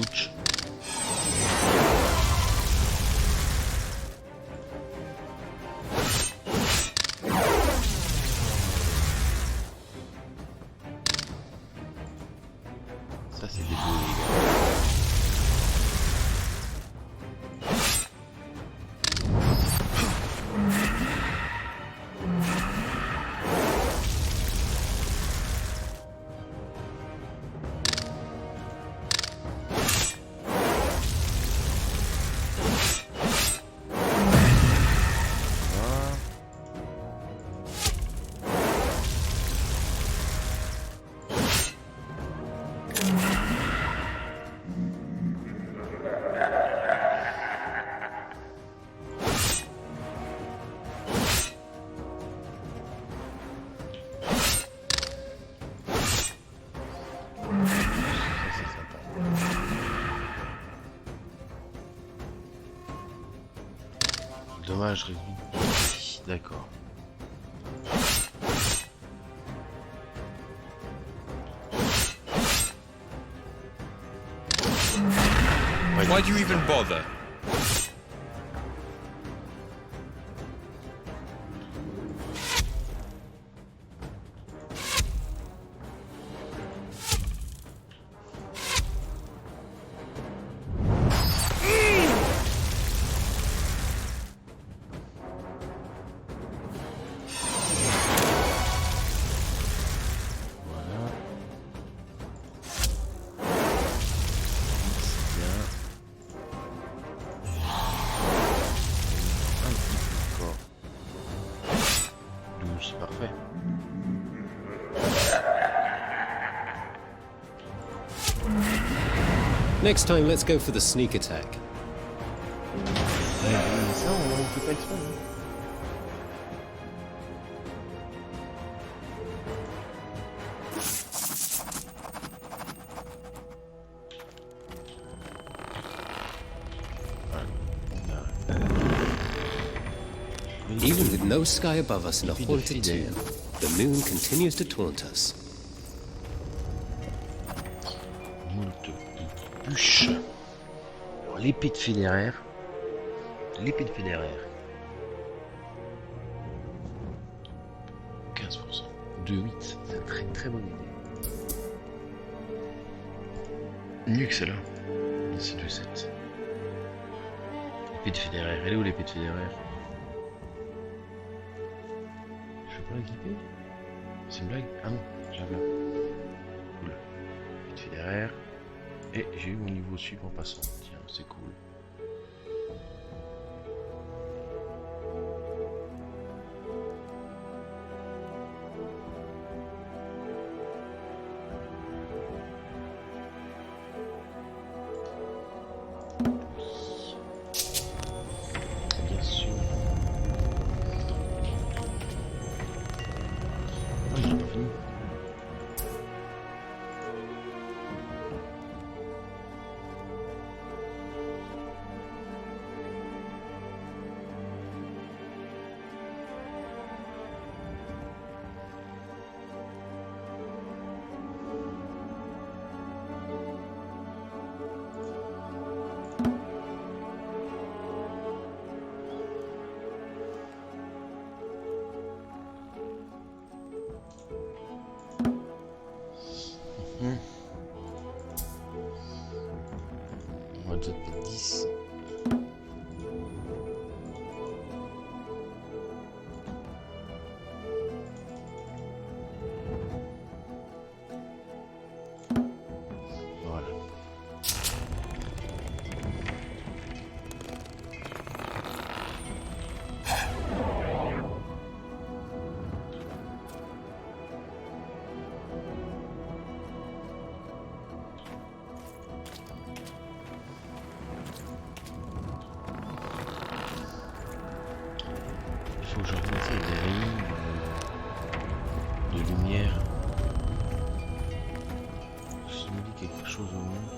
Ouch. Ça c'est des Dommage réduit. D'accord. Why do you even bother? C'est parfait. Next time, let's go for the sneak attack. Mais ça, on peut pas exprès. Hein. Even with no sky above us in a haunted tomb, the moon continues to taunt us. Moult bûche. L'épée de fédéraire. L'épée de fédéraire. 15%. de 8. C'est une très très bonne idée. Mieux que celle-là. Ici de 7. L'épée de Fédéraire. Elle est où l'épée de Fédéraire? Je peux pas l'équiper? C'est une blague? Ah non, j'avais. Cool. L'épée de Fédéraire. Et j'ai eu mon niveau sup en passant. Tiens, c'est cool. Bien sûr. Ah, j'ai pas fini. On va déjà peut-être 10. Voilà. Il faut que je remette des rayons de lumière. Je me dis quelque chose au monde.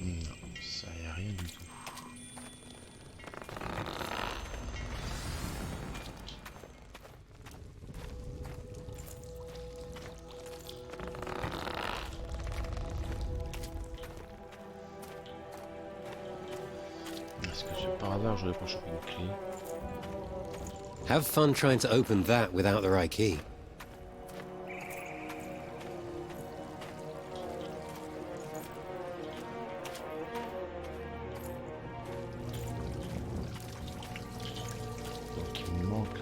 Non, ça y a rien du tout. Est-ce que par hasard j'aurais pas chopé une clé? Have fun trying to open that without the right key. Donc il me manque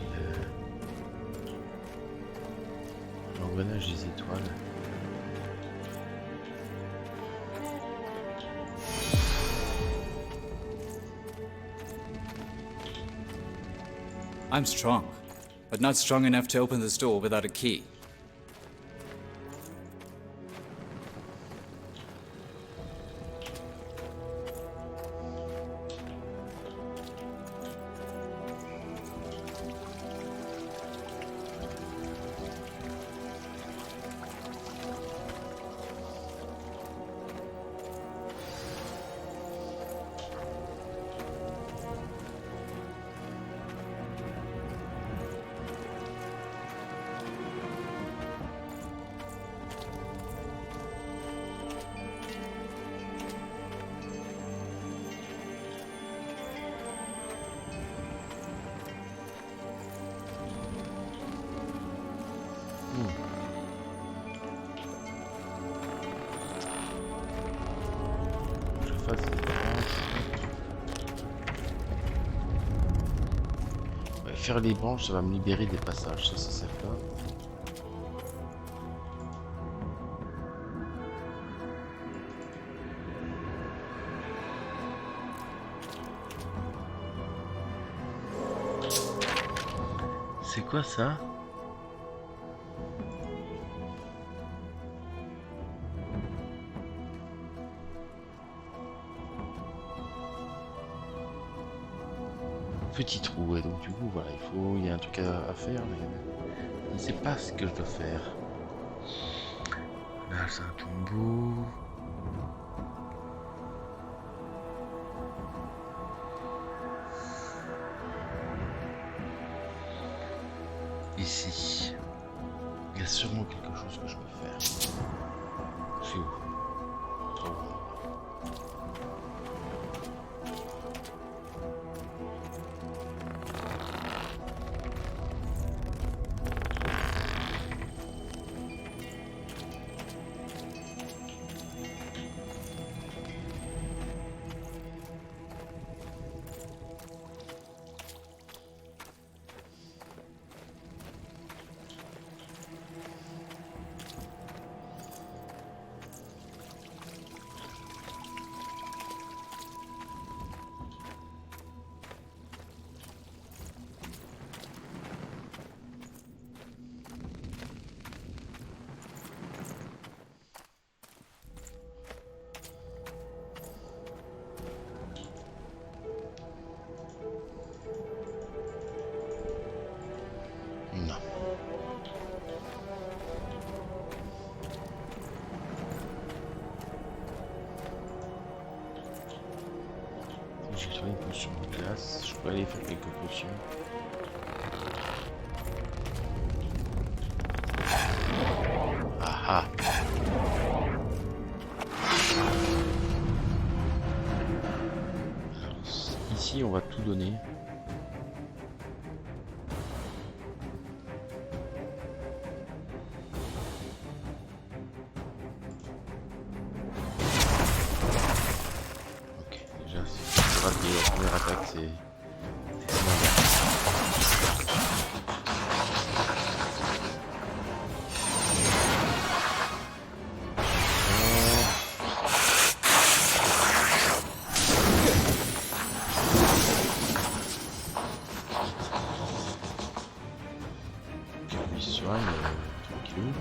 l'engrenage des étoiles. I'm strong, but not strong enough to open this door without a key. Je fasse des branches. Ouais, faire les branches, ça va me libérer des passages, ça c'est certain. C'est quoi ça? Petit trou, et donc du coup, voilà, il y a un truc à faire, mais je ne sais pas ce que je dois faire. Là, c'est un tombeau. Ici, il y a sûrement quelque chose que je peux faire. C'est où? Trop bon. Non. J'ai trouvé une potion de glace. Je peux aller faire quelques potions. Ah ah. Alors, ici, on va tout donner. La première attaque, c'est il se soigne, tranquillou.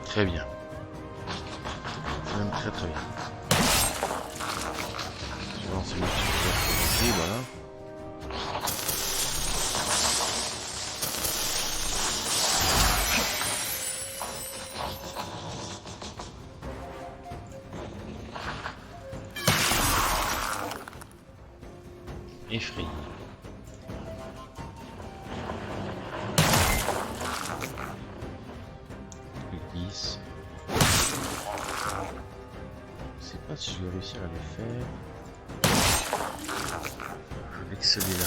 Très bien. C'est même très très bien. Je vais lancer le petit voilà. Effrayé. Je sais pas si je vais réussir à le faire avec celui-là.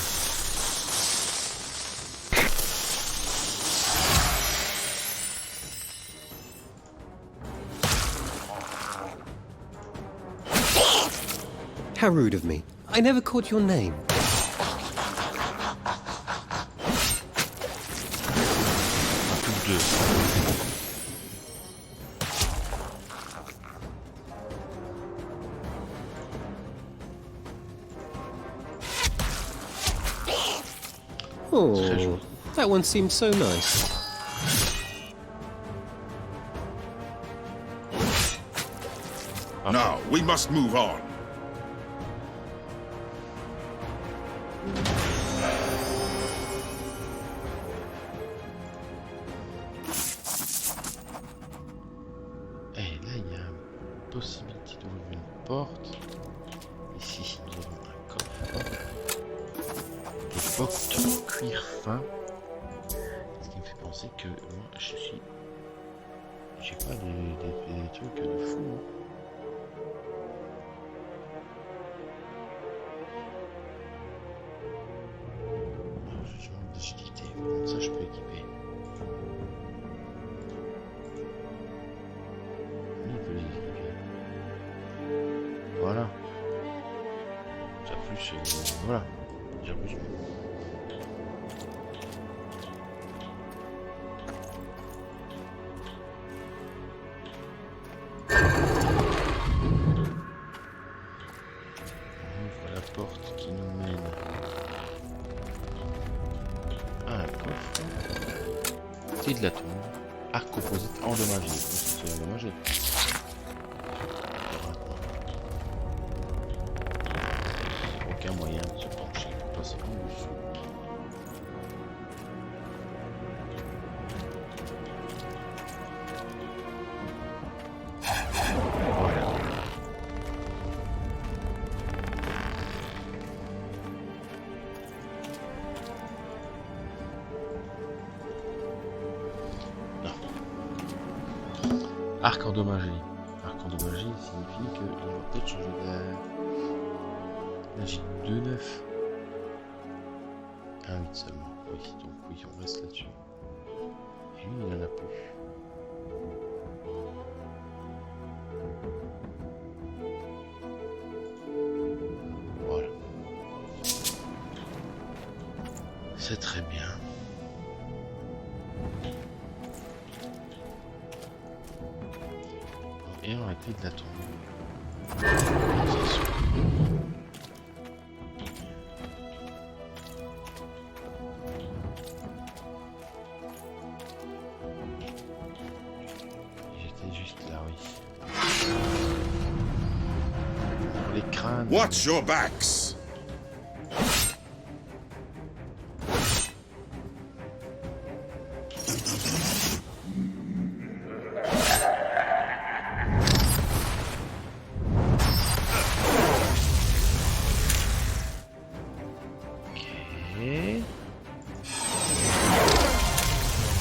How rude of me. I never caught your name. Plus deux. Oh, that one seemed so nice. Now, we must move on. Et là, il y a une possibilité d'ouvrir une porte. Ici, nous avons un coffre. Des bottes en cuir fin. Ce qui me fait penser que moi, j'ai pas des trucs de fou. Hein. Je manque d'agilité. Comme ça, je peux équiper. Voilà. Ça plus, voilà. J'ai plus. clé de la tombe. Arc composite endommagé. C'est endommagé. Aucun moyen de se pencher pour passer en dessous. Voilà. Arc endommagé. Arc endommagé signifie qu'il va peut-être changer d'air. Là j'ai 2,9. 1,8 seulement. Oui, donc oui, on reste là-dessus. Et lui, il en a plus. Voilà. C'est très bien. Et on a la clé de la tombe. J'étais juste là, oui. Pour les crânes. Watch your backs!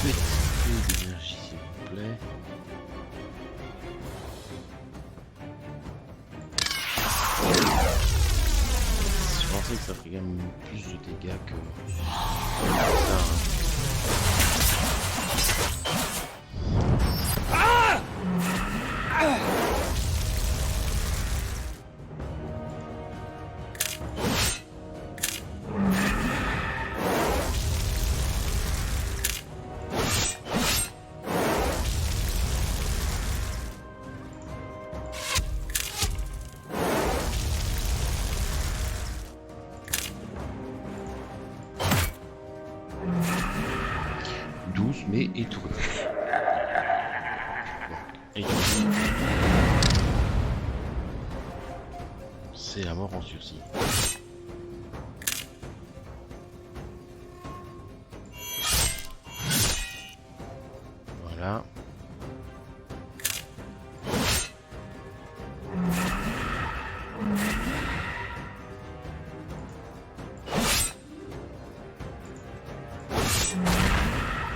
Petit peu d'énergie, s'il vous plaît. Je pensais que ça ferait quand même plus de dégâts que ça. Douce mais étourdie. Bon, étourdie. C'est la mort en sursis. Voilà.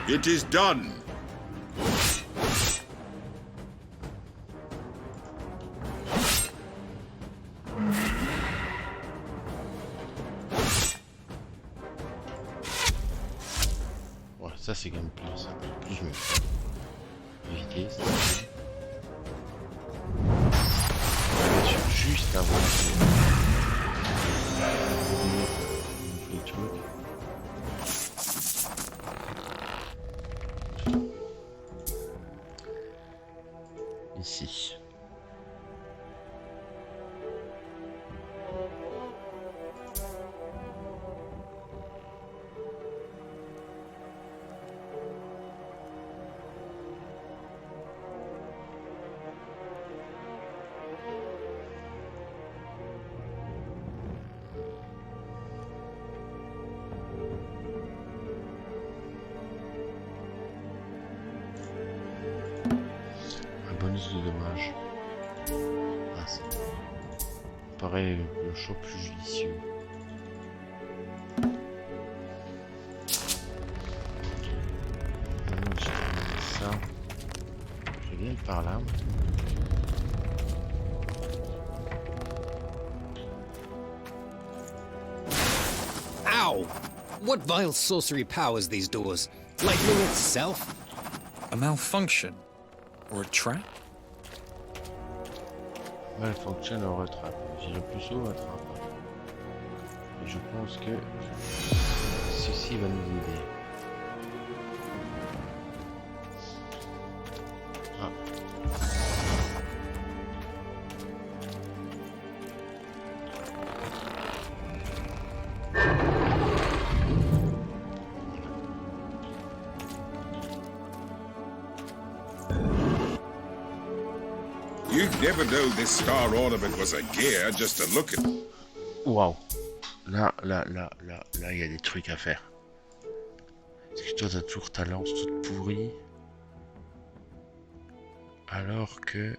It is done. Voilà, ça c'est quand même plus mieux. Éviter, c'est bien sûr juste avant le truc. Ici. Bonus de dommages. Ah, ça paraît le choix plus judicieux. Maintenant que j'ai terminé ça, je viens par là. Ow! What vile sorcery powers these doors? Lightning itself? A malfunction? Or a trap? Malfonction au rattrape. J'irai plus au rattrape. Et je pense que ceci va nous aider. Ah. You'd never know this star ornament was a gear just to look at. Waouh. Là, il y a des trucs à faire. Parce que toi, t'as toujours ta lance toute pourrie. Alors que...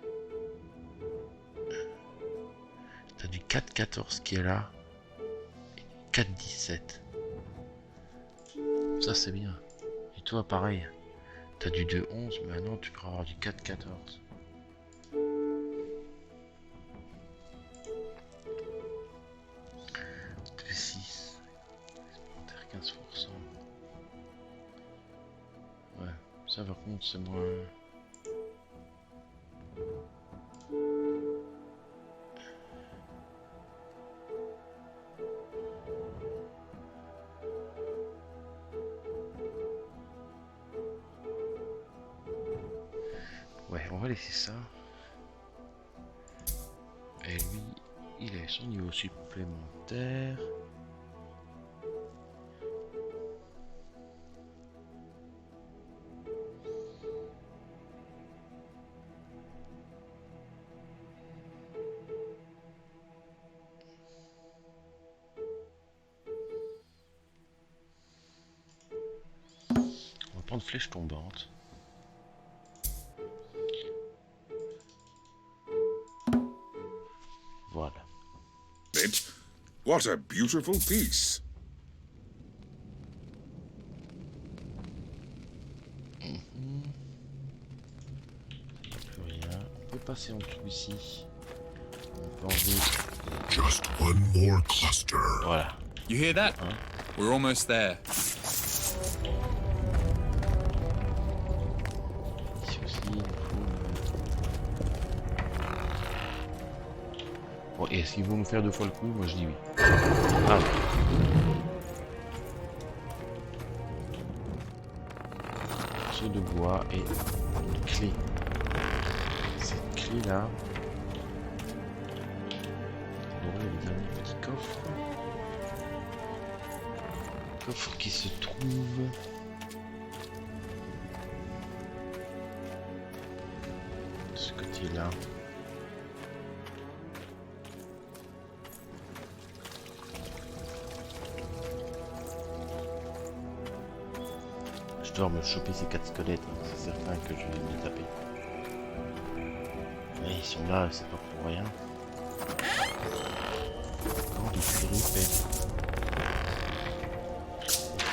T'as du 4-14 qui est là. Et du 4-17. Ça, c'est bien. Et toi, pareil. T'as du 2-11, mais maintenant, tu peux avoir du 4-14. Ouais, ça par contre c'est moins... Ouais, on va laisser ça. Et lui, il a son niveau supplémentaire. De flèche tombante. Voilà. It. What a beautiful piece. Plus rien. On peut passer en dessous ici. On peut enlever. Just one more cluster. Voilà. You hear that? Hein? We're almost there. Ici aussi, il faut... Bon, et est-ce qu'ils vont nous faire 2 fois le coup? Moi je dis oui. Ah. Morceau de bois et une clé. Cette clé là. On va ouvrir le dernier petit coffre. Coffre qui se trouve... de ce côté-là. Je dois me choper ces 4 squelettes, hein. C'est certain que je vais me les taper. Mais ils sont là, c'est pas pour rien. Encore du péripète.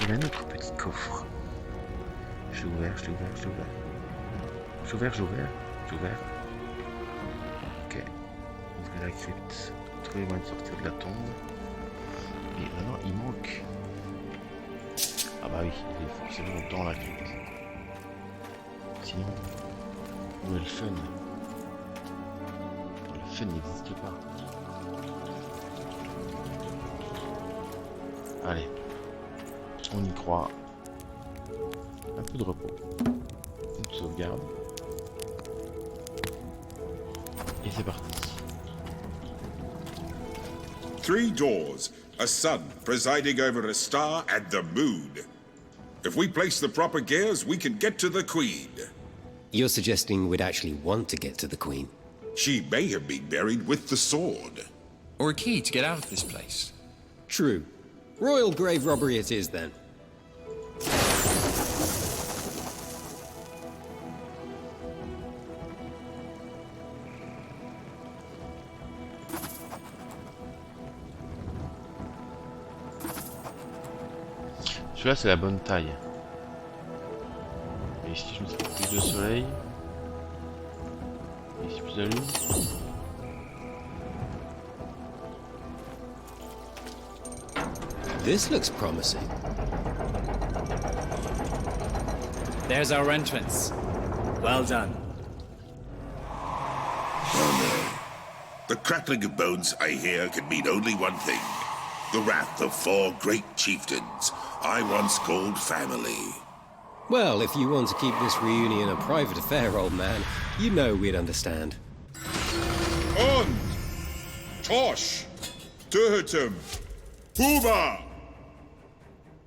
Il a notre petit coffre. J'ai ouvert, j'ai ouvert, j'ai ouvert. J'ai ouvert, j'ai ouvert, j'ai ouvert. Ok. Ouvrir la crypte. Trouver moyen de sortir de la tombe. Et maintenant, il manque. Ah bah oui, il est forcément dans la crypte. Sinon, où est le fun? Le fun n'existe pas. Allez. On y croit. Un peu de repos. Une sauvegarde. Et c'est parti. 3 doors, a sun presiding over a star and the moon. If we place the proper gears, we can get to the Queen. You're suggesting we'd actually want to get to the Queen? She may have been buried with the sword. Or a key to get out of this place. True. Royal grave robbery it is, then. Celui-là, c'est la bonne taille. Et ici, je mettrai plus de soleil. Et ici, plus de lune. This looks promising. There's our entrance. Well done. The crackling of bones I hear can mean only one thing. The wrath of 4 great chieftains I once called family. Well, if you want to keep this reunion a private affair, old man, you know we'd understand. On! Tosh! Turtum! Puma!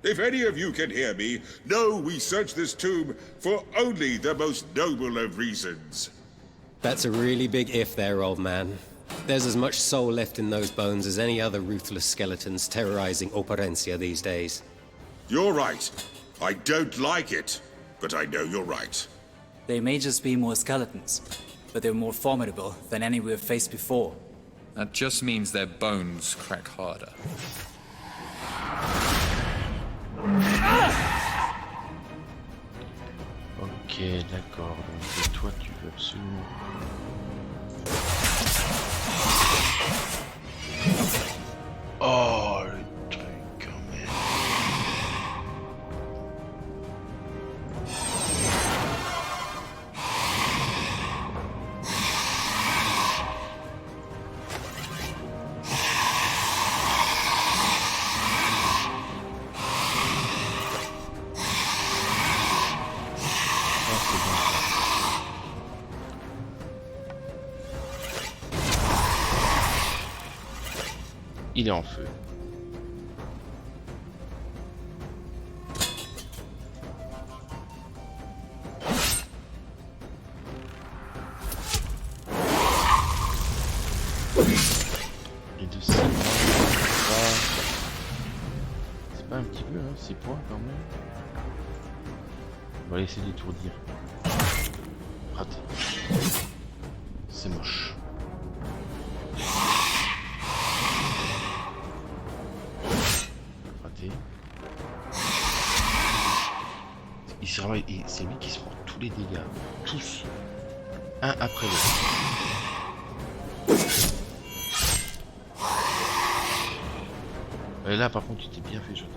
If any of you can hear me, know we search this tomb for only the most noble of reasons. That's a really big if there, old man. There's as much soul left in those bones as any other ruthless skeletons terrorizing Operencia these days. You're right. I don't like it, but I know you're right. They may just be more skeletons, but they're more formidable than any we've faced before. That just means their bones crack harder. Ok, d'accord. Donc toi, tu veux absolument... Oh, le truc quand même. Ah, c'est bon ça. Il est en feu. Et de 6 points, c'est pas un petit peu, hein, 6 points quand même. On va laisser d'étourdir. Raté. C'est moche. Raté. C'est lui qui se prend tous les dégâts. Tous. Un après l'autre. Et là, par contre, tu t'es bien fait jeter.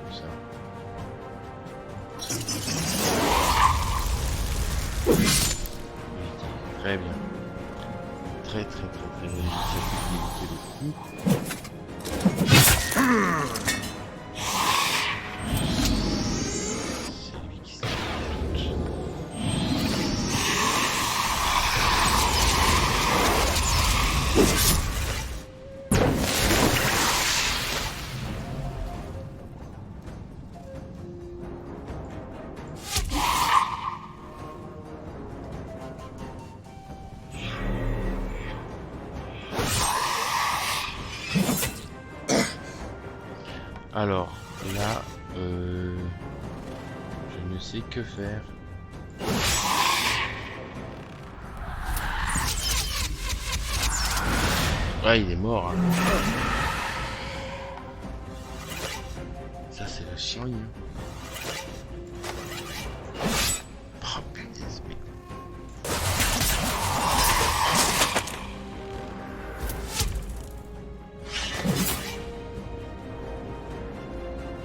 Comme ça. Oui, très bien. Très bien. Éviter le coup. C'est lui qui se doute. Alors, là, je ne sais que faire. Ouais, il est mort. Hein. Ça, c'est le chien. Oh, punaise, mais...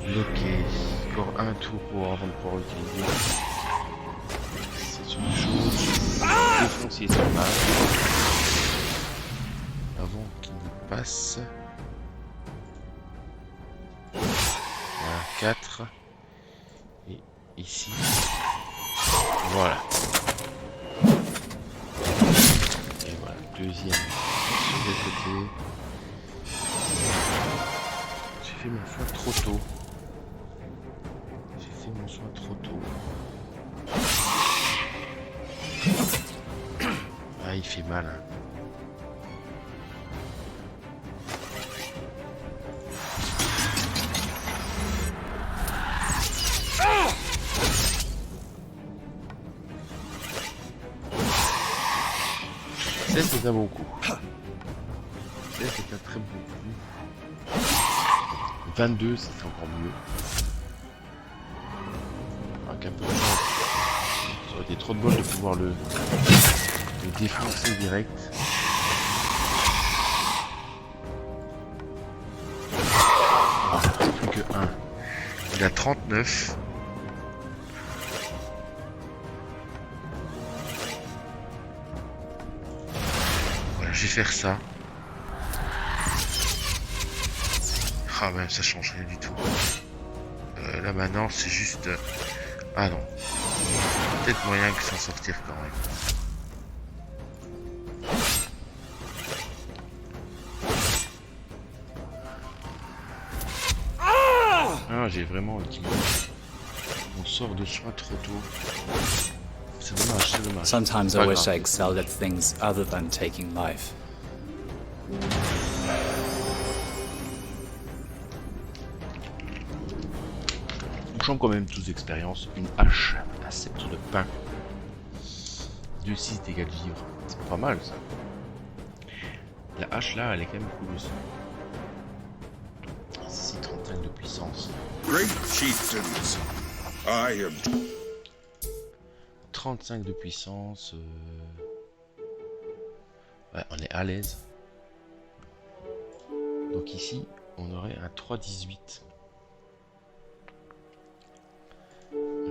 Bloqué. Encore un tour avant de pouvoir utiliser. C'est une chose. Défoncer son mage. Avant qu'il ne passe. Voilà, 4. Et ici. Voilà. Et voilà, deuxième sur le côté. J'ai fait mon soin trop tôt. Mon soin trop tôt. Ah, il fait mal. Hein. C'est un bon coup. C'est un très bon coup. 22, c'est encore mieux. Un peu de chance. Ça aurait été trop de bol de pouvoir le défoncer direct. Ah, plus que 1. Il a 39. Voilà, je vais faire ça. Ah ouais, ça change rien du tout. Là maintenant c'est juste... Ah non. Peut-être moyen que s'en sortir quand même. j'ai vraiment dit on sort de soi trop tôt. C'est dommage, c'est dommage. Sometimes C'est I pas wish I grave. excelled at things other than taking life. On change quand même 12 expériences, une hache, un sceptre de pain. 2-6 dégâts de vivre. C'est pas mal ça. La hache là, elle est quand même cool aussi. 6 35 de puissance. Great chieftains, I am 35 de puissance. Ouais, on est à l'aise. Donc ici, on aurait un 3-18.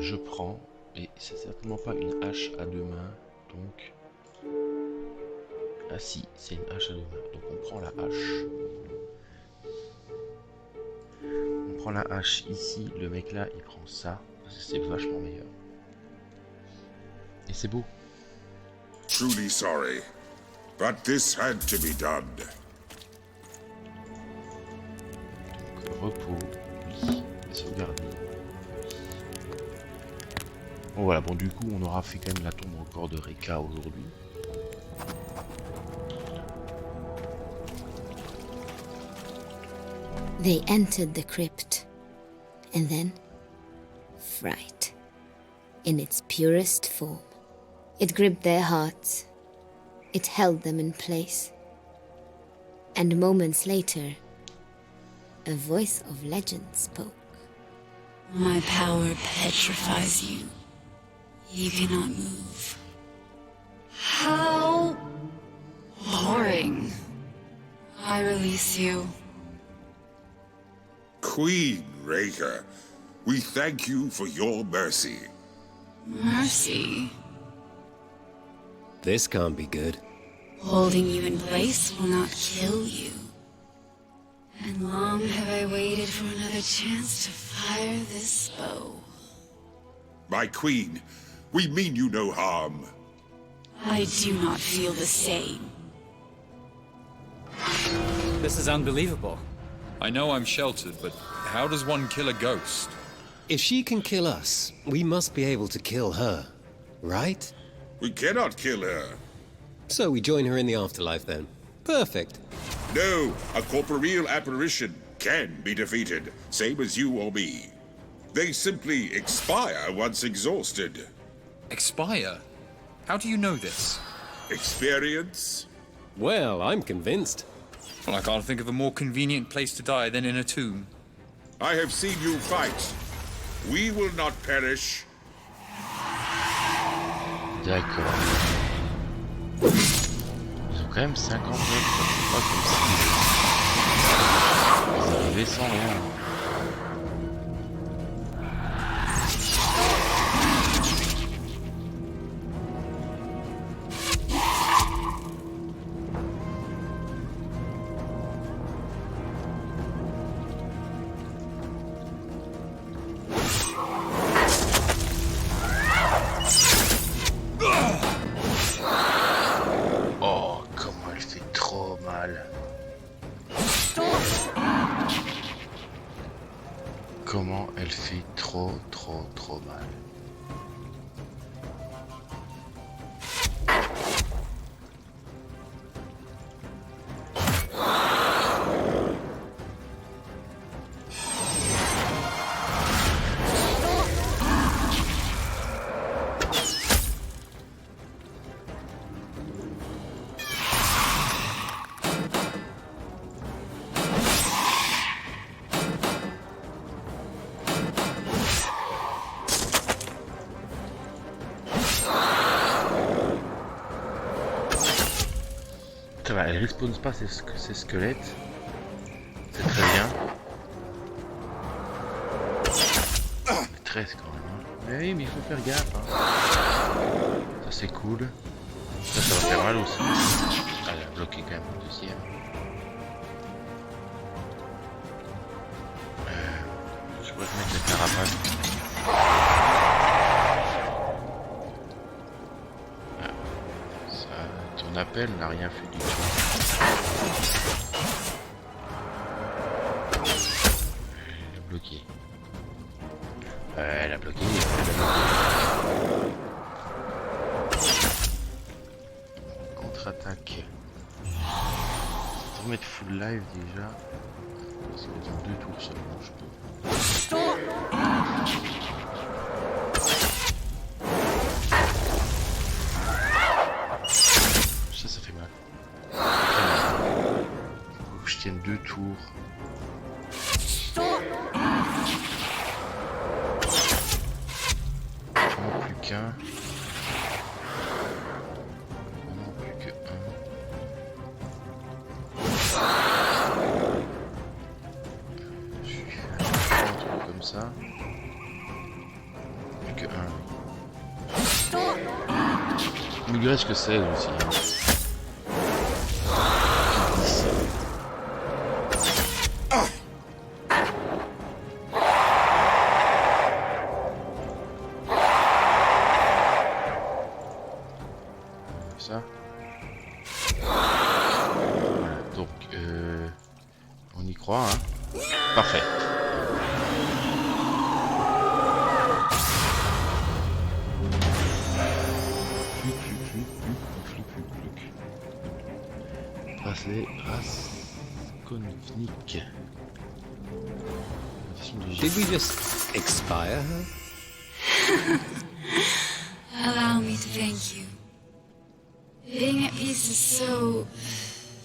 Je prends, et c'est certainement pas une hache à deux mains, donc... Ah si, c'est une hache à deux mains, donc on prend la hache. On prend la hache ici, le mec là, il prend ça, parce que c'est vachement meilleur. Et c'est beau. truly sorry, but this had to be done. Donc, repos, oui, sauvegarder. Bon voilà, bon du coup on aura fait quand même la tombe encore de Reka aujourd'hui. They entered the crypt, and then fright, in its purest form. It gripped their hearts. It held them in place. And moments later, a voice of legend spoke. My power petrifies you. You cannot move. How boring. I release you. Queen Reka, we thank you for your mercy. Mercy. This can't be good. Holding you in place will not kill you. And long have I waited for another chance to fire this bow. My queen, we mean you no harm. I do not feel the same. This is unbelievable. I know I'm sheltered, but how does one kill a ghost? If she can kill us, we must be able to kill her, right? We cannot kill her. So we join her in the afterlife then. Perfect. No, a corporeal apparition can be defeated, same as you or me. They simply expire once exhausted. Expire? How do you know this? Experience? Well, I'm convinced. Well, I can't think of a more convenient place to die than in a tomb. I have seen you fight. We will not perish. D'accord. Ils ont quand même 50 mètres, c'est pas comme si ils arrivaient sans rien. Oh, comment elle fait trop mal. Comment elle fait trop mal. Ça va, elle respawn pas ces squelettes. C'est très bien. 13 quand même. Hein. Mais oui, mais il faut faire gaffe. Hein. Ça c'est cool. Ça va faire mal aussi. Elle a bloqué quand même le deuxième. Je pourrais mettre la carapace. Ton appel n'a rien fait du tout. Bloqué. bloqué. Contre-attaque. Je vais mettre full live déjà. Parce que dans 2 tours seulement je peux. Ça fait mal. Faut que je tienne 2 tours. Maintenant plus qu'un. Maintenant plus que un. Je fais un truc comme ça. Plus que un. Il me reste que 16 aussi. Hein. Ça. Voilà, donc on y croit, hein. Parfait. Bracelet Raskolnik. Did we just expire her? Allow me to thank you. Being at peace is so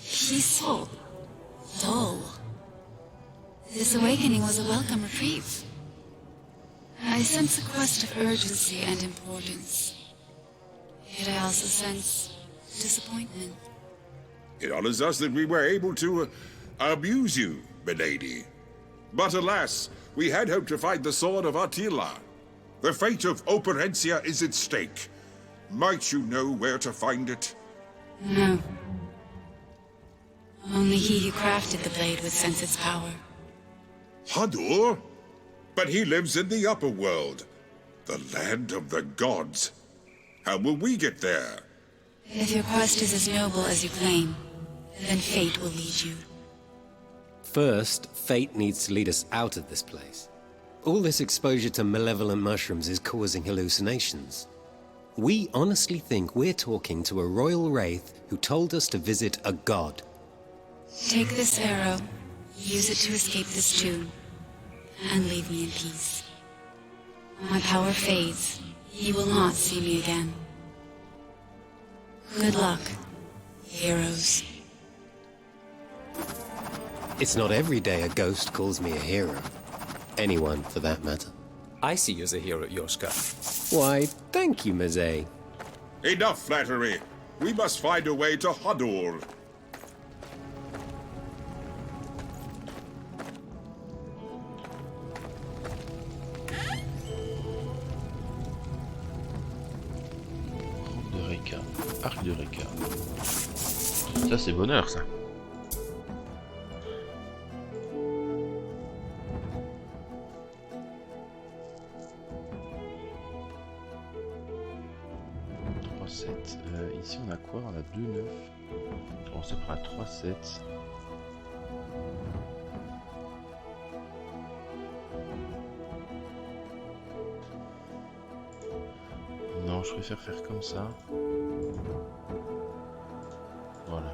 peaceful, dull. This awakening was a welcome reprieve. I sense a quest of urgency and importance. Yet I also sense disappointment. It honors us that we were able to amuse you, milady. But alas, we had hoped to find the sword of Attila. The fate of Operencia is at stake. Might you know where to find it? No. Only he who crafted the blade would sense its power. Hadur? But he lives in the upper world, the land of the gods. How will we get there? If your quest is as noble as you claim, then fate will lead you. First, fate needs to lead us out of this place. All this exposure to malevolent mushrooms is causing hallucinations. We honestly think we're talking to a royal wraith who told us to visit a god. Take this arrow, use it to escape this tomb, and leave me in peace. My power fades. You will not see me again. Good luck, heroes. It's not every day a ghost calls me a hero. Anyone, for that matter. I see you as a hero, Yoshka. Why, thank you, Mazet. Enough flattery. We must find a way to Hadur. De Reka. Arc de Reka. Ça c'est bonheur ça. Ici on a quoi? On a 2-9. On se prend à 3-7. Non, je préfère faire comme ça. Voilà.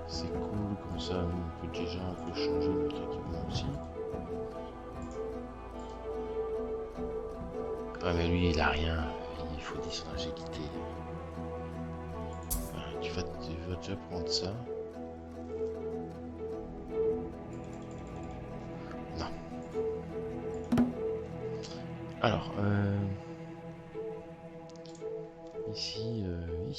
C'est cool, comme ça on peut déjà un peu changer notre équipement aussi. Ah mais lui il a rien, il faut dire son agilité. Voilà, tu vas déjà prendre ça. Non. Alors, ici, oui.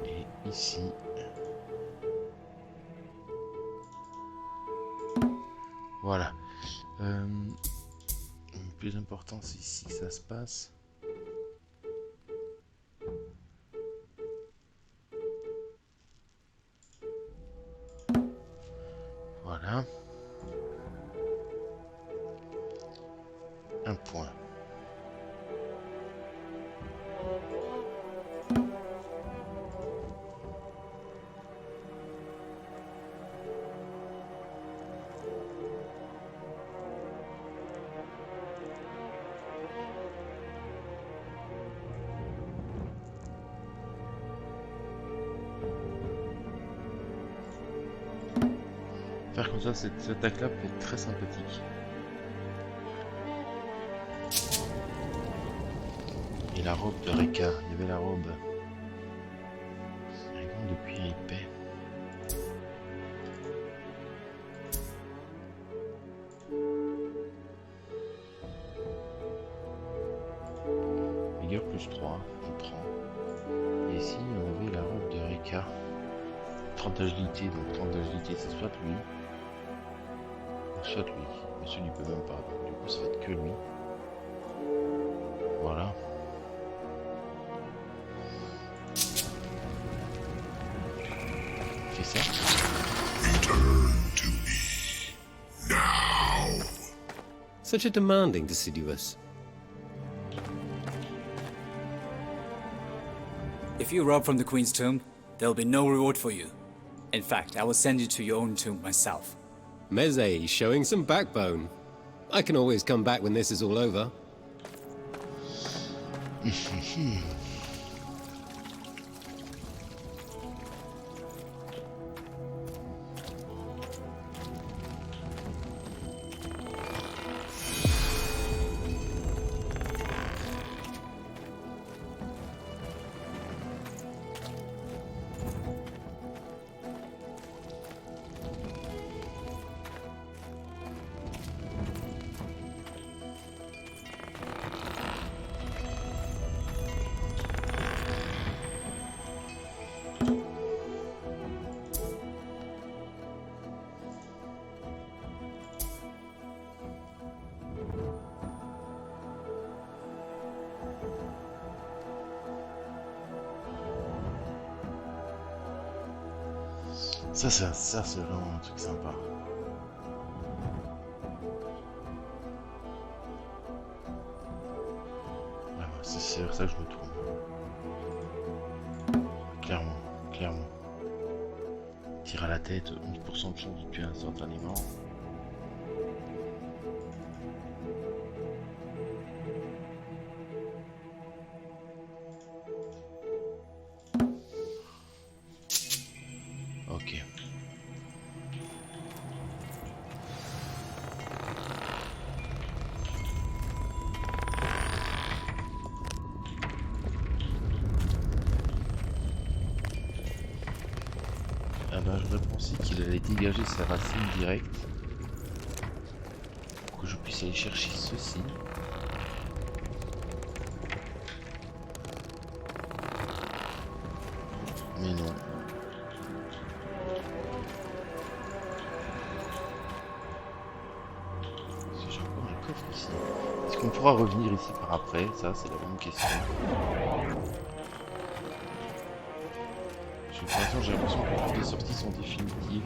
Et ici. Voilà. Le plus important, c'est ici que ça se passe. Voilà. Un point. Faire comme ça, cette attaque-là peut être très sympathique. Et la robe de Reka, il y avait la robe. Arrivons depuis épais. Vigueur plus 3, je prends. Et ici, on avait la robe de Reka. 30 d'agilité, donc 30 d'agilité, c'est soit lui, ou soit lui. Mais celui peut même pas, donc du coup ça va être que lui. Voilà. Fais ça. Return to me. Now. Such a demanding Deciduous. If you rob from the Queen's tomb, there'll be no reward for you. In fact, I will send you to your own tomb myself. Meze showing some backbone. I can always come back when this is all over. Ça c'est vraiment un truc sympa. Voilà, c'est vers ça que je me tourne. Clairement. Tire à la tête, 11% de chance de tuer instantanément. Ok. Ah ben, j'aurais pensé qu'il allait dégager sa racine directe pour que je puisse aller chercher ceci. Mais non. Est-ce que j'ai encore un coffre ici? Est-ce qu'on pourra revenir ici par après? Ça, c'est la bonne question. Pour l'instant, j'ai l'impression que toutes les sorties sont définitives.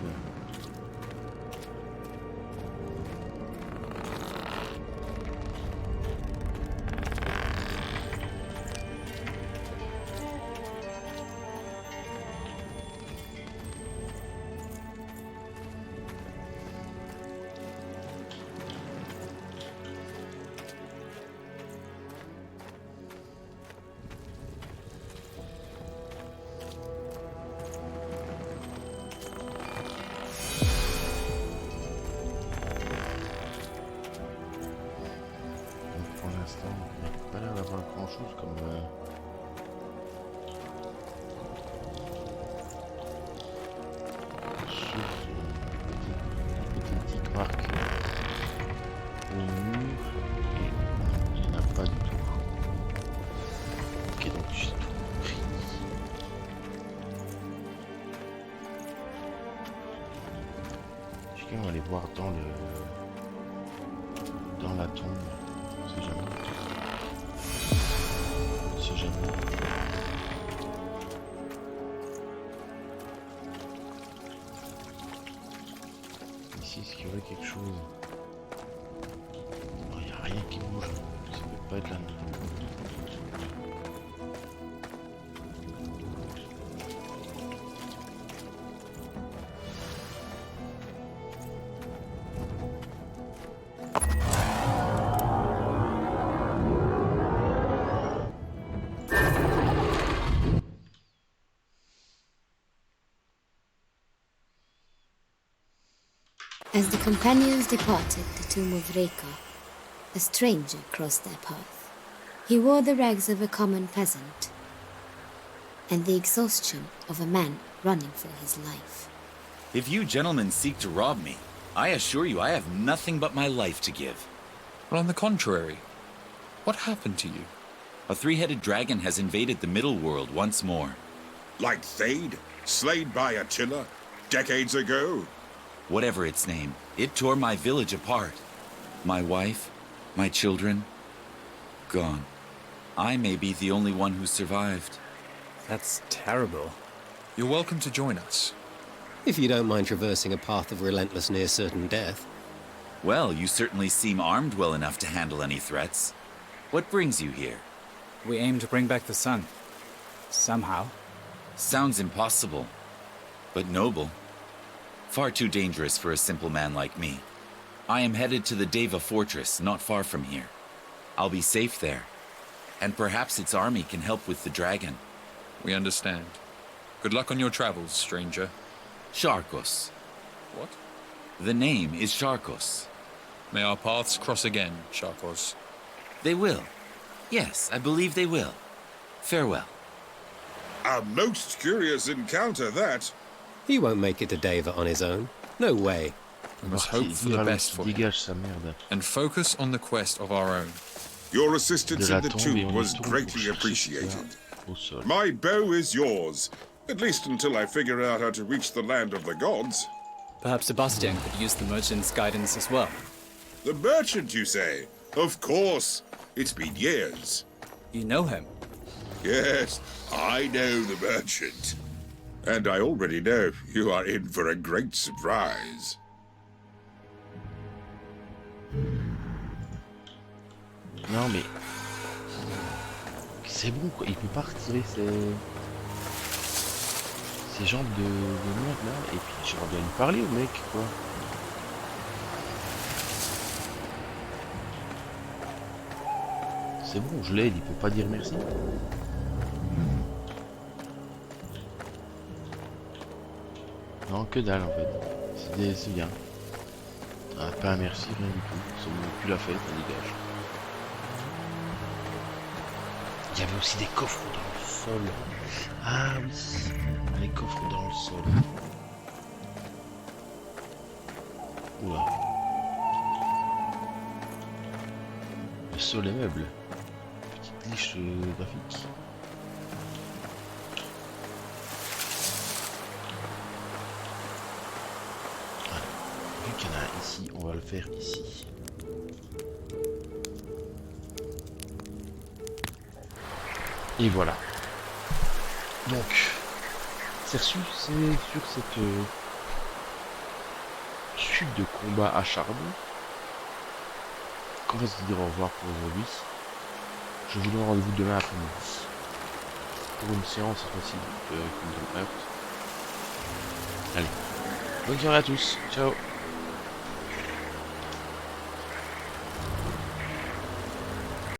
Grand chose comme petite marque au mur et il n'y en a pas du tout. Ok, donc j'ai tout pris. Je vais quand même aller voir dans la tombe, on sait jamais. Ici, est-ce qu'il y aurait quelque chose? Non, il n'y a rien qui bouge. Ça peut pas être là. As the companions departed the tomb of Reka, a stranger crossed their path. He wore the rags of a common peasant and the exhaustion of a man running for his life. If you gentlemen seek to rob me, I assure you I have nothing but my life to give. Well, on the contrary, what happened to you? A three-headed dragon has invaded the middle world once more. Like Thade, slain by Attila decades ago? Whatever its name, it tore my village apart. My wife, my children, gone. I may be the only one who survived. That's terrible. You're welcome to join us. If you don't mind traversing a path of relentless near-certain death. Well, you certainly seem armed well enough to handle any threats. What brings you here? We aim to bring back the sun. Somehow. Sounds impossible, but noble. Far too dangerous for a simple man like me. I am headed to the Deva fortress, not far from here. I'll be safe there, and perhaps its army can help with the dragon. We understand. Good luck on your travels, stranger. Sharkos. What? The name is Sharkos. May our paths cross again, Sharkos. They will. Yes, I believe they will. Farewell. A most curious encounter, that. He won't make it to Deva on his own. No way. We must hope for the best for him, Dégage sa merde. and focus on the quest of our own. Your assistance De la in the tombe et tomb on was y tourne greatly pour chercher appreciated. cela au sol. My bow is yours, at least until I figure out how to reach the land of the gods. Perhaps Sebastian could use the merchant's guidance as well. The merchant, you say? Of course. It's been years. You know him. Yes, I know the merchant. And I already know you are in for a great surprise. Non mais... C'est bon quoi, il peut pas retirer ses jambes de merde là, et puis j'aimerais bien lui parler au mec quoi. C'est bon, je l'aide, il peut pas dire merci. Non, que dalle en fait. C'est bien. Ah, pas un merci, rien du tout. C'est bon, plus la fête, on dégage. Il y avait aussi des coffres dans le sol. Ah oui, les coffres dans le sol. Oula. Le sol est meuble. Petite niche graphique. Voilà. Vu qu'il y en a un ici, on va le faire ici. Et voilà. Donc, c'est reçu, c'est sur cette suite de combat à charbon qu'on va se dire au revoir pour aujourd'hui. Je vous donne rendez-vous demain après-midi pour une séance cette fois-ci de Kingdom Hearts. Allez, bonne soirée à tous, ciao.